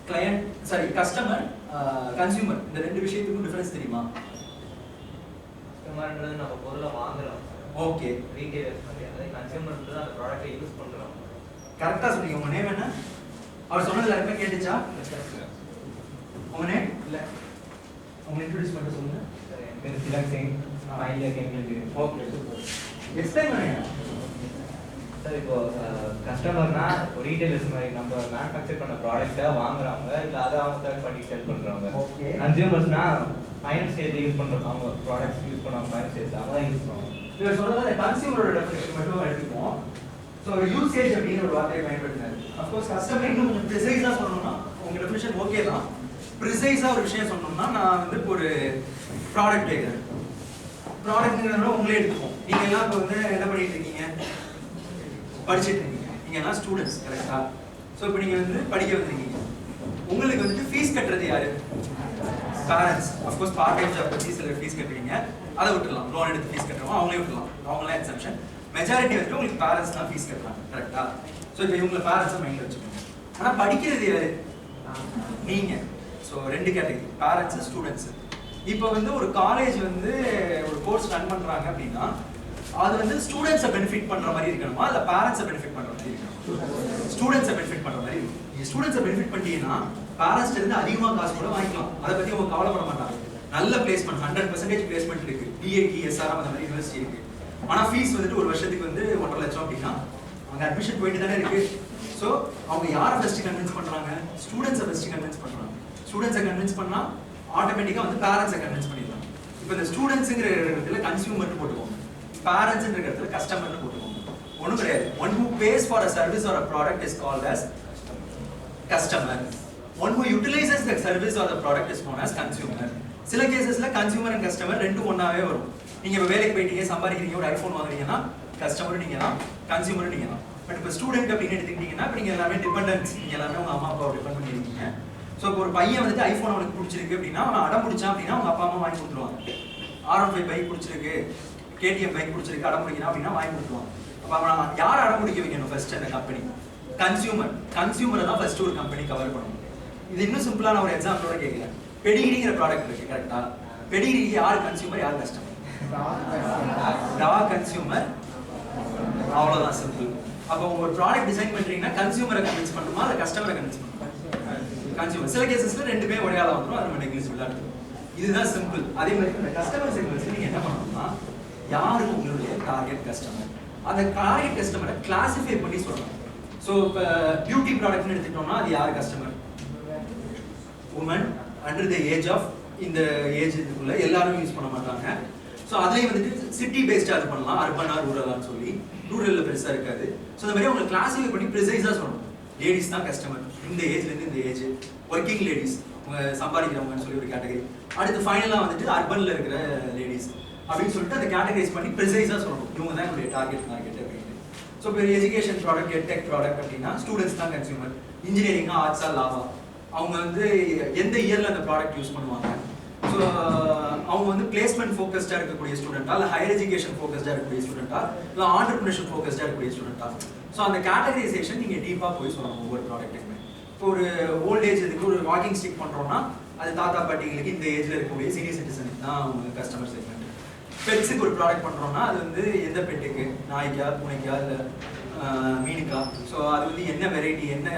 கஸ்டமர் கன்சியூமர் இந்த 2 விஷயத்துக்கும் டிஃபரன்ஸ் தெரியுமா? கஸ்டமர்ன்றது நம்ம பொருளை வாங்குறோம். ஓகே, ரீட்டைலர்ஸ் மாதிரி. அதே கன்சியூமர்ன்றது அந்த ப்ராடக்ட்டை யூஸ் பண்றோம். கரெக்டா சொன்னீங்க. உங்க நேம் என்ன? அவர் சொன்னது எல்லாருமே கேட்டுச்சா? உங்க நேம் இல்ல, உங்க இன்ட்ரோ듀ce பண்ண சொல்லுங்க. என் பேர் திலக் சிங், நான் final year chemical. Okay, super. Explain பண்ணுங்க சார். இப்போ கஸ்டமர்னா ஒரு ரீட்டைலர்ஸ் மாதிரி நம்ம மேனுஃபேக்சர் பண்ண ப்ராடக்ட்டை வாங்குறாங்க, இல்லை அதை அவங்க தேர்ட் பார்ட்டி செல் பண்ணுறாங்க. ஓகே. கன்சியூமர்ஸ்னா ஃபைனல் ஸ்டேஜ் யூஸ் பண்ணுறோம், அவங்க ப்ராடக்ட்ஸ் யூஸ் பண்ணுவாங்க, ஃபைனல் ஸ்டேஜ் அவங்க தான் யூஸ் பண்ணுவாங்க. இவர் சொன்னது கன்சியூமரோட டெஃபினிஷன் மட்டும் எடுத்துப்போம். ஸோ யூசேஜ் அப்படின்னு ஒரு வார்த்தையை பயன்படுத்தினார். அஃப்கோர்ஸ் கஸ்டமர் இன்னும் கொஞ்சம் ப்ரிசைஸாக சொல்லணும்னா உங்கள் டெஃபினிஷன் ஓகே தான். ப்ரிசைஸாக ஒரு விஷயம் சொன்னோம்னா நான் வந்து ஒரு ப்ராடக்ட் கேட்குறேன். ப்ராடக்ட்ங்கிறதுனால உங்களே எடுத்துப்போம். நீங்கள் எல்லாம் இப்போ வந்து என்ன பண்ணிட்டு இருக்கீங்க? படிச்சுட்டு இருக்கீங்க. நீங்கள் எல்லாம் ஸ்டூடெண்ட்ஸ் கரெக்டா? ஸோ இப்போ நீங்கள் வந்து படிக்க வந்திருக்கீங்க. உங்களுக்கு வந்துட்டு ஃபீஸ் கட்டுறது யாரு? Parents. Of course part time job பற்றி சிலர் ஃபீஸ் கட்டுறீங்க, அதை விட்டுடலாம். லோன் எடுத்து ஃபீஸ் கட்டுறோம் அவங்களே விட்டுலாம், அவங்களாம் எக்ஸப்ஷன். மெஜாரிட்டி வந்துட்டு உங்களுக்கு பேரண்ட்ஸ் தான் ஃபீஸ் கட்டுறாங்க கரெக்டா? ஸோ இப்போ இவங்களை பேரண்ட்ஸை மைண்டில் வச்சுக்கோங்க. ஆனால் படிக்கிறது யாரு? நீங்கள். So 2 category, parents students. இப்போ வந்து ஒரு காலேஜ் வந்து ஒரு கோர்ஸ் ரன் பண்ணுறாங்க அப்படின்னா அது வந்து ஸ்டூடெண்ட்ஸை பெனிஃபிட் பண்ணுற மாதிரி இருக்கணுமா இல்லை பேரண்ட்ஸை பெனிஃபிட் பண்ணுற மாதிரி இருக்கணும்? ஸ்டூடெண்ட்ஸை பெனிஃபிட் பண்ணுற மாதிரி இருக்கும். நீங்கள் ஸ்டூடெண்ட்ஸை பெனிஃபிட் பண்ணிட்டீங்கன்னா பேரண்ட்ஸ் இருந்து அதிகமாக காசு கூட வாங்கிக்கலாம். அதை பற்றி அவங்க கவலைப்பட மாட்டாங்க. நல்ல பிளேஸ்மெண்ட் 100% பிளேஸ்மெண்ட் இருக்கு. டிஐடி எஸ்ஆர்எம் அந்த மாதிரி யூனிவர்சிட்டி இருக்கு. ஆனால் ஃபீஸ் வந்துட்டு ஒரு வருஷத்துக்கு வந்து 1.5 லட்சம் அப்படின்னா அவங்க அட்மிஷன் போயிட்டு தானே இருக்கு. ஸோ அவங்க யாரை ஃபர்ஸ்ட் கன்வின்ஸ் பண்ணுறாங்க? ஸ்டூடெண்ட்ஸை ஃபர்ஸ்ட் கன்வின்ஸ் பண்ணுறாங்க. ஸ்டூடெண்ட்ஸை கன்வின்ஸ் பண்ணால் ஆட்டோமேட்டிக்காக வந்து பேரண்ட்ஸை கன்வின்ஸ் பண்ணிடலாம். இப்போ இந்த ஸ்டூடெண்ட்ஸுங்கிற இடத்துல கன்சியூமர்னு போட்டுக்கோங்க, பேரண்ட்ஸ்ன்ற இடத்துல கஸ்டமர்னு போட்டுக்கோங்க. ஒன்றும் கிடையாது. One who pays for a service or a product is called as customer. One who utilizes the service or the product is known as consumer. சில கேசஸ்ல கன்சியூமர் அண்ட் கஸ்டமர் ரெண்டும் ஒன்னாவே வரும். நீங்க இப்போ வேலைக்கு போயிட்டீங்க, சம்பாதிக்கிறீங்க, ஒரு ஐஃபோன் வாங்குறீங்கன்னா கஸ்டமர் நீங்க தான், கன்சியூமர் நீங்க தான். பட் இப்போ ஸ்டூடெண்ட் அப்படின்னு எடுத்துக்கிட்டீங்கன்னா இப்போ நீங்க எல்லாமே டிபெண்டன்ஸ், நீங்க எல்லாமே உங்க அம்மா அப்பாவை டிபெண்ட் பண்ணிருக்கீங்க. ஸோ இப்போ ஒரு பையன் வந்துட்டு ஐஃபோன் அவனுக்கு பிடிச்சிருக்கு அப்படின்னா அவன் அடம் பிடிச்சான் அப்படின்னா அவங்க அப்பா அம்மா வாங்கி கொடுத்துருவாங்க. R15 பைக் பிடிச்சிருக்கு, KTM பைக் பிடிச்சிருக்கு, அடம் பிடிக்கணும் அப்படின்னா வாங்கி கொடுத்துருவாங்க. அப்போ அவன் யார் அடம் பிடிக்க வைக்கணும்? ஃபர்ஸ்ட் அந்த கம்பெனி கன்சியூமர். கன்சியூமரை தான் ஃபர்ஸ்ட் ஒரு கம்பெனி கவர் பண்ணணும். இது இன்னும் சிம்பிளான ஒரு எக்ஸாம்பிளோட கேட்குறேன். பெடிகிரிங்கிற ப்ராடக்ட் இருக்கு கரெக்டா? பெடிகிரிக்கு யார் கன்சியூமர், யார் கஸ்டமர்? கன்சியூமர். அவ்வளோதான், சிம்பிள். அப்போ ஒரு ப்ராடக்ட் டிசைன் பண்றீங்கன்னா கன்சியூமரை கன்வின்ஸ் பண்ணுமா இல்லை கஸ்டமரை கன்வின்ஸ் பண்ணுமா? கன்சியூமர். சில கேசஸ்ல ரெண்டுமே ஒரே ஆளா வந்துடும், அது நம்ம நெக்லிஜிபிளா இருக்கும். இதுதான் சிம்பிள். அதே மாதிரி இந்த கஸ்டமர் செக்மெண்ட்ஸ் நீங்க என்ன பண்ணணும்னா யாரு உங்களுடைய டார்கெட் கஸ்டமர். அந்த டார்கெட் கஸ்டமரை கிளாசிஃபை பண்ணி சொல்லணும். ஸோ இப்போ பியூட்டி ப்ராடக்ட்னு எடுத்துக்கிட்டோம்னா அது யார் customer? Women under the age of, இந்த ஏஜ் இதுக்குள்ள எல்லாரும் யூஸ் பண்ண மாட்டாங்க. ஸோ அதுலேயும் வந்துட்டு சிட்டி பேஸ்டாக அது பண்ணலாம், அர்பனா ரூரலான்னு சொல்லி. ரூரலில் பெருசாக இருக்காது. ஸோ இந்த மாதிரி அவங்க கிளாசிஃபை பண்ணி ப்ரிசைஸாக சொல்லணும். லேடிஸ் தான் கஸ்டமர், இந்த ஏஜ்லேருந்து இந்த ஏஜ், ஒர்க்கிங் லேடிஸ், அவங்க சம்பாதிக்கிறவங்கன்னு சொல்லி ஒரு கேட்டகரி. அடுத்து ஃபைனலாக வந்துட்டு அர்பனில் இருக்கிற லேடிஸ் அப்படின்னு சொல்லிட்டு அதை கேட்டகரைஸ் பண்ணி ப்ரிசைஸாக சொல்லணும். இவங்க தான் என்னுடைய டார்கெட் மார்க்கெட் அப்படின்னு. ஸோ இப்போ எஜுகேஷன் ப்ராடக்ட், எட்டெக் ப்ராடக்ட் அப்படின்னா ஸ்டூடெண்ட்ஸ் தான் கன்சியூமர். இன்ஜினியரிங்கா, ஆர்ட்ஸா, லாவா, அவங்க வந்து எந்த இயரில் அந்த ப்ராடக்ட் யூஸ் பண்ணுவாங்க. ஸோ அவங்க வந்து பிளேஸ்மெண்ட் ஃபோக்கஸ்டாக இருக்கக்கூடிய ஸ்டூடெண்ட்டா, இல்லை ஹையர் எஜுகேஷன் ஃபோக்கஸ்டாக இருக்கக்கூடிய ஸ்டூடெண்ட்டா, இல்லை ஆண்டர்பிரினர்ஷிப் ஃபோக்கஸ்டாக இருக்கக்கூடிய ஸ்டூடெண்ட்டா. ஸோ அந்த கேட்டகரைசேஷன் நீங்கள் டீப்பாக போய் சொல்லணும் ஒவ்வொரு ப்ராடக்ட்டுக்குமே. இப்போ ஒரு ஓல்ட் ஏஜ் இதுக்கு ஒரு வாக்கிங் ஸ்டிக் பண்ணுறோம்னா அது தாத்தா பாட்டிங்களுக்கு இந்த ஏஜில் இருக்கக்கூடிய சீனியர் சிட்டிசனுக்கு தான் அவங்க கஸ்டமர் செக்மெண்ட். பெட்ஸுக்கு ஒரு ப்ராடக்ட் பண்ணுறோம்னா அது வந்து எந்த பெட்டுக்கு, நாய்க்கா, பூனைக்கா, இல்லை மீனுக்கா, ஸோ அது வந்து என்ன வெரைட்டி, என்ன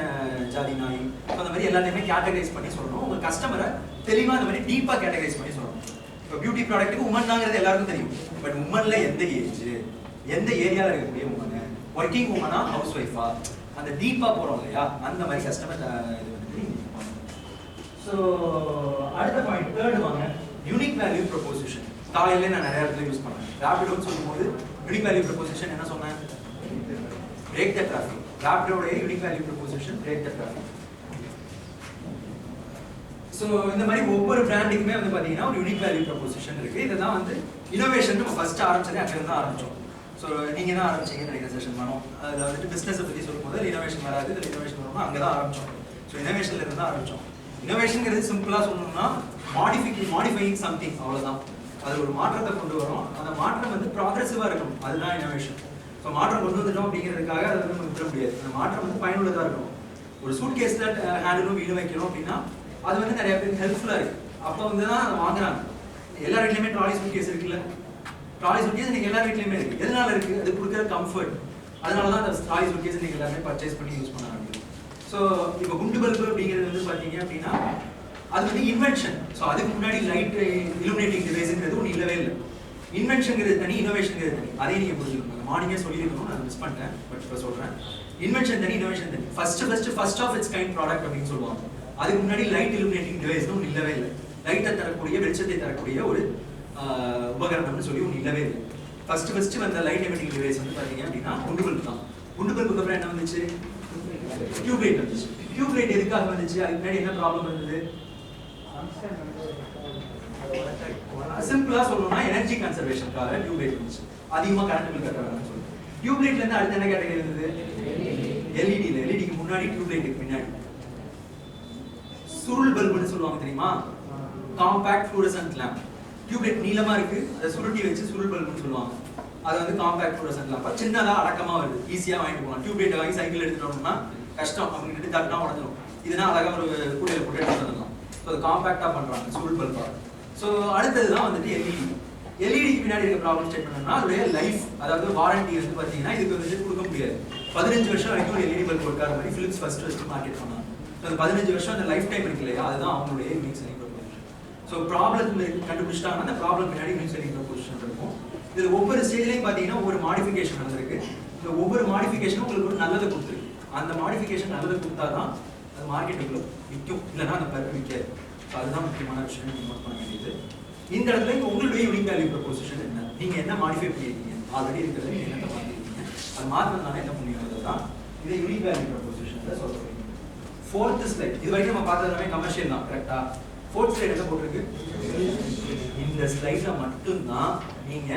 ஜாதி நாய், ஸோ அந்த மாதிரி எல்லாத்தையுமே கேட்டகரைஸ் பண்ணி சொல்லணும். உங்கள் கஸ்டமரை தெளிவாக அந்த மாதிரி டீப்பாக கேட்டகரைஸ் பண்ணி சொல்லணும். இப்போ பியூட்டி ப்ராடக்ட்டுக்கு உமன் தாங்கிறது எல்லாருக்கும் தெரியும். பட் உமனில் எந்த ஏஜ், எந்த ஏரியாவில் இருக்கக்கூடிய உமனு, ஒர்க்கிங் உமனா, ஹவுஸ் ஒய்ஃபா, அந்த டீப்பாக போகிறோம் இல்லையா, அந்த மாதிரி கஸ்டமர் இது வந்து. ஸோ அடுத்த பாயிண்ட், தேர்ட் வாங்க, யூனிக் வேல்யூ ப்ரொபோசிஷன். காலையிலே நான் நிறைய இடத்துல யூஸ் பண்ணேன். ரேபிடோன்னு சொல்லும்போது யூனிக் வேல்யூ ப்ரொபோசிஷன் என்ன சொன்னேன்? Break the traffic. ரேபிடோடைய unique value proposition break the traffic. So இந்த மாதிரி ஒவ்வொரு பிராண்டுக்குமே வந்து பார்த்தீங்கன்னா ஒரு யூனிக் வேல்யூ ப்ரொபோசிஷன் இருக்குது. இதுதான் வந்து இனோவேஷன் நம்ம ஃபர்ஸ்ட் ஆரம்பிச்சதே அங்கே தான் ஆரம்பித்தோம். ஸோ நீங்கள் தான் ஆரம்பிச்சிங்கன்னு நினைக்கிற செஷன் பண்ணோம். அதில் வந்துட்டு பிஸ்னஸை பற்றி சொல்லும்போது இனோவேஷன் வராது, இதில் இனோவேஷன் வரும்போது அங்கே தான் ஆரம்பித்தோம். ஸோ இனோவேஷன்ல இருந்து தான் ஆரம்பித்தோம். இனோவேஷன்ங்கிறது சிம்பிளாக சொல்லணும்னா மாடிஃபையிங் சம்திங், அவ்வளோதான். அது ஒரு மாற்றத்தை கொண்டு வரும். அந்த மாற்றம் வந்து ப்ராக்ரெசிவாக இருக்கணும், அதுதான் இனோவேஷன். ஸோ மாற்றம் கொண்டு வந்துட்டோம் அப்படிங்கிறதுக்காக அதை வந்து நம்ம விட முடியாது. அந்த மாற்றம் வந்து பயனுள்ளதாக இருக்கணும். ஒரு சூட் கேஸில் ஹேண்டிலும் வீடு வைக்கிறோம் அப்படின்னா அது வந்து நிறைய பேருக்கு ஹெல்ப்ஃபுல்லாக இருக்குது. அப்போ வந்து தான் அதை வாங்குறாங்க. எல்லா வீட்லையுமே ட்ராலி சூட் கேஸ் இருக்குல்ல, ட்ராலி சூட் கேஸ் நீங்கள் எல்லா வீட்லையுமே இருக்குது. எதனால இருக்குது? அது கொடுக்குற கம்ஃபர்ட். அதனால தான் அந்த ட்ராலி சூட் கேஸ் நீங்கள் எல்லாருமே பர்ச்சேஸ் பண்ணி யூஸ் பண்ண ஆரம்பிக்கும். ஸோ இப்போ குண்டு பல்பு அப்படிங்கிறது வந்து பார்த்தீங்க அப்படின்னா அது வந்து இன்வென்ஷன். ஸோ அதுக்கு முன்னாடி லைட் இலுமினேட்டிங் டிவைஸுங்கிறது ஒன்று இல்லவே இல்லை. இன்வென்ஷன்ங்கிறது தனி, இனோவேஷன்ங்கிறது தனி. அதையும் நீங்கள் புரிஞ்சுக்கணும். மார்னிங்கே சொல்லியிருக்கணும், நான் மிஸ் பண்ணிட்டேன், பட் இப்போ சொல்கிறேன். இன்வென்ஷன் தனி, இனோவேஷன் தனி. First of its kind product அப்படின்னு சொல்லுவாங்க. அதுக்கு முன்னாடி லைட் இலுமினேட்டிங் டிவைஸ்னு ஒன்று இல்லவே இல்லை. லைட்டை தரக்கூடிய, வெளிச்சத்தை தரக்கூடிய ஒரு உபகரணம்னு சொல்லி ஒன்று இல்லவே இல்லை. ஃபர்ஸ்ட் வந்த லைட் எமிட்டிங் டிவைஸ் வந்து பார்த்தீங்க அப்படின்னா குண்டு பல்பு தான். குண்டு பல்புக்கு அப்புறம் என்ன வந்துச்சு? டியூப் லைட் வந்துச்சு. டியூப் லைட் எதுக்காக வந்துச்சு? அதுக்கு முன்னாடி என்ன ப்ராப்ளம் இருந்தது? சிம்பிளா சொல்லணும்னா எனர்ஜி கன்சர்வேஷனுக்காக டியூப் லைட் வந்துச்சு. அதிகமாக கரண்ட் பில் கட்டுறாங்கன்னு சொல்லி டியூப் லைட்ல இருந்து அடுத்து என்ன கேட்டகரி இருந்தது? எல்இடி. எல்இடிக்கு முன்னாடி டியூப் லைட்டுக்கு பின்னாடி சுருள் பல்புன்னு சொல்லுவாங்க தெரியுமா? Compact fluorescent lamp. Tube light நீளமா இருக்கு, அதை சுருட்டி வச்சு சுருள் பல்புன்னு சொல்லுவாங்க. அது வந்து காம்பாக்ட் ஃப்ளூரசன்ட் லேம்ப். சின்னதா அடக்கமா வருது, ஈஸியா வாங்கிட்டு போகலாம். டியூப் லைட் வாங்கி சைக்கிள் எடுத்துட்டோம்னா கஷ்டம், அப்படின்னு தட்டினா உடஞ்சிடும். இதுனா அழகா ஒரு கூடையில போட்டு எடுத்து வந்துடலாம். ஸோ அது காம்பாக்டா பண்றாங்க சுருள் பல்பா. ஸோ அடுத்ததுதான் வந்துட்டு எல்இடி. எல்இடிக்கு பின்னாடி இருக்க ப்ராப்ளம் ஸ்டேட் பண்ணோம்னா அதோடைய லைஃப், அதாவது வாரண்டி வந்து பார்த்தீங்கன்னா இதுக்கு வந்துட்டு கொடுக்க முடியாது. 15 வருஷம் வரைக்கும் ஒரு எல்இடி பல்ப் கொடுக்காத மாதிரி பிலிப்ஸ் ஃபர்ஸ்ட் மார்க்கெட் பண்ணாங்க. ஸோ அந்த 15 வருஷம் அந்த லைஃப் டைம் இருக்கு இல்லையா, அதுதான் அவங்களுடைய unique selling proposition. So problem கண்டுபிடிச்சிட்டாங்கன்னா அந்த ப்ராப்ளம் பின்னாடி யூனிக் செல்லிங் ப்ரொபோசிஷன் இருக்கும். இதில் ஒவ்வொரு ஸ்டேஜ்லையும் பார்த்தீங்கன்னா ஒவ்வொரு மாடிஃபிகேஷன் நடந்திருக்கு. இந்த ஒவ்வொரு மாடிஃபிகேஷனும் உங்களுக்கு ஒரு நல்லதை கொடுத்துருக்கு. அந்த மாடிஃபிகேஷன் நல்லதை கொடுத்தா தான் அது மார்க்கெட்டுக்குள்ள விற்கும், இல்லைன்னா அந்த பருப்பு விற்காது. ஸோ அதுதான் முக்கியமான விஷயம் நீங்கள் நோட் பண்ண வேண்டியது. இந்த இடத்துல இப்போ உங்களுடைய யூனிக் வேல்யூ ப்ரொபோசிஷன் என்ன, நீங்கள் என்ன மாடிஃபை பண்ணியிருக்கீங்க, ஆல்ரெடி இருக்கிறத நீங்கள் என்ன மாற்றிருக்கீங்க, அது மாற்றினால என்ன பண்ணிக்கிறது தான் இதை யூனிக் வேல்யூ ப்ரொபோசிஷன் சொல்கிறீங்க. 4th ஸ்லைட், இது வரைக்கும் நம்ம பார்த்தது எல்லாமே கமர்ஷியல் தான், கரெக்டா? 4th ஸ்லைட் என்ன போட்டிருக்கு? இந்த ஸ்லைட்ல மட்டும்தான் நீங்க